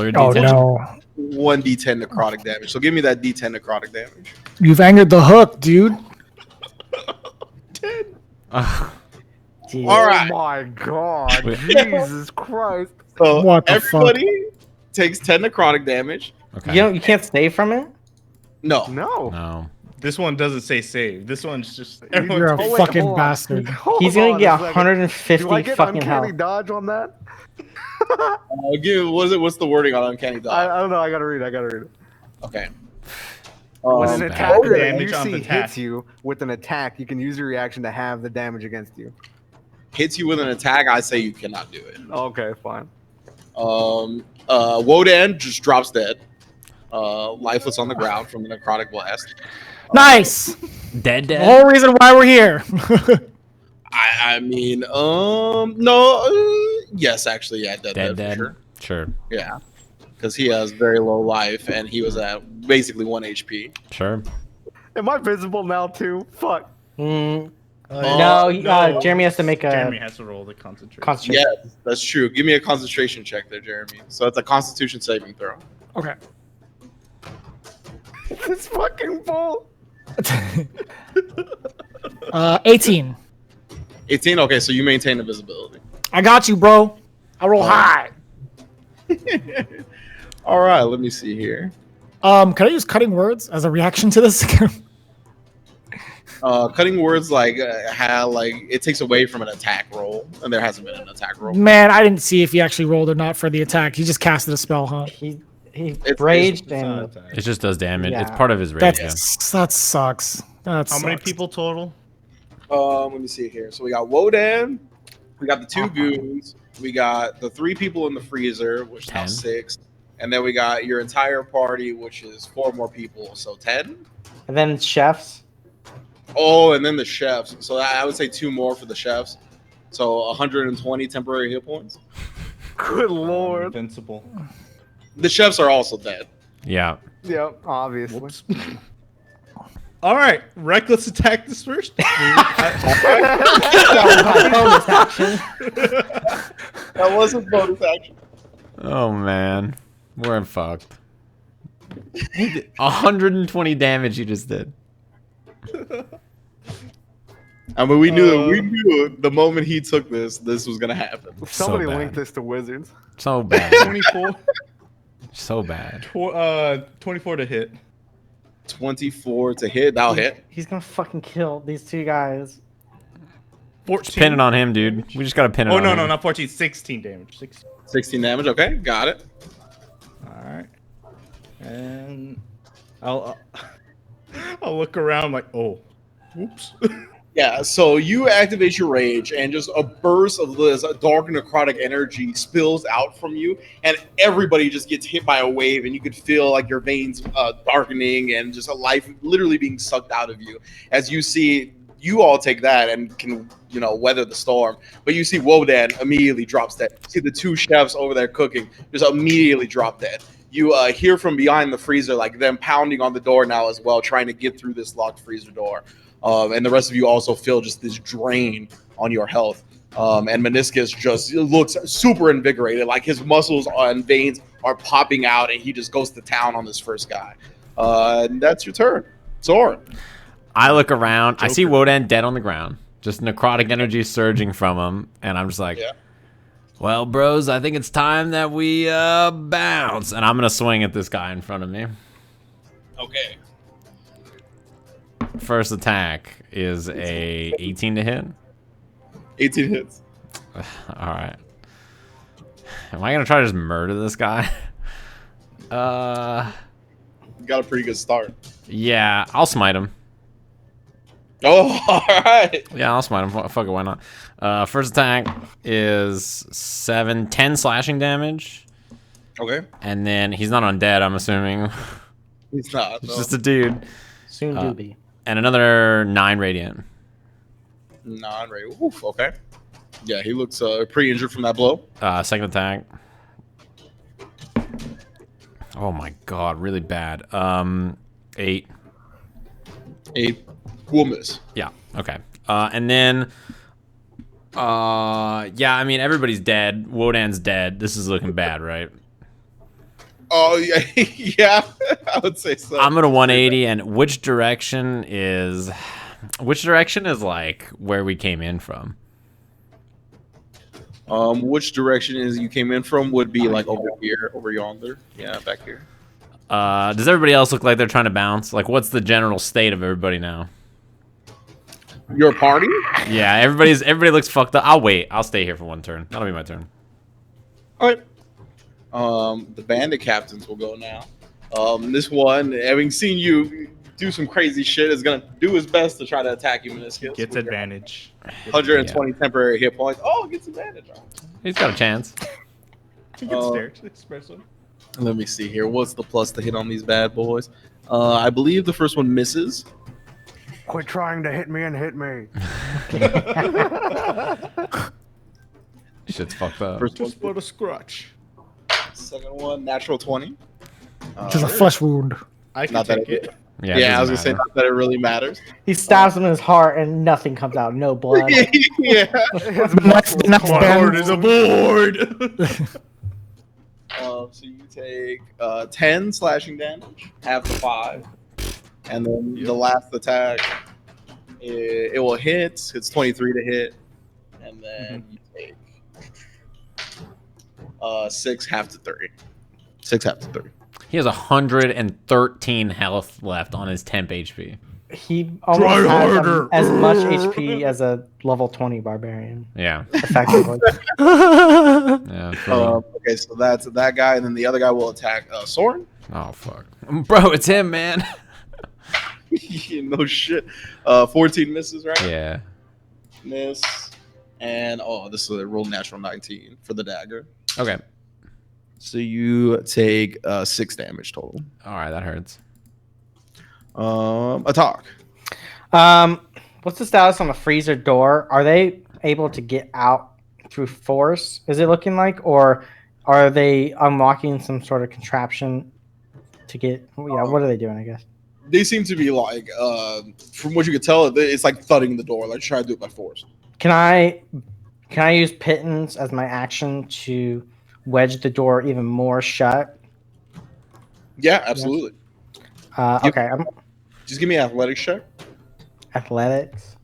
your Oh d10. no. 1d10 necrotic damage. So give me that d10 necrotic damage. You've angered the hook, dude. Jeez. All right. Oh my god. Wait. Jesus Christ. So What the everybody takes 10 necrotic damage. Okay. You can't save from it. No, No. No. This one doesn't say save. This one's just You're everyone's. a Oh, wait, fucking hold on. bastard. Hold He's gonna on get a second. 150 Do I get fucking uncanny health. dodge on that? what's the wording on uncanny dodge? I don't know. I gotta read it. Okay. When Um, an bad. attacker that Damage you on see the attack. hits you with an attack, you can use your reaction to have the damage against you. Hits you with an attack, I say you cannot do it. Okay, fine. Wodan just drops dead, lifeless on the ground from the necrotic blast. Nice. Dead. The whole reason why we're here. I mean, no, yes, actually, yeah, dead, Dead. for sure. Sure. Yeah, because he has very low life and he was at basically 1 HP. Sure. Am I visible now too? Fuck. No, no. Jeremy has to make a Jeremy has to roll the concentration. concentration. Yeah, that's true. Give me a concentration check there, Jeremy. So it's a Constitution saving throw. Okay. This fucking bull. 18. 18. Okay, so you maintain invisibility. I got you, bro. I roll high. All right, let me see here. Can I use cutting words as a reaction to this? Cutting words like it takes away from an attack roll, and there hasn't been an attack roll. Man, I didn't see if he actually rolled or not for the attack. He just casted a spell, huh? He It's- raged It's not and attack. It just does damage. It's Yeah. part of his rage. That Yeah. sucks. That How many sucks. people total? Let me see here. So we got Wodan, we got the 2 goons, we got the 3 people in the freezer, which is now 10. 6, and then we got your entire party, which is 4 more people, so 10. then chefs. Oh, and then the chefs. So I would say 2 more for the chefs. So 120 temporary hit points. Good lord. Invincible. The chefs are also dead. Yeah. Yep, obviously. Whoops. All right, reckless attack this first. Bonus action. That wasn't bonus action. Oh man, we're fucked. 120 damage you just did. I mean, we knew the moment he took this was gonna happen. Somebody so link bad. this to Wizards. So bad. 24. So bad. 24 to hit. 24 to hit. That'll hit. He's gonna fucking kill these 2 guys. 14. Pin it on him, dude. We just gotta pin it Oh on no, him. no, not 14. 16 damage. 16. 16 damage. Okay, got it. All right. And I'll look around like, oh, whoops. Yeah, so you activate your rage, and just a burst of this dark necrotic energy spills out from you, and everybody just gets hit by a wave, and you could feel like your veins darkening and just a life literally being sucked out of you. As you see, you all take that and can, weather the storm. But you see Wodan immediately drops dead. You see the 2 chefs over there cooking just immediately drop dead. You hear from behind the freezer, like them pounding on the door now as well, trying to get through this locked freezer door. And the rest of you also feel just this drain on your health. And Minoscus just looks super invigorated, like his muscles and veins are popping out, and he just goes to town on this first guy. And that's your turn. Soren. I look around. I see Wodan dead on the ground. Just necrotic energy surging from him. And I'm just like, well, bros, I think it's time that we bounce. And I'm going to swing at this guy in front of me. Okay. First attack is a 18 to hit. 18 hits. All right. Am I going to try to just murder this guy? You got a pretty good start. Yeah, I'll smite him. Oh, all right. Yeah, I'll smite him. Fuck it, why not? First attack is 10 slashing damage. Okay. And then he's not undead, I'm assuming. He's not. He's No. just a dude. Soon do be. And another 9 radiant. Non-ray. Oof, okay. Yeah, he looks pretty injured from that blow. Second attack. Oh my god, really bad. 8. 8 will miss. Yeah, okay. And then yeah, I mean everybody's dead. Wodan's dead. This is looking bad, right? Oh yeah, yeah. I would say so. I'm gonna 180, and which direction is like where we came in from? Which direction is you came in from would be like over here, over yonder. Yeah, back here. Does everybody else look like they're trying to bounce? Like, what's the general state of everybody now? Your party? Yeah, everybody looks fucked up. I'll wait. I'll stay here for one turn. That'll be my turn. All right. The bandit captains will go now. This one, having seen you do some crazy shit, is gonna do his best to try to attack you, Minoscus. Gets advantage. 120 temporary hit points. Oh, gets advantage. He's got a chance. Gets there. Espresso. Let me see here. What's the plus to hit on these bad boys? I believe the first one misses. Quit trying to hit me and hit me. Shit's fucked up. First Just one, put a scratch. second one, natural 20. Just a flesh wound. I can Not that take it. Yeah, Yeah, I was doesn't gonna say not that it really matters. He stabs him in his heart and nothing comes out. No blood. Yeah. Next My heart is aboard. So you take 10 slashing damage, half the 5, and then the last attack, it will hit. It's 23 to hit, and then you take 6 half to 30. 6 half to 30. He has 113 health left on his temp HP. He almost has as much HP as a level 20 barbarian, Yeah. effectively. Yeah. Okay, so that's that guy, and then the other guy will attack Soren. Oh fuck, bro, it's him, man. No shit. 14 misses, right? Yeah. Miss. And this is a roll natural 19 for the dagger. Okay. So you take 6 damage total. All right, that hurts. Atoq. What's the status on the freezer door? Are they able to get out through force? Is it looking like, or are they unlocking some sort of contraption to get? Yeah, what are they doing? I guess. They seem to be like, from what you could tell, it's like thudding the door, like trying to do it by force. Can I use pittance as my action to wedge the door even more shut? Yeah, absolutely. Okay, Just give me an athletics check. athletics.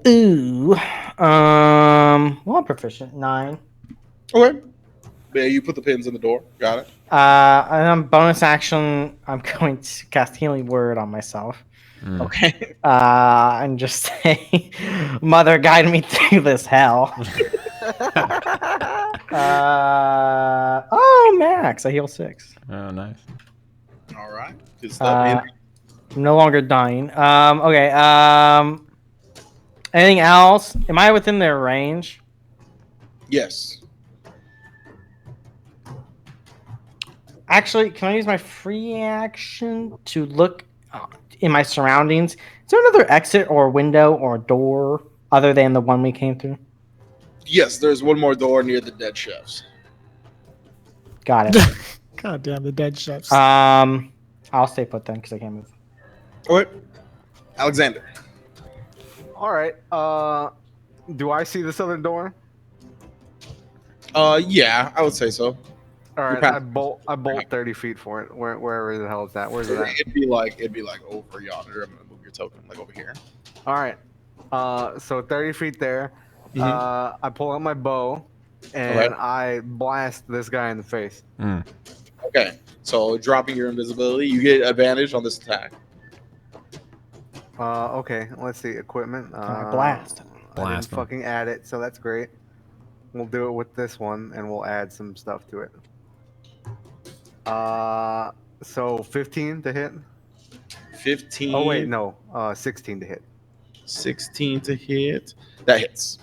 Ooh, well, I'm proficient 9. Okay. Yeah, you put the pins in the door. Got it. And on bonus action, I'm going to cast Healing Word on myself. Okay. And just say, "Mother, guide me through this hell." Max, I heal 6. Oh, nice. All right. Good stuff. I'm no longer dying. Okay. Anything else? Am I within their range? Yes. Actually, can I use my free action to look in my surroundings? Is there another exit or window or door other than the one we came through? Yes, there's one more door near the dead chefs. Got it. God damn, the dead chefs. I'll stay put then because I can't move. Okay. Alexander. All right. Do I see this other door? Yeah, I would say so. All right. past- I bolt 30 feet for it. Wherever the hell is that? Where's it at? It'd be like over yonder. I'm gonna move your token like over here. All right. So 30 feet there. I pull out my bow and Okay. I blast this guy in the face. Okay. So dropping your invisibility, you get advantage on this attack. Okay. Let's see. Equipment. Blast. I Blast didn't him. fucking add it, so that's great. We'll do it with this one, and we'll add some stuff to it. So 15 to hit. 15. Oh wait, no. 16 to hit. 16 to hit. That hits.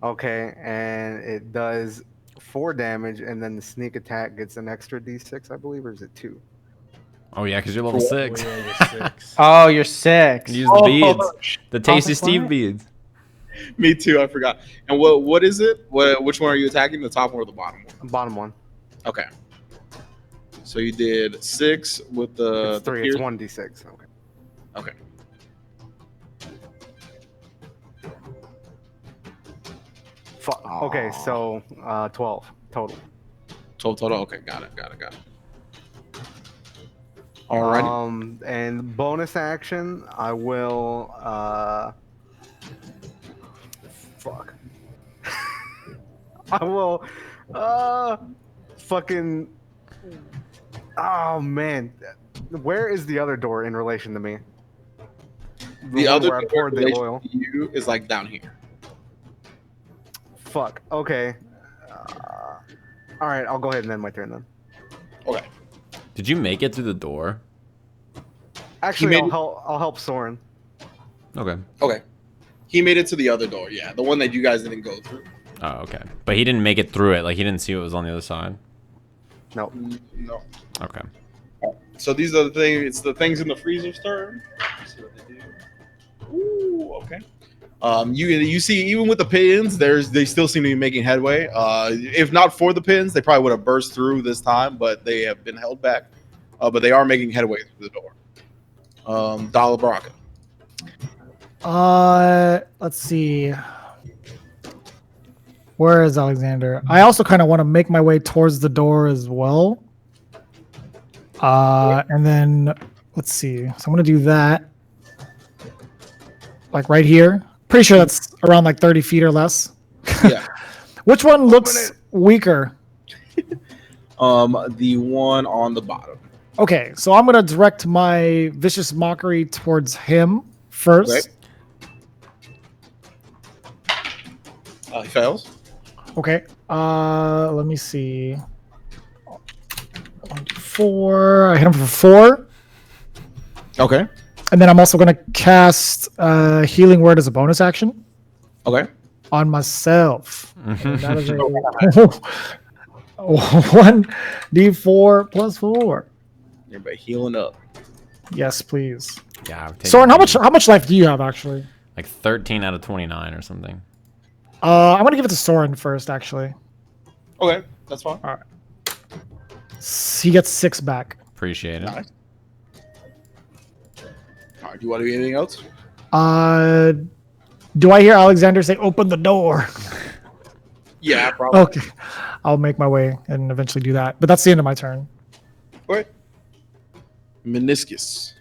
Okay, and it does 4 damage, and then the sneak attack gets an extra d6, I believe, or is it 2? Oh yeah, because you're level 6. Oh, yeah, you're 6. Oh, you're 6. Use the beads, the tasty that's Steve right. beads. Me too. I forgot. And what is it? Which one are you attacking? The top one or the bottom one? Bottom one. Okay. So you did 6 with the. It's 3. the It's pierce- 1d6. Okay. Okay. Okay, so 12 total. 12 total. Okay, got it. Alrighty. And bonus action, I will. Fuck. I will. Fucking. Oh man, where is the other door in relation to me? The one other where I door poured in the relation oil. to you is like down here. Fuck. Okay. All right, I'll go ahead and end my turn then. Okay. Did you make it through the door? Actually, made I'll help Soren. Okay. Okay. He made it to the other door. Yeah, the one that you guys didn't go through. Oh, okay. But he didn't make it through it. Like he didn't see what was on the other side. No. No. Okay. So these are the things. It's the things in the freezer's turn. Let's see what they do. Ooh. Okay. You see, even with the pins, they still seem to be making headway. If not for the pins, they probably would have burst through this time, but they have been held back. But they are making headway through the door. Dala Brakka. Let's see. Where is Alexander? I also kind of want to make my way towards the door as well. And then let's see. So I'm gonna do that, like right here. Pretty sure that's around like 30 feet or less. Yeah. Which one looks weaker? The one on the bottom. Okay, so I'm gonna direct my vicious mockery towards him first. Okay. He fails. Okay. Let me see. 4. I hit him for 4. Okay. And then I'm also going to cast Healing Word as a bonus action Okay. on myself. And that is a 1d4 plus 4. Everybody healing up. Yes, please. Yeah. I've taken Soren, how damage. much life do you have actually? Like 13 out of 29 or something. I'm gonna give it to Soren first, actually. Okay, that's fine. He gets 6 back. Appreciate it. Nice. All right, do you want to do anything else? Do I hear Alexander say, "Open the door"? Yeah, probably. Okay, I'll make my way and eventually do that. But that's the end of my turn. Okay. Minoscus.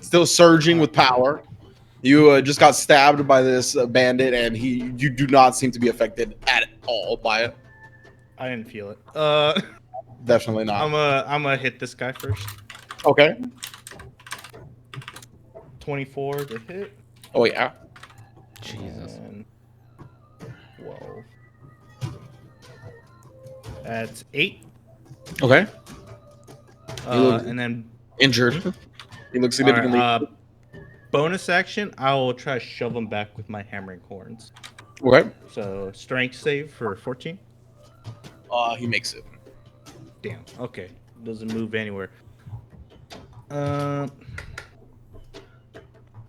Still surging with power. You just got stabbed by this bandit, and you do not seem to be affected at all by it. I didn't feel it. Definitely not. I'm gonna hit this guy first. Okay. 24 to hit. Oh yeah. Jesus. And 12. That's 8. Okay. And then Injured. He looks significantly. bonus action, I will try to shove him back with my hammering horns. Okay. So strength save for 14. He makes it. Damn. Okay. Doesn't move anywhere.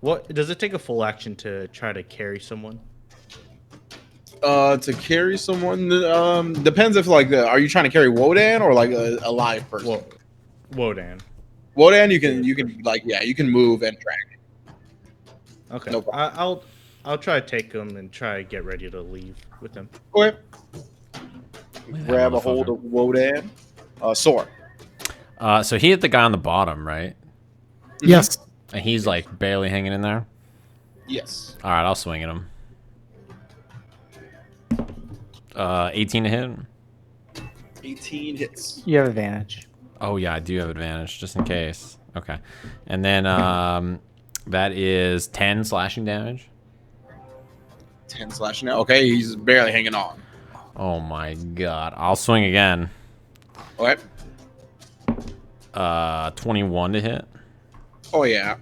What does it take a full action to try to carry someone? To carry someone, depends if are you trying to carry Wodan or like a live person? Wodan. Wodan, you can move and drag. Okay. No problem. I'll try to take him and try to get ready to leave with him. Okay. that Grab a motherfucker. hold of Wodan. Soren. So he hit the guy on the bottom, right? Yes. And he's like barely hanging in there. Yes. All right, I'll swing at him. 18 to hit. 18 hits. You have advantage. Oh yeah, I do have advantage just in case. Okay, and then that is 10 slashing damage. 10 slashing now. Okay, he's barely hanging on. Oh my god, I'll swing again. Okay. 21 to hit Oh yeah.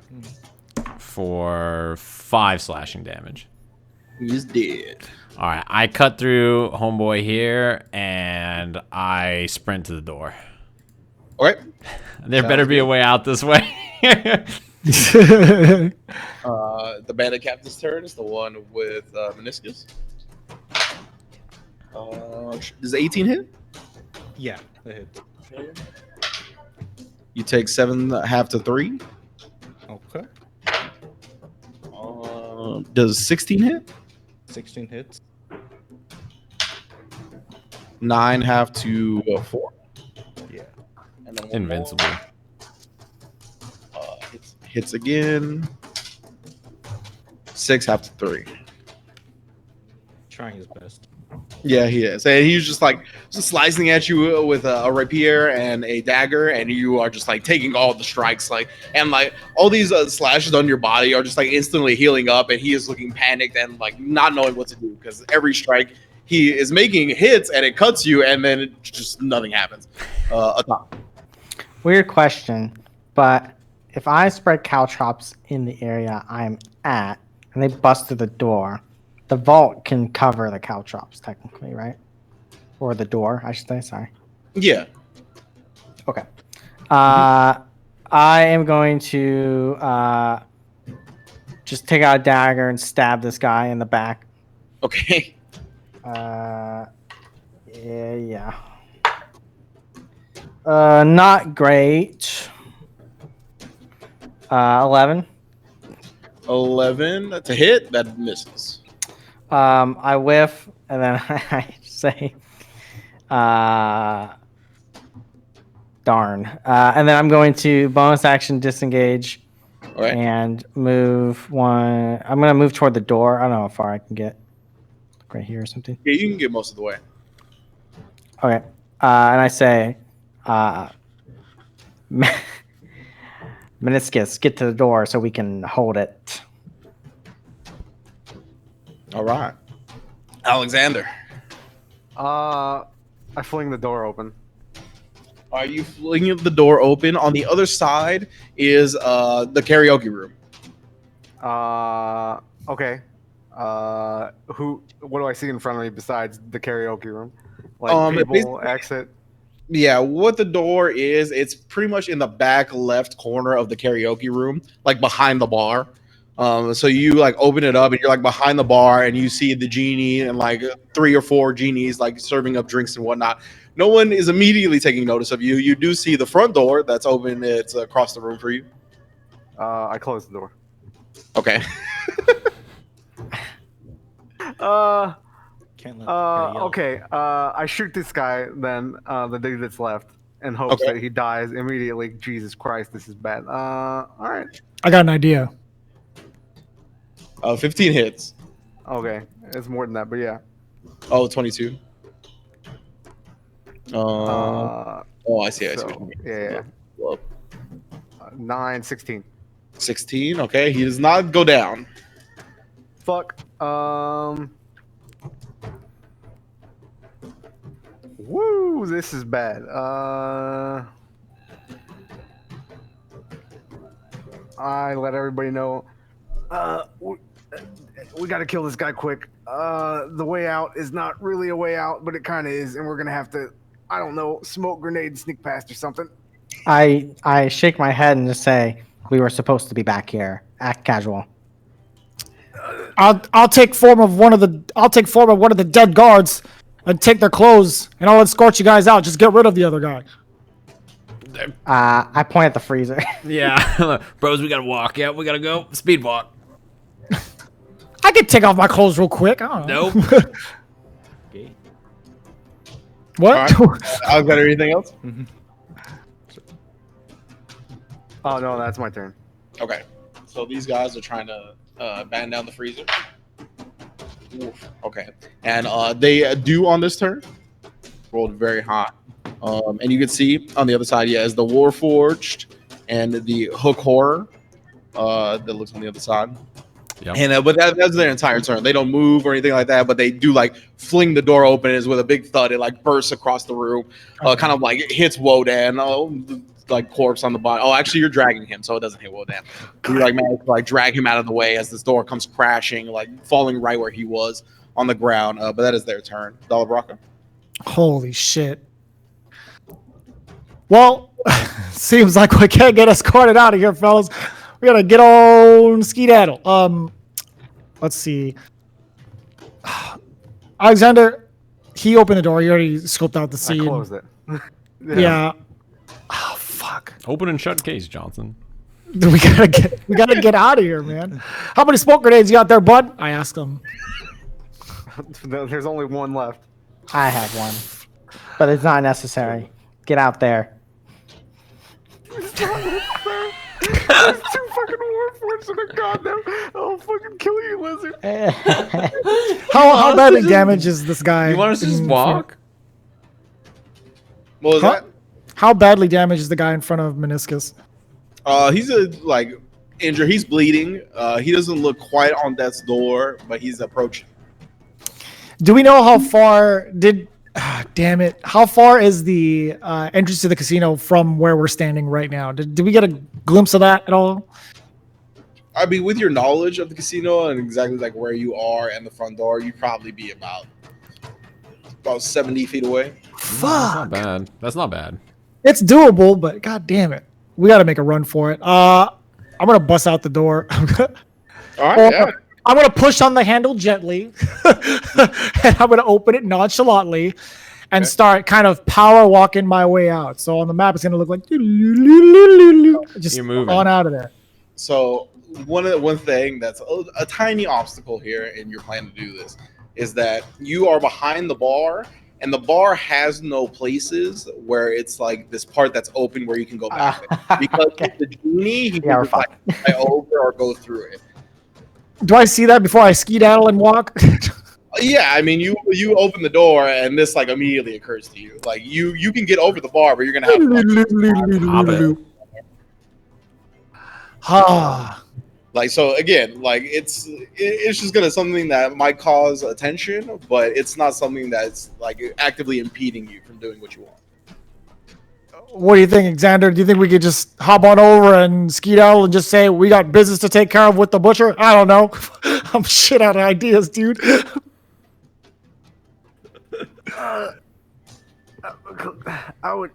for 5 slashing damage. He's dead. All right, I cut through homeboy here and I sprint to the door. Okay. There better be a way out this way. The bandit captain's turn is the one with Minoscus. Does 18 hit? Yeah, that hits. You take 7.5 to 3. Okay. Does 16 hit? 16 hits. 9.5 to 4. Yeah. And then one Invincible. more. Hits again. 6.5 to 3. Trying his best. Yeah, he is. And he's just slicing at you with a rapier and a dagger, and you are just taking all the strikes, and all these slashes on your body are just instantly healing up, and he is looking panicked and not knowing what to do because every strike he is making hits and it cuts you, and then just nothing happens. Atoq. Weird question, but if I spread caltrops in the area I'm at and they bust through the door, the vault can cover the caltrops technically, right? Or the door, I should say. Sorry. Yeah. Okay. I am going to just take out a dagger and stab this guy in the back. Okay. Yeah. Not great. 11. 11 to hit. That misses. I whiff, and then I say, darn. And then I'm going to bonus action disengage Okay. and move one. I'm going to move toward the door. I don't know how far I can get. Right here or something. Yeah, you can get most of the way. Okay. And I say, Minoscus, get to the door so we can hold it. All right. Alexander. I fling the door open. Are you flinging the door open? On the other side is the karaoke room. Okay. What do I see in front of me besides the karaoke room? It Table, exit. Yeah, what the door is, it's pretty much in the back left corner of the karaoke room, like behind the bar. So you like open it up and you're like behind the bar and you see the genie and like 3 or 4 genies like serving up drinks and whatnot. No one is immediately taking notice of you. You do see the front door that's open. It's across the room for you. I closed the door. Okay. Can't let the guy yell. Okay. I shoot this guy, then the dude that's left, in hopes Okay. that he dies immediately. Jesus Christ, this is bad. All right. I got an idea. 15 hits. Okay, it's more than that, but yeah. Oh, 22. Oh, I see. I see. So, What you mean. yeah. Well, 9, 16. 16. Okay, he does not go down. Fuck. Woo, this is bad. I let everybody know. We got to kill this guy quick. The way out is not really a way out, but it kind of is, and we're gonna have to, I don't know, smoke grenade, sneak past or something. I shake my head and just say, we were supposed to be back here. Act casual. I'll take form of one of the dead guards and take their clothes, and I'll escort you guys out. Just get rid of the other guy. I point at the freezer. Yeah. Bros, we gotta walk. Yeah, we gotta go. Speed walk. I could take off my clothes real quick. I don't know. Nope. Okay. What? All right. I've got anything else? Oh no, that's my turn. Okay. So these guys are trying to batten down the freezer. Oof. Okay. And they do on this turn. Rolled very hot. And you can see on the other side, yeah, is the Warforged and the Hook Horror that looks on the other side. Yep. And but that's their entire turn. They don't move or anything like that, but they do like fling the door open. Is with a big thud. It like bursts across the room, kind of like it hits Wodan. Like corpse on the bottom. Oh, actually, you're dragging him, so it doesn't hit Wodan. You like manage to like drag him out of the way as this door comes crashing, like falling right where he was on the ground. But that is their turn. Dala Brakka. Holy shit. Well, seems like we can't get escorted out of here, fellas. We gotta get on skedaddle. Let's see. Alexander, he opened the door. He already scoped out the I scene. closed it. Yeah. Oh fuck. Open and shut case, Johnson. We gotta get out of here, man. How many smoke grenades you got there, bud? I asked him. There's only one left. I have one, but it's not necessary. Get out there. There's 2 fucking Warforged and a goddamn. I'll fucking kill you, lizard. How badly damaged is this guy? You want us to just in walk? What was Huh? that? How badly damaged is the guy in front of Minoscus? He's like injured. He's bleeding. He doesn't look quite on death's door, but he's approaching. Do we know how far damn it. How far is the entrance to the casino from where we're standing right now? Did we get a glimpse of that at all? I mean, with your knowledge of the casino and exactly like where you are and the front door, you'd probably be about 70 feet away. That's not bad. That's not bad. It's doable, but god damn it. We got to make a run for it. I'm going to bust out the door. All right, yeah. I'm going to push on the handle gently. And I'm going to open it nonchalantly and start kind of power walking my way out. So on the map, it's going to look like just You're moving. on out of there. So one thing that's a tiny obstacle here in your plan to do this is that you are behind the bar, and the bar has no places where it's like this part that's open where you can go back. Because Okay. the genie, he Yeah, can we're just like fly over or go through it. Do I see that before I skedaddle and walk? Yeah, I mean, you open the door and this like immediately occurs to you. Like you can get over the bar, but you're gonna have like so again. Like it's just gonna something that might cause attention, but it's not something that's like actively impeding you from doing what you want. What do you think, Xander? Do you think we could just hop on over and skedaddle and just say we got business to take care of with the butcher? I don't know. I'm shit out of ideas, dude. I would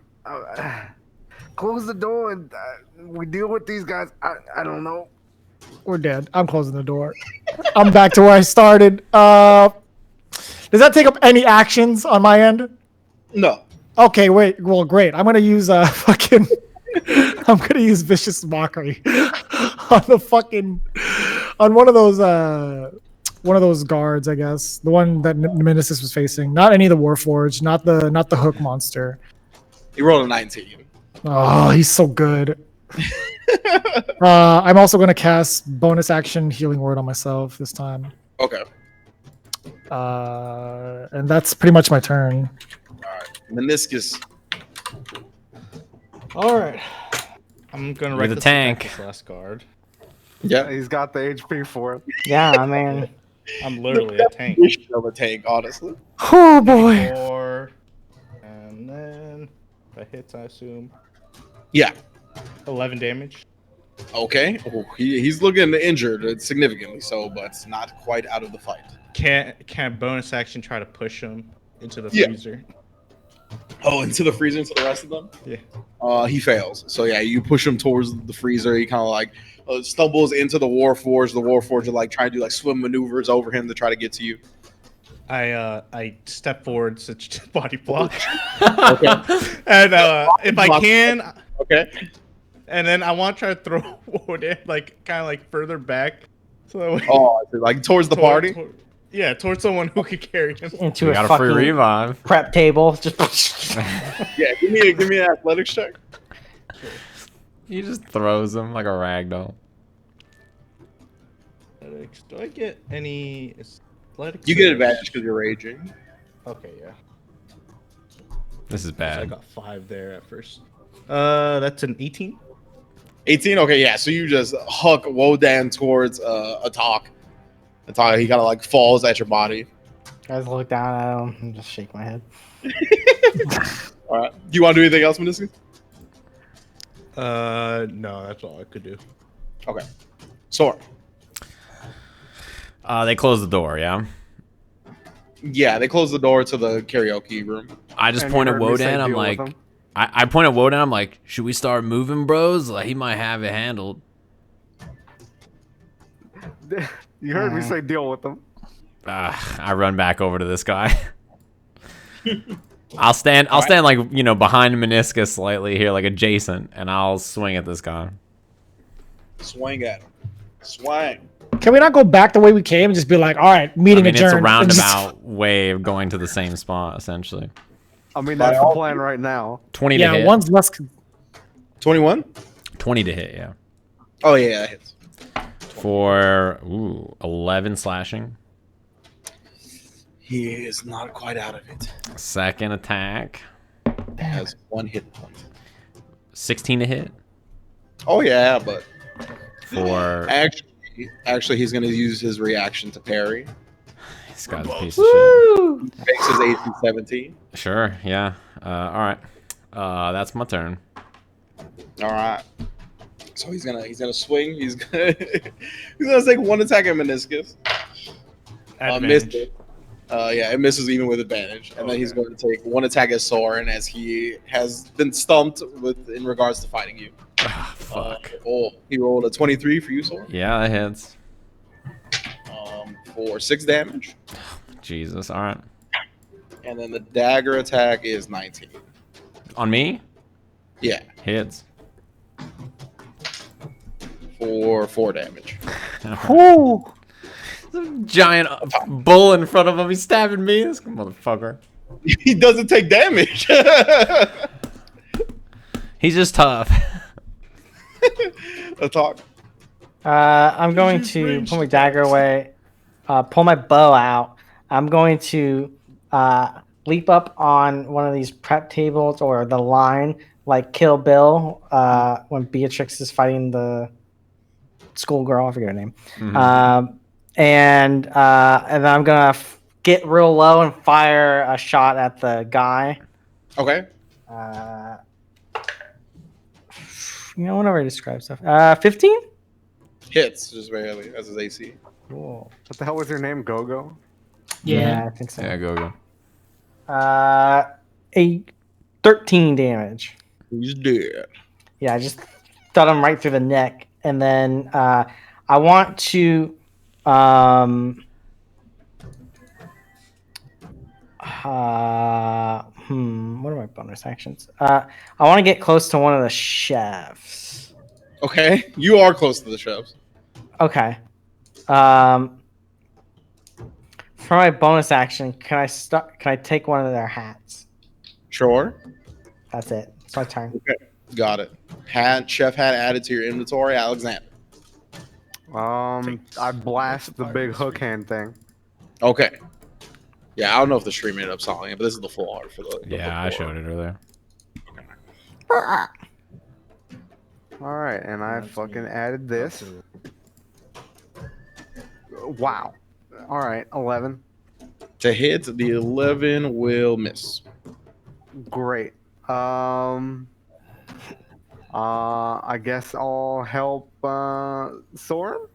close the door and we deal with these guys. I don't know. We're dead. I'm closing the door. I'm back to where I started. Does that take up any actions on my end? No. Okay, wait. Well, great. I'm gonna use fucking. I'm gonna use vicious mockery on the fucking on one of those guards, I guess. The one that Minoscus was facing. Not any of the Warforged. Not the hook monster. He rolled a 19. Oh, he's so good. I'm also gonna cast bonus action healing word on myself this time. Okay. And that's pretty much my turn. Minoscus. All right. I'm gonna You're the reckless tank. attack this last guard. Yeah. He's got the HP for it. Yeah, I mean, I'm literally a tank. You should have a tank, honestly. Oh boy. 4, and then that hits, I assume. Yeah. 11 damage. Okay. Oh, he's looking injured significantly so, but not quite out of the fight. Can't bonus action try to push him into the Yeah. freezer? Oh, into the freezer, into the rest of them? Yeah. He fails. So yeah, you push him towards the freezer. He kind of like stumbles into the Warforged. The Warforged are like trying to do like swim maneuvers over him to try to get to you. I step forward, such body block, Okay. and if I can, Okay. and then I want to try to throw wood in, like kind of like further back, so that way, Oh, like towards the party. yeah, towards someone who could carry him. into We a got a fucking free revive. prep table. Just Yeah, give me an athletics check. He just throws him like a ragdoll. Athletics. Do I get any athletics? You get advantage because you're raging. Okay, yeah. This is So I bad. got 5 there at first. That's an 18. 18. Okay, yeah. So you just huck Wodan towards Atoq. Atoq, he kind of like falls at your body. guys look down at him and just shake my head. All right. Do you want to do anything else, Minoscus? No, that's all I could do. Okay. Soren. They close the door, yeah? Yeah, they close the door to the karaoke room. I just And point you at heard me say Wodan. I'm deal with like, him. I point at Wodan. I'm like, should we start moving, bros? Like, he might have it handled. You heard me say deal with them. I run back over to this guy. I'll stand like, you know, behind Minoscus slightly here, like adjacent, and I'll swing at this guy. Swing at him. Swing. Can we not go back the way we came and just be like, all right, I meeting mean, it's adjourned? a and just- roundabout way of going to the same spot, essentially. I mean, that's the plan right now. 20 to Yeah, hit. one's less. 21? 20 to hit, yeah. Oh, yeah, that hits. For 11 slashing. He is not quite out of it. Second attack. Has 1 hit point. 16 to hit. Oh, yeah, but For actually, he's going to use his reaction to parry. this guy's a piece of shit. Makes his AC 17. Sure, yeah. All right. That's my turn. All right. So he's gonna swing. He's gonna take 1 attack at Minoscus. Missed Advantage. it. Yeah, it misses even with advantage. And then he's going to take 1 attack at Soren as he has been stumped in regards to fighting you. Ah, fuck. He rolled a 23 for you, Soren. Yeah, that hits. For 6 damage. Jesus. All right. And then the dagger attack is 19. On me? Yeah, Hits. for 4 damage. Ooh. Giant bull in front of him. He's stabbing me. This motherfucker. He doesn't take damage. He's just tough. Atoq. I'm going to pull my dagger away, pull my bow out. I'm going to leap up on one of these prep tables or the line, like Kill Bill, when Beatrix is fighting the schoolgirl. I forget her name. And then I'm gonna get real low and fire a shot at the guy. Okay. Whenever I describe stuff. 15. Hits just barely as his AC. Cool. What the hell was your name, Gogo? Yeah, I think so. Yeah, go. 13 damage. He's dead. Yeah, I just thought him right through the neck. And then I want to what are my bonus actions? I want to get close to one of the chefs. Okay, you are close to the chefs. Okay. For my bonus action, can I take one of their hats? Sure. That's it. It's my turn. Okay, got it. Chef hat added to your inventory, Alexander. I blast the big hook hand thing. Okay. Yeah, I don't know if the stream ended up selling it, but this is the full art for the Yeah, I showed it earlier. All right, and I fucking added this. Wow. All right, 11. To hit, the 11 will miss. Great. I guess I'll help Soren.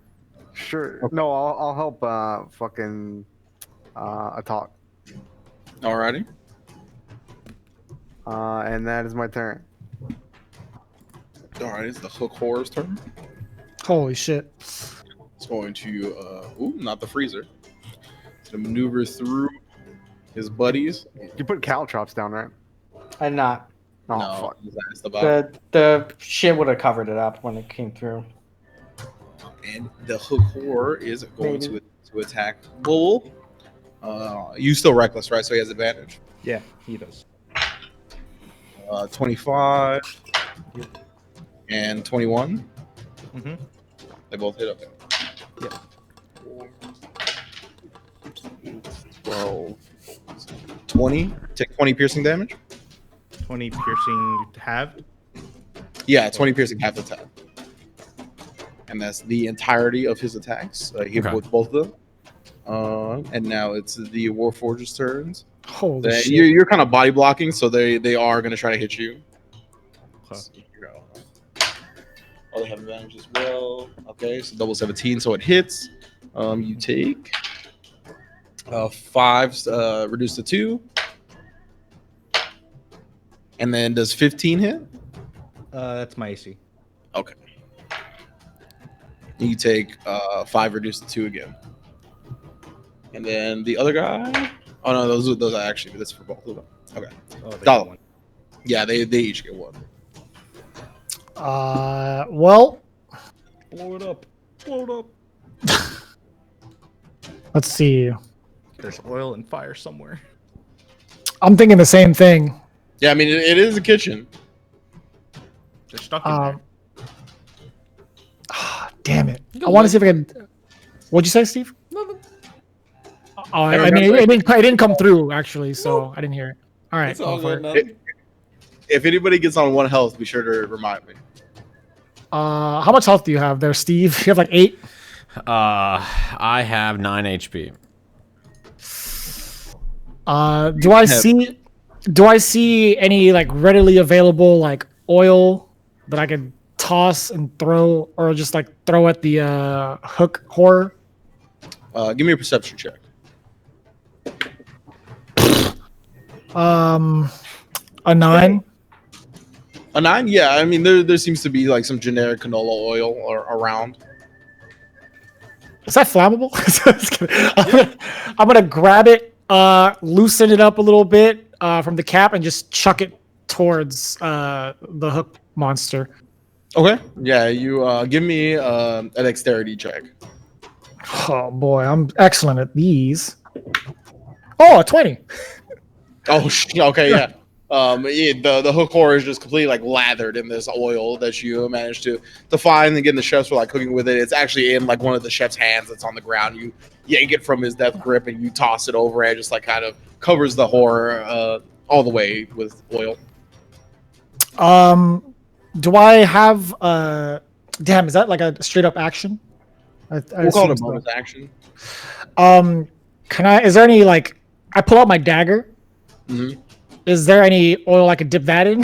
Sure. Okay. No, I'll help fucking Atoq. Alrighty. And that is my turn. Alright, it's the hook horror's turn. Holy shit. It's going to, not the freezer. It's going to maneuver through his buddies. You put caltrops down, right? I'm not. Oh, no, fuck. that's the bottom. The shit would have covered it up when it came through. And the hook horror is going to attack Bull. You still reckless, right? So he has advantage. Yeah, he does. 25 and 21. Mm-hmm. They both hit up there. Yeah. 12. 20. Take 20 piercing damage. 20 piercing halved. Yeah, 20 piercing half the time. And that's the entirety of his attacks. He hit Okay. with both of them. And now it's the Warforged's turns. Holy shit. You're kind of body blocking, so they are going to try to hit you. Okay. Oh, they have advantage as well. Okay, so double 17, so it hits. You take 5 reduced to 2. And then does 15 hit? That's my AC. Okay. You take 5 reduced to 2 again. And then the other guy. Oh no, those are actually that's for both of them. Okay. Oh, they Dala. got one. Yeah, they each get 1. Well, Blow it up. Blow it up. let's see. There's oil and fire somewhere. I'm thinking the same thing. Yeah, I mean it is a kitchen. They're stuck in there. Damn it. I want to see if I can. What'd you say, Steve? Oh, I mean, it didn't come through actually, so I didn't hear it. All right. It's all go for good, it. man. If anybody gets on 1 health, be sure to remind me. How much health do you have there, Steve? You have like 8. I have 9 HP. Do I see any like readily available like oil that I could toss and throw, or just like throw at the hook horror? Give me a perception check. A 9. A 9? Yeah, I mean there seems to be like some generic canola oil around. Is that flammable? I'm gonna grab it, loosen it up a little bit from the cap, and just chuck it towards the hook monster. Okay. Yeah, you give me a dexterity check. Oh boy, I'm excellent at these. Oh, a 20. Oh, okay, yeah. The hook horror is just completely like lathered in this oil that you managed to find. Again, the chefs were like cooking with it. It's actually in like one of the chef's hands that's on the ground. You yank it from his death grip and you toss it over, and it just like kind of covers the horror all the way with oil. Do I have damn, is that like a straight up action? We'll call it a bonus action. Is there any like I pull out my dagger? Mm-hmm. Is there any oil I could dip that in?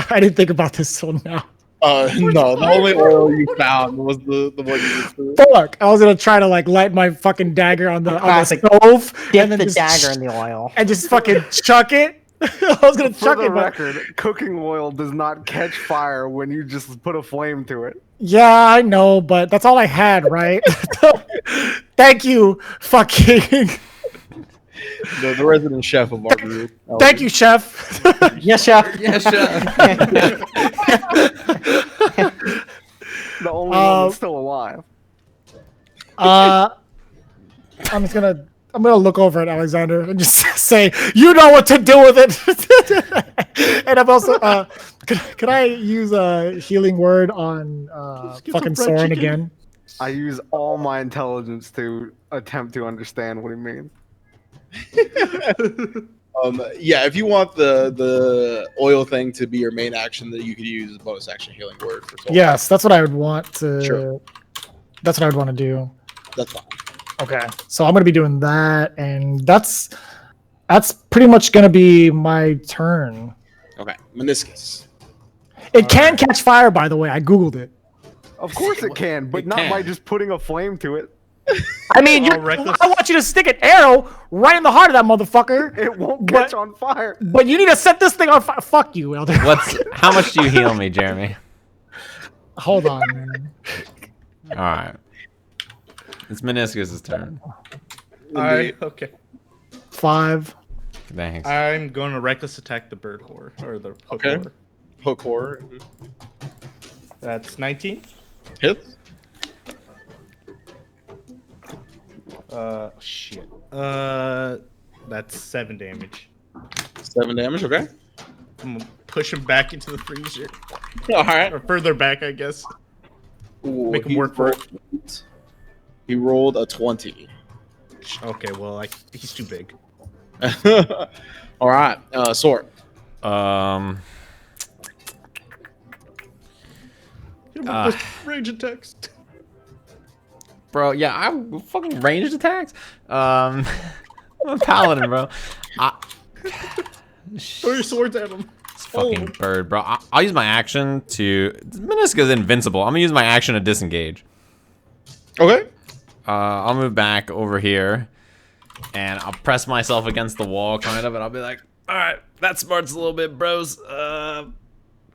I didn't think about this till now. No, the only oil you found was the one you just threw. Fuck! I was gonna try to like light my fucking dagger on the Classic. stove, Dip and then the just dagger in the oil. and just fucking chuck it. I was gonna For chuck the it, but record, cooking oil does not catch fire when you just put a flame to it. yeah, I know, but that's all I had, right? Thank you, fucking. The resident chef of our group. Thank you, chef. Yes, chef. Yes, chef. The only one that's still alive. I'm gonna look over at Alexander and just say, "You know what to do with it." And I'm also, could I use a healing word on get fucking some fried Soren chicken. again? I use all my intelligence to attempt to understand what he means. Yeah, if you want the oil thing to be your main action, that you could use a bonus action healing word for Soul. Yes, that's what I would want to. Sure. That's what I would want to do. That's fine. Okay, so I'm gonna be doing that, and that's pretty much gonna be my turn. Okay, Minoscus. It can catch fire, by the way. I googled it. Of course it can, but It not can. by just putting a flame to it. I mean, Oh, reckless. I want you to stick an arrow right in the heart of that motherfucker. It won't But- catch on fire. But you need to set this thing on fire. Fuck you, Elder. How much do you heal me, Jeremy? Hold on, man. All right. It's Minoscus' turn. Okay. 5. Thanks. I'm going to reckless attack the bird whore or the hook Okay. whore. Hook horror. That's 19. Hits. Shit. That's 7 damage. 7 damage. Okay. I'm gonna push him back into the freezer, All right. or further back, I guess. Ooh, Make him he work for it. He rolled a 20. Okay, well, he's too big. All right. Soren. Range attacks. Bro, yeah, I fucking ranged attacks. I'm a paladin, bro. Throw your swords at him. This fucking bird, bro. I'll use my action to. Minoscus is invincible. I'm gonna use my action to disengage. Okay. I'll move back over here, and I'll press myself against the wall, kind of, and I'll be like, "All right, that smarts a little bit, bros.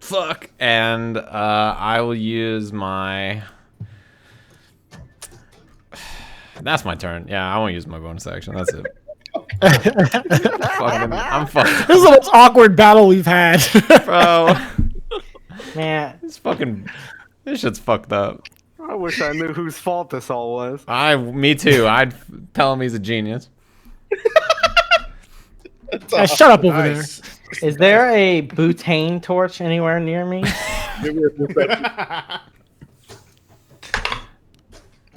Fuck." And I will use my. That's my turn. Yeah, I won't use my bonus action. That's it. I'm fucked, This is the most awkward battle we've had. bro. Man, This shit's fucked up. I wish I knew whose fault this all was. Me too. I'd tell him he's a genius. Shut up over Nice. is there a butane torch anywhere near me?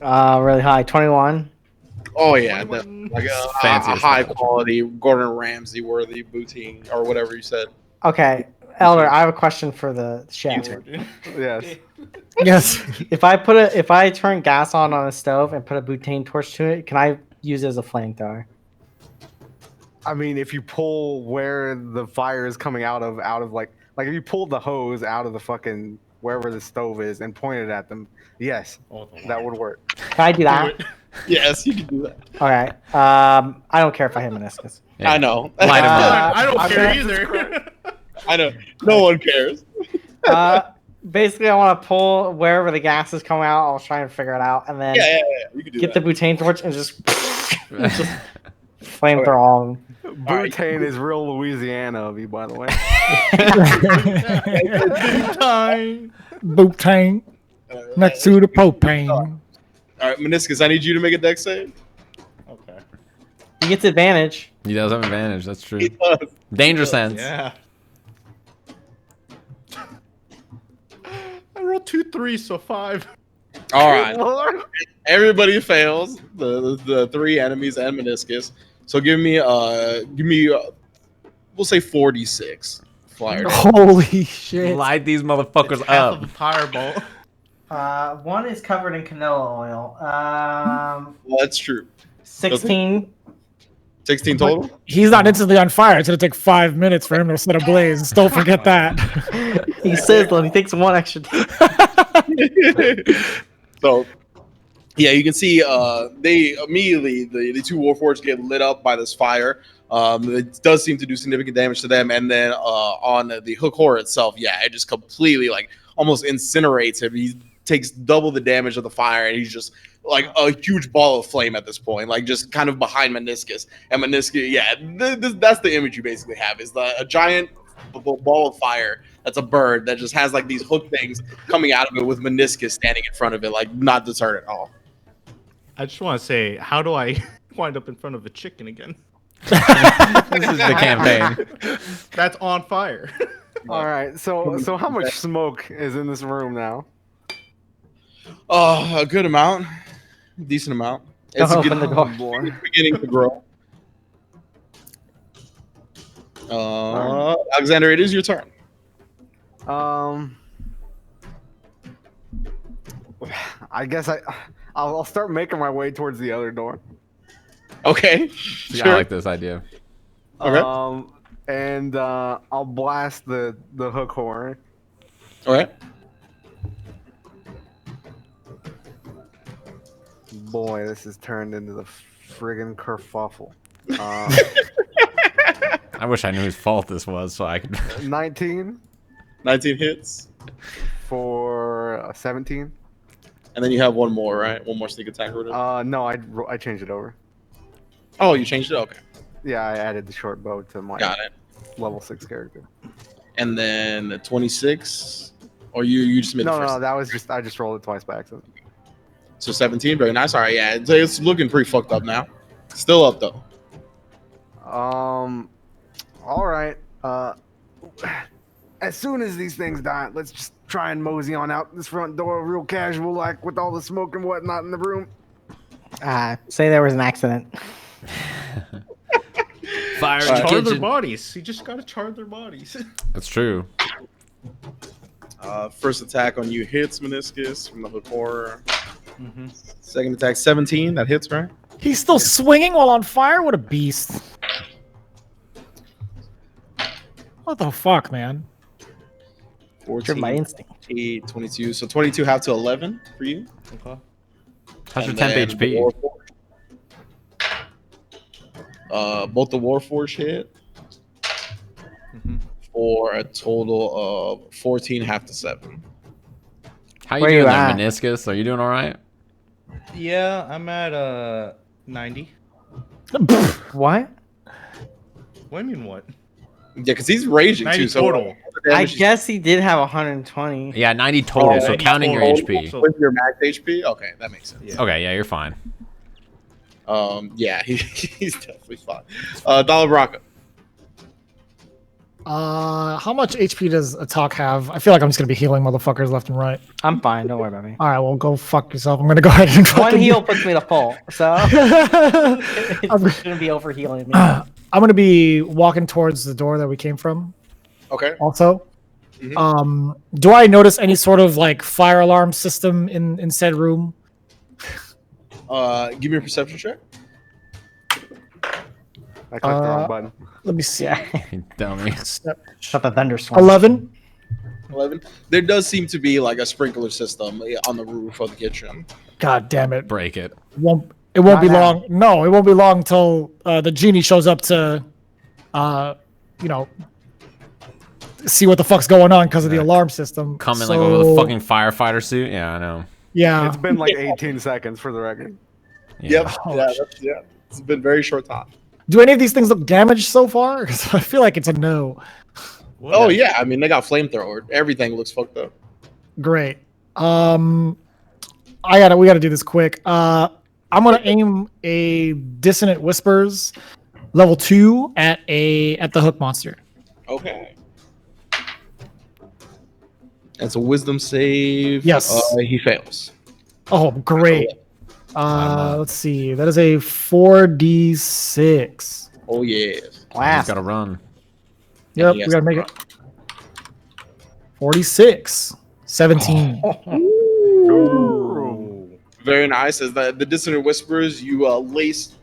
Really high, 21. Oh yeah, like a Fancy as high fuck. quality Gordon Ramsay worthy boutique or whatever you said. Okay, Elder, I have a question for the chef. Yes. Yes. If I turn gas on a stove and put a butane torch to it, can I use it as a flamethrower? I mean, if you pull where the fire is coming out of like if you pull the hose out of the fucking wherever the stove is and point it at them, yes, that would work. Can I do that? Yes, you can do that. Okay. I don't care if I hit meniscus. Yeah. I know. Light him up. I don't I'm care gonna- either. I know. No one cares. Basically, I want to pull wherever the gas is coming out. I'll try and figure it out, and then Yeah. You can do get that. the butane torch and just flamethrower all of them. Butane is real Louisiana of you, by the way. Time. Butane next to the propane. All right, Minoscus, I need you to make a dex save. Okay. He gets advantage. He does have advantage. That's true. He does. Danger sense. Yeah. I rolled 2 3s, so 5. All right. Everybody fails. The three enemies and Minoscus. So give me we'll say 46 fire. Holy shit. Light these motherfuckers Half of up. a fireball. One is covered in canola oil. Well, that's true. 16. 16 total. He's not instantly on fire. It's gonna take 5 minutes for him to set ablaze. Don't forget that. He says he takes one extra. So yeah, you can see they immediately the two warforged get lit up by this fire. It does seem to do significant damage to them, and then on the hook horror itself, yeah, it just completely like almost incinerates him. He takes double the damage of the fire, and he's just like a huge ball of flame at this point, like just kind of behind Minoscus. And Minoscus, yeah, that's the image you basically have, is a giant ball of fire that's a bird that just has like these hook things coming out of it with Minoscus standing in front of it, like not deterred at all. I just want to say, how do I wind up in front of a chicken again? This is the campaign. That's on fire. All right. So how much smoke is in this room now? A good amount, decent amount. It's Open the door. It's beginning to grow. Alexander, it is your turn. I guess I'll start making my way towards the other door. Okay. Yeah, Sure. I like this idea. Okay. And I'll blast the hook horn. All right. Boy, this has turned into the friggin' kerfuffle. I wish I knew whose fault this was, so I could. 19 19 hits. for 17. And then you have one more, right? One more sneak attack or whatever. No, I changed it over. Oh, you changed it? Okay. Yeah, I added the short bow to my Got it. level 6 character. And then the 26. Or you just made the No, first. that was I just rolled it twice by accident. So 17, very nice. All right, yeah. It's looking pretty fucked up now. Still up, though. All right. As soon as these things die, let's just try and mosey on out this front door real casual, like with all the smoke and whatnot in the room. Say there was an accident. Fire in the Char their kitchen. bodies. You just gotta char their bodies. That's true. First attack on you hits Minoscus from the hook horror. Second attack, 17. That hits, right? He's still swinging while on fire. What a beast! What the fuck, man? 14, My instinct. 8, 22. So 22 half to 11 for you. Okay. How's your And temp then the HP? Warforged. Both the Warforged hit for a total of 14 half to 7. How you Where doing you there, at? Minoscus? Are you doing all right? Yeah, I'm at 90. What? What do you mean what? Yeah, because he's raging 90 too. So total. I guess he did have 120. Yeah, 90 total. Oh, so 90 counting your total. HP. So- with your max HP. Okay, that makes sense. Yeah. Okay, yeah, you're fine. Yeah, he's definitely fine. Dala Brakka. How much HP does Atoq have? I feel like I'm just gonna be healing motherfuckers left and right. I'm fine. Don't worry about me. All right, well, go fuck yourself. I'm gonna go ahead and One fucking heal puts me to full, so I'm, it's gonna be over healing me. I'm gonna be walking towards the door that we came from. Okay. Also, do I notice any sort of like fire alarm system in said room? Give me a perception check. I clicked the wrong button. Let me see. Yeah, You dummy. shut the thunderstorm. 11. 11. There does seem to be like a sprinkler system on the roof of the kitchen. God damn it! Break it. It won't be Not now. long. No, it won't be long until the genie shows up to, see what the fuck's going on because of the alarm system. Coming like with a fucking firefighter suit. Yeah, I know. Yeah. It's been like 18 seconds for the record. Yeah. Yep. Oh, Yeah. It's been very short time. Do any of these things look damaged so far? 'Cause I feel like it's a no. What? Oh yeah, I mean they got flamethrower. Everything looks fucked up. Great. We gotta do this quick. I'm gonna aim a Dissonant Whispers level 2 at the hook monster. Okay. That's a wisdom save. Yes. He fails. Oh, great. Let's see. That is a 4d6. Oh yeah. He's Blast. gotta run. Yep, He we has gotta to make run. it. 46. 17. Very nice. As the Dissonant Whispers, you lace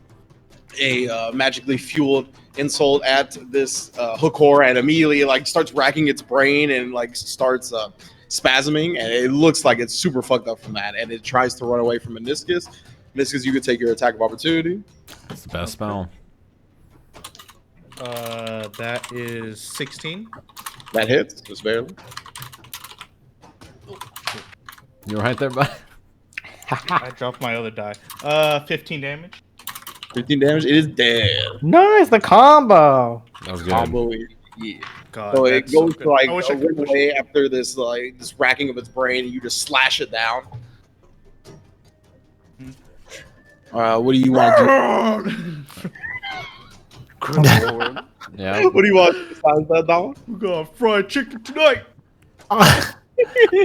a magically fueled insult at this hook horror, and immediately like starts racking its brain and like starts spasming, and it looks like it's super fucked up from that. And it tries to run away from Minoscus. Minoscus, you could take your attack of opportunity. It's the best spell. That is 16. That hits, just barely. You're right there, bud. I dropped my other die. 15 damage. 15 damage. It is dead. Nice, the combo. That was good. Combo. Yeah. God, So it that's so goes good. to like I wish I run could push away it. after this this racking of its brain, and you just slash it down. What do you want to do? Yeah. What do you want besides that, Dala? We're gonna fried chicken tonight.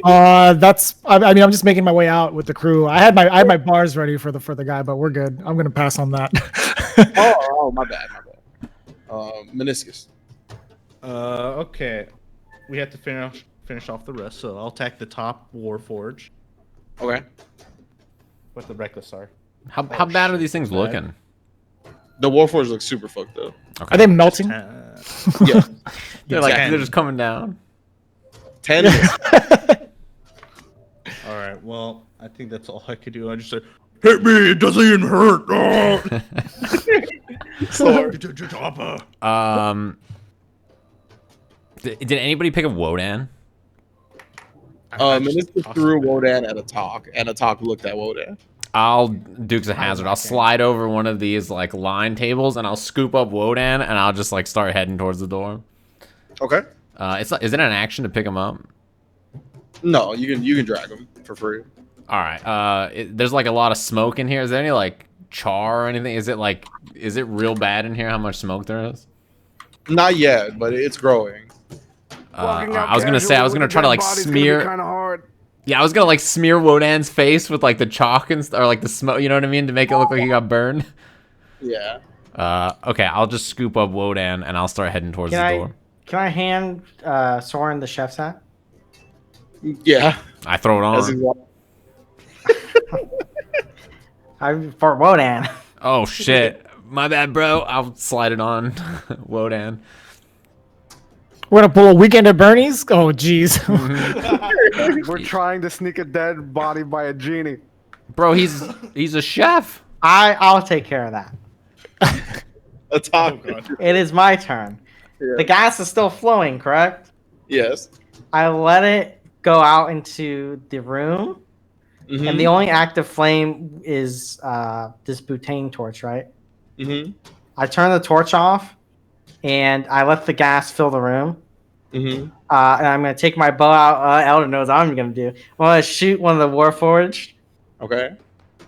That's. I mean, I'm just making my way out with the crew. I had my bars ready for the guy, but we're good. I'm gonna pass on that. Oh, my bad. Minoscus. Okay. We have to finish off the rest, so I'll attack the top Warforge. Okay. With the Reckless are. How bad are these things looking? The Warforged looks super fucked up. Okay. Are they melting? Yeah. They're like Exactly. they're just coming down. 10. All right. Well, I think that's all I could do. I just said, "Hit me! It doesn't even hurt." Did anybody pick up Wodan? Minoscus threw Wodan at Atoq, and Atoq looked at Wodan. I'll Dukes of Hazard. I'll slide over one of these like line tables and I'll scoop up Wodan and I'll just like start heading towards the door. Okay. Is it an action to pick him up? No, you can drag him for free. All right. There's like a lot of smoke in here. Is there any like char or anything? Is it real bad in here? How much smoke there is? Not yet, but it's growing. I was gonna try to like smear. Kind of hard. Yeah, I was gonna like smear Wodan's face with like the chalk and or like the smoke. You know what I mean, to make it look like he got burned. Yeah. Okay, I'll just scoop up Wodan and I'll start heading towards the door. Can I hand Soren the chef's hat? Yeah. I throw it As he's on. I'm for Wodan. Oh shit, my bad, bro. I'll slide it on Wodan. We're gonna pull a weekend at Bernie's. Oh, jeez. We're trying to sneak a dead body by a genie. Bro, he's a chef. I'll take care of that. Atoq. It is my turn. Yeah. The gas is still flowing, correct? Yes. I let it go out into the room, Mm-hmm. and the only active flame is this butane torch, right? Mm-hmm. I turn the torch off, and I let the gas fill the room. Mm-hmm. And I'm gonna take my bow out. Elder knows what I'm gonna do. I'm gonna shoot one of the Warforged. Okay.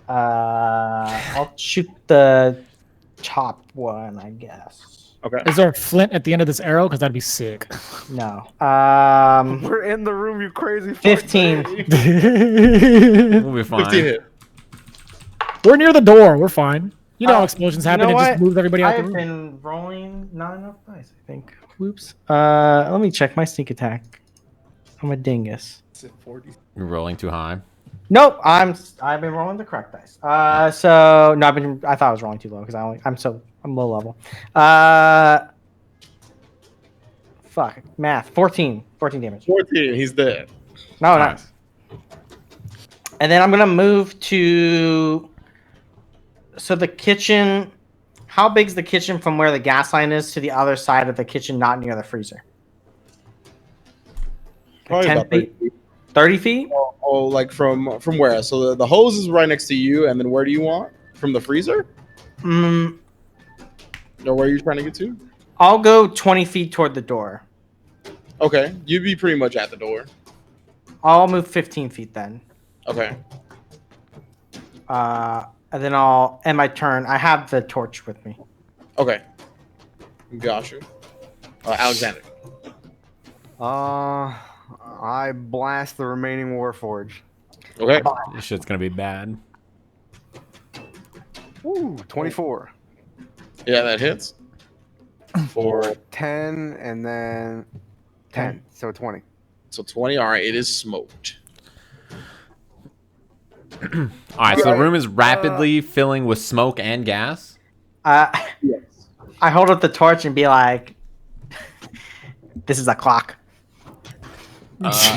I'll shoot the top one, I guess. Okay. Is there a flint at the end of this arrow? Because that'd be sick. No. We're in the room, you crazy. fuck. 15. We'll be 15 fine. hit. We're near the door. We're fine. You know how explosions You happen. know It just what? moves everybody out the I've room. been rolling not enough dice, I think. Whoops. Let me check my sneak attack. I'm a dingus. You're rolling too high. Nope, I've been rolling the correct dice. So no, I thought I was rolling too low because I'm low level. Fuck math. 14 damage. 14. He's dead. No, nice. And then I'm gonna move to. So the kitchen. How big's the kitchen from where the gas line is to the other side of the kitchen, not near the freezer? Probably 10 about 30 feet. feet. 30 feet? Oh, like from where? So the hose is right next to you, and then where do you want? From the freezer? Mm, Or where are you trying to get to? I'll go 20 feet toward the door. Okay. You'd be pretty much at the door. I'll move 15 feet then. Okay. And then I'll end my turn. I have the torch with me. Okay. Got you. Alexander. I blast the remaining Warforge. Okay. This shit's gonna be bad. Ooh, 24. Yeah, that hits. For 10 and then 10. So 20. so 20. All right, it is smoked. All right, so the room is rapidly filling with smoke and gas. Yes. I hold up the torch and be like, this is a clock.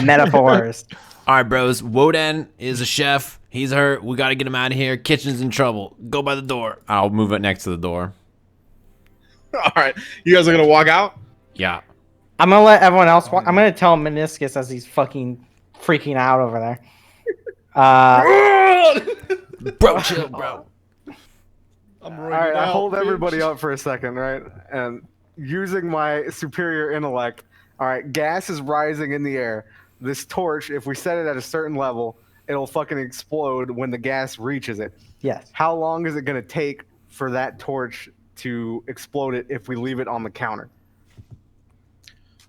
Metaphors. All right, bros. Wodan is a chef. He's hurt. We got to get him out of here. Kitchen's in trouble. Go by the door. I'll move it next to the door. All right, you guys are gonna walk out. Yeah. I'm gonna let everyone else. I'm gonna tell Minoscus as he's fucking freaking out over there. Bro, chill, bro. I'm All right, I out, hold bitch. everybody up for a second, right? And using my superior intellect, all right, gas is rising in the air. This torch, if we set it at a certain level, it'll fucking explode when the gas reaches it. Yes. How long is it going to take for that torch to explode it if we leave it on the counter?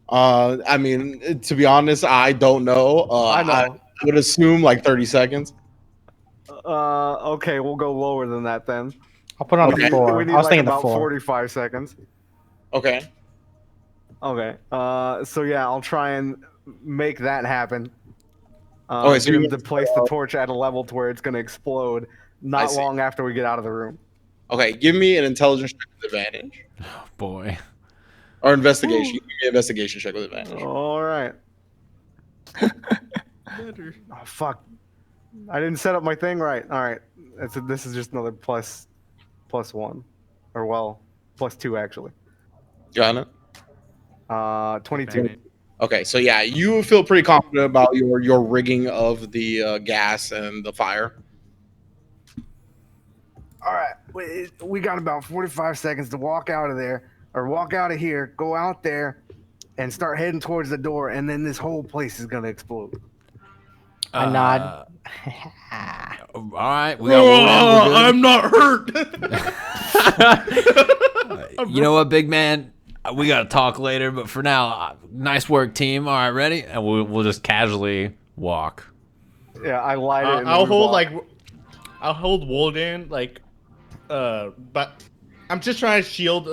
I mean, to be honest, I don't know. I know. I would assume like 30 seconds. Okay, we'll go lower than that then. I'll put it on Okay. the floor. We need I was like thinking the about floor. 45 seconds. Okay. Okay. So yeah, I'll try and make that happen. Okay, so Get you him to place the torch at a level to where it's going to explode not see. long after we get out of the room. Okay, give me an intelligence check with advantage. Boy. Or investigation. Give me an investigation check with advantage. All right. Better. Oh, fuck. I didn't set up my thing right. All right. This is just another plus one. Or, well, plus two, actually. Got it? 22. Okay, so yeah, you feel pretty confident about your rigging of the gas and the fire. All right. We got about 45 seconds to walk out of there, or walk out of here, go out there, and start heading towards the door, and then this whole place is going to explode. I nod. All right. We got one. I'm not hurt. You know what, big man? We got to talk later, but for now, nice work, team. All right, ready? And we'll just casually walk. Yeah, I light it. and I'll we hold walk. I'll hold Wodan but I'm just trying to shield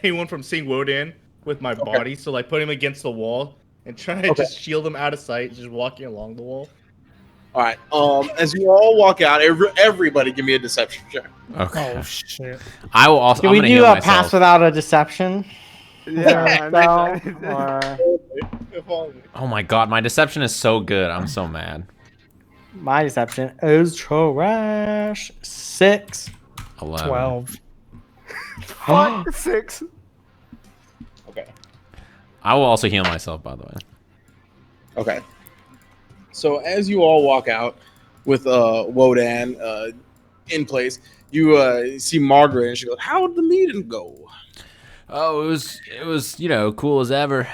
anyone from seeing Wodan with my body. So like put him against the wall and try to just shield him out of sight, just walking along the wall. All right. As you all walk out, everybody give me a deception check. Okay. Oh shit! I will also. Can I'm we gonna do heal a myself. pass without a deception? Yeah, Oh my god, my deception is so good. I'm so mad. My deception is trash. 6. 11. 12. Fuck, 6. Okay. I will also heal myself, by the way. Okay. So as you all walk out with Wodan in place, you see Margaret, and she goes, "How did the meeting go?" Oh, it was cool as ever.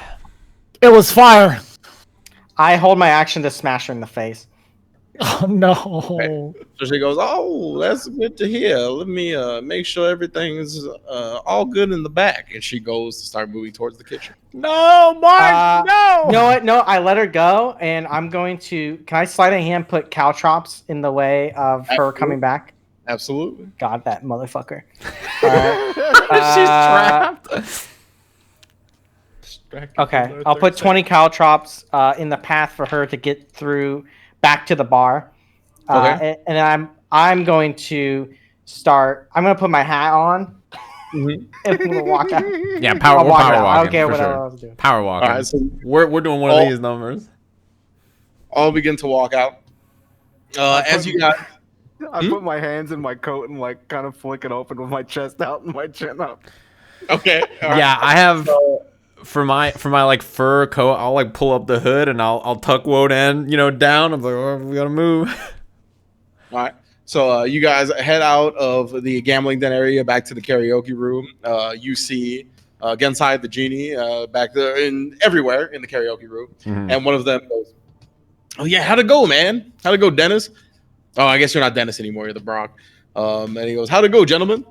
It was fire. I hold my action to smash her in the face. Oh no! So she goes, "Oh, that's good to hear. Let me make sure everything's all good in the back." And she goes to start moving towards the kitchen. No, Mark! no! You know what? No, I let her go, and I'm going to. Can I slide a hand, put caltrops in the way of her Absolutely. coming back? Absolutely. God, that motherfucker. She's trapped. Okay, I'll put 20 caltrops in the path for her to get through back to the bar. Okay. And I'm going to start. I'm going to put my hat on. Mhm. And I'm gonna walk out. Yeah, I'll power walk out. I walking. don't care for what sure. I was doing. Power walking. All right, so We're doing one all- of these numbers. all begin to walk out. As you got, I put my hands in my coat and like kind of flick it open with my chest out and my chin up. okay. All right. Yeah, I have for my like fur coat. I'll like pull up the hood and I'll tuck Wodan, down. I'm like, oh, we gotta move. All right. So you guys head out of the gambling den area back to the karaoke room. You see Gensai the genie back there and everywhere in the karaoke room. Mhm. And one of them goes, "Oh yeah, how'd it go, man? How'd it go, Dennis? Oh, I guess you're not Dennis anymore. You're the Brock." And he goes, "How'd it go, gentlemen?"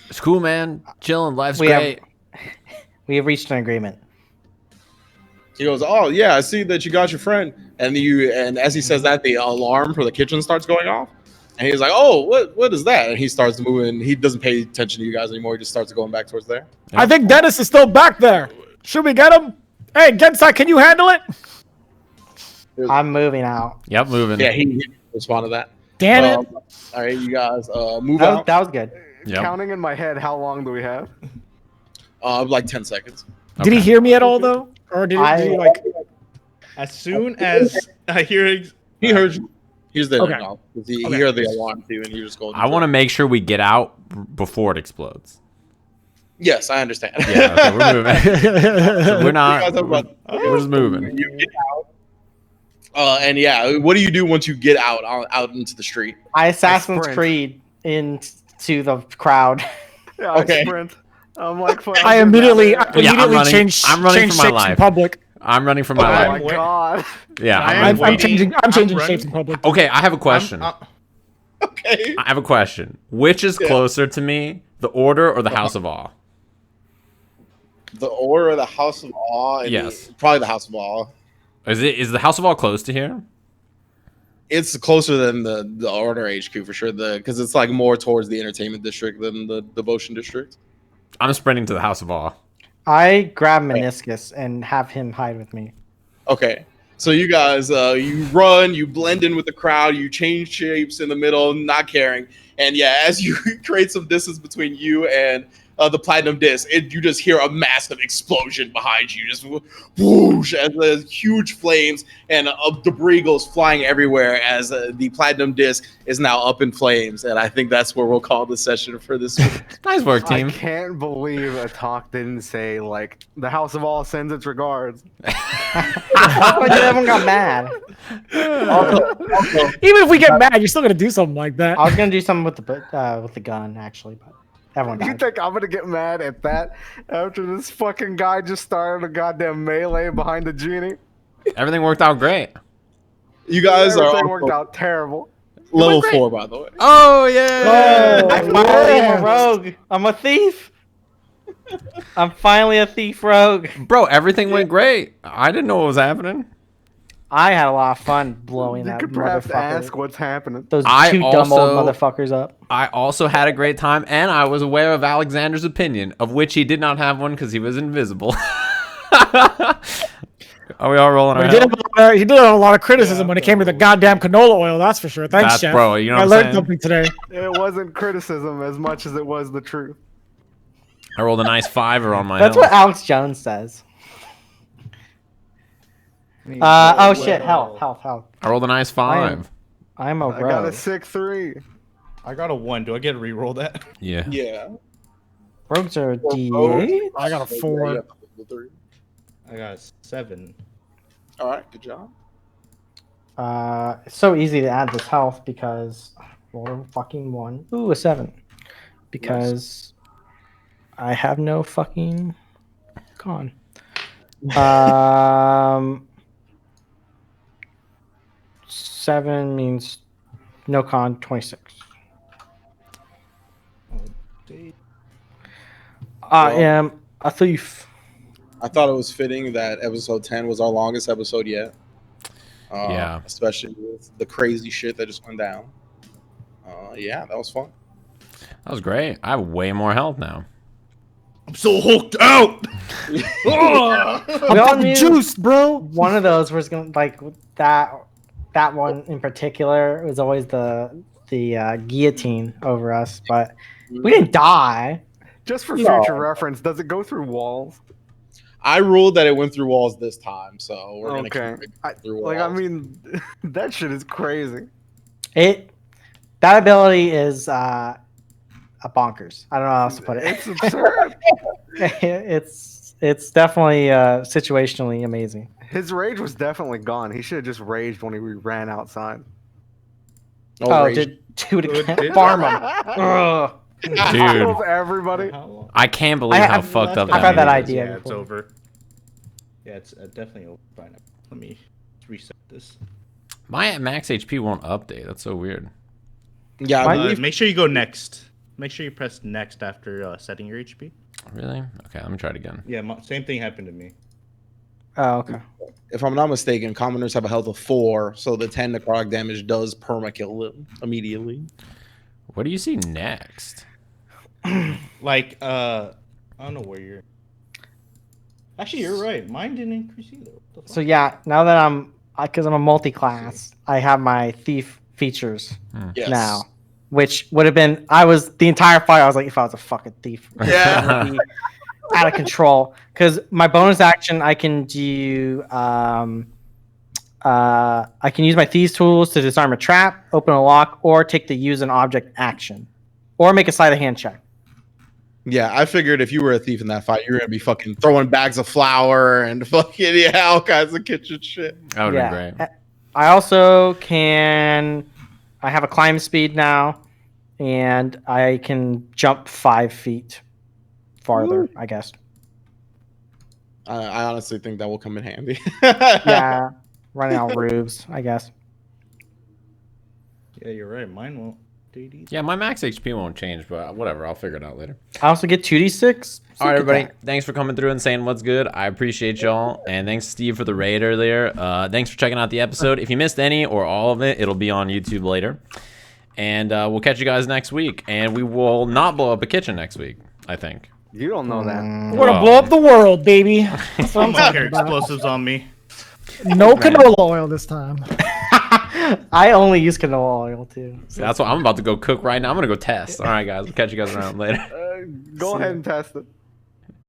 It's cool, man. Chilling. Life's We have- great. We have reached an agreement. He goes, "Oh yeah, I see that you got your friend." And as he says that, the alarm for the kitchen starts going off. And he's like, "Oh, what is that?" And he starts moving. He doesn't pay attention to you guys anymore. He just starts going back towards there. I think Dennis is still back there. Should we get him? Hey, Gensai, can you handle it? I'm moving out. Yep, moving. Yeah, he didn't respond to that. Damn it! All right, you guys move That was, out. that was good. Yep. Counting in my head, how long do we have? Like 10 seconds. Did he hear me at all though, or did he like? As soon as I hear He heard you. He's there Okay. now. He Okay. heard the alarm too, and he just goes. I want to make sure we get out before it explodes. Yes, I understand. Yeah, okay, we're moving. So we're not. You guys have about- We're just moving. You get out. And yeah, what do you do once you get out into the street? I Assassin's sprint. Creed into the crowd. Yeah, Okay. I sprint. I'm like, fucking I immediately out Yeah, I'm running- change I'm running change for my shapes in life. public. I'm running for my there. Oh life. my god. Yeah, I I'm am running. waiting. I'm changing running. shapes in public. Okay, I have a question. Okay. I have a question. Which is closer to me, the Order or the House of Awe? The Order of the House of Awe. And Yes. Probably the House of Awe. Is the House of Awe close to here? It's closer than the Order HQ for sure. Because it's like more towards the entertainment district than the devotion district. I'm sprinting to the House of Awe. I grab Minoscus and have him hide with me. Okay. So you guys, you run, you blend in with the crowd, you change shapes in the middle, not caring. And yeah, as you create some distance between you and the platinum disc, you just hear a massive explosion behind you, just whoosh, as the huge flames and debris goes flying everywhere as the platinum disc is now up in flames. And I think that's where we'll call the session for this week. Nice work, I team. can't believe Atoq didn't say, like, the House of All sends its regards. I thought everyone got mad. Even if we get mad, you're still gonna do something like that. I was gonna do something with the gun actually, but everyone You died. think I'm gonna get mad at that after this fucking guy just started a goddamn melee behind the genie? Everything worked out great. You guys are Everything on worked out terrible. level 4, by the way. Oh yeah! I finally am a rogue. I'm a thief. I'm finally a thief rogue. Bro, everything went great. I didn't know what was happening. I had a lot of fun blowing You that could perhaps motherfucker. ask what's happening. Those I two dumb old also- motherfuckers up. I also had a great time, and I was aware of Alexander's opinion, of which he did not have one because he was invisible. Are we all rolling our He did, head? he did have a lot of criticism when it came to the goddamn canola oil. That's for sure. Thanks, That's- Chef. bro, you know I what I'm learned saying? something today. It wasn't criticism as much as it was the truth. I rolled a nice 5 on my That's health. what Alex Jones says. Oh shit! Health. I rolled a nice 5. I'm a I got a rogue. 6-3. I got a 1. Do I get to re-roll that? Yeah. Yeah. Rogues are D8. I got a 4. I got a 7. All right, good job. It's so easy to add this health because roll a fucking 1. Ooh, a 7. Because I have no fucking con. 7 means no con. 26. I am a thief. I thought it was fitting that episode 10 was our longest episode yet. Yeah. Especially with the crazy shit that just went down. Yeah, that was fun. That was great. I have way more health now. I'm so hooked out. We all knew Juice, bro. one of those was gonna like that. That one in particular was always the guillotine over us, but we didn't die. Just for No. future reference, does it go through walls? I ruled that it went through walls this time, so we're gonna Okay. keep it through walls. Like, I mean, that shit is crazy. That ability is a bonkers. I don't know how else to put it. It's absurd. it's definitely situationally amazing. His rage was definitely gone. He should have just raged when he ran outside. Oh, rage. do it again. did- Farm him. Ugh. Dude, Of everybody. How long? I can't believe I- how I've- fucked up I've that had that meeting is. idea Yeah, it's before. over. Yeah, it's definitely over by now. Let me reset this. My max HP won't update. That's so weird. Yeah, I Why- believe Make sure you go next. Make sure you press next after setting your HP. Really? Okay, let me try it again. Yeah, same thing happened to me. Oh, okay. if I'm not mistaken, commoners have a health of 4, so the 10 necrotic damage does perma-kill them immediately. What do you see next? Like, I don't know where you're. Actually, you're right. Mine didn't increase either. What the fuck? So yeah, now that because I'm a multi-class, I have my thief features Yes. now, which would have been the entire fight. I was like, if I was a fucking thief, Yeah. I'd be out of control. Because my bonus action, I can do, I can use my thieves tools to disarm a trap, open a lock, or take the use an object action, or make a sleight of hand check. Yeah, I figured if you were a thief in that fight, you were gonna be fucking throwing bags of flour and fucking all kinds of kitchen shit. That would have been great. I also can. I have a climb speed now, and I can jump 5 feet farther. I guess. I honestly think that will come in handy. Yeah, running out rubes. I guess. Yeah, you're right. Mine won't. Yeah, my max HP won't change, but whatever. I'll figure it out later. I also get 2d6. All right, everybody. Thanks for coming through and saying what's good. I appreciate y'all. And thanks, Steve, for the raid earlier. Thanks for checking out the episode. If you missed any or all of it, it'll be on YouTube later. And we'll catch you guys next week. And we will not blow up a kitchen next week, I think. You don't know that. We're gonna blow up the world, baby. That's what I'm I'm gonna talking carry about. explosives on me. No canola oil this time. I only use canola oil too. So that's what I'm about to go cook right now. I'm going to go test. All right, guys. We'll catch you guys around later. Go ahead and test it.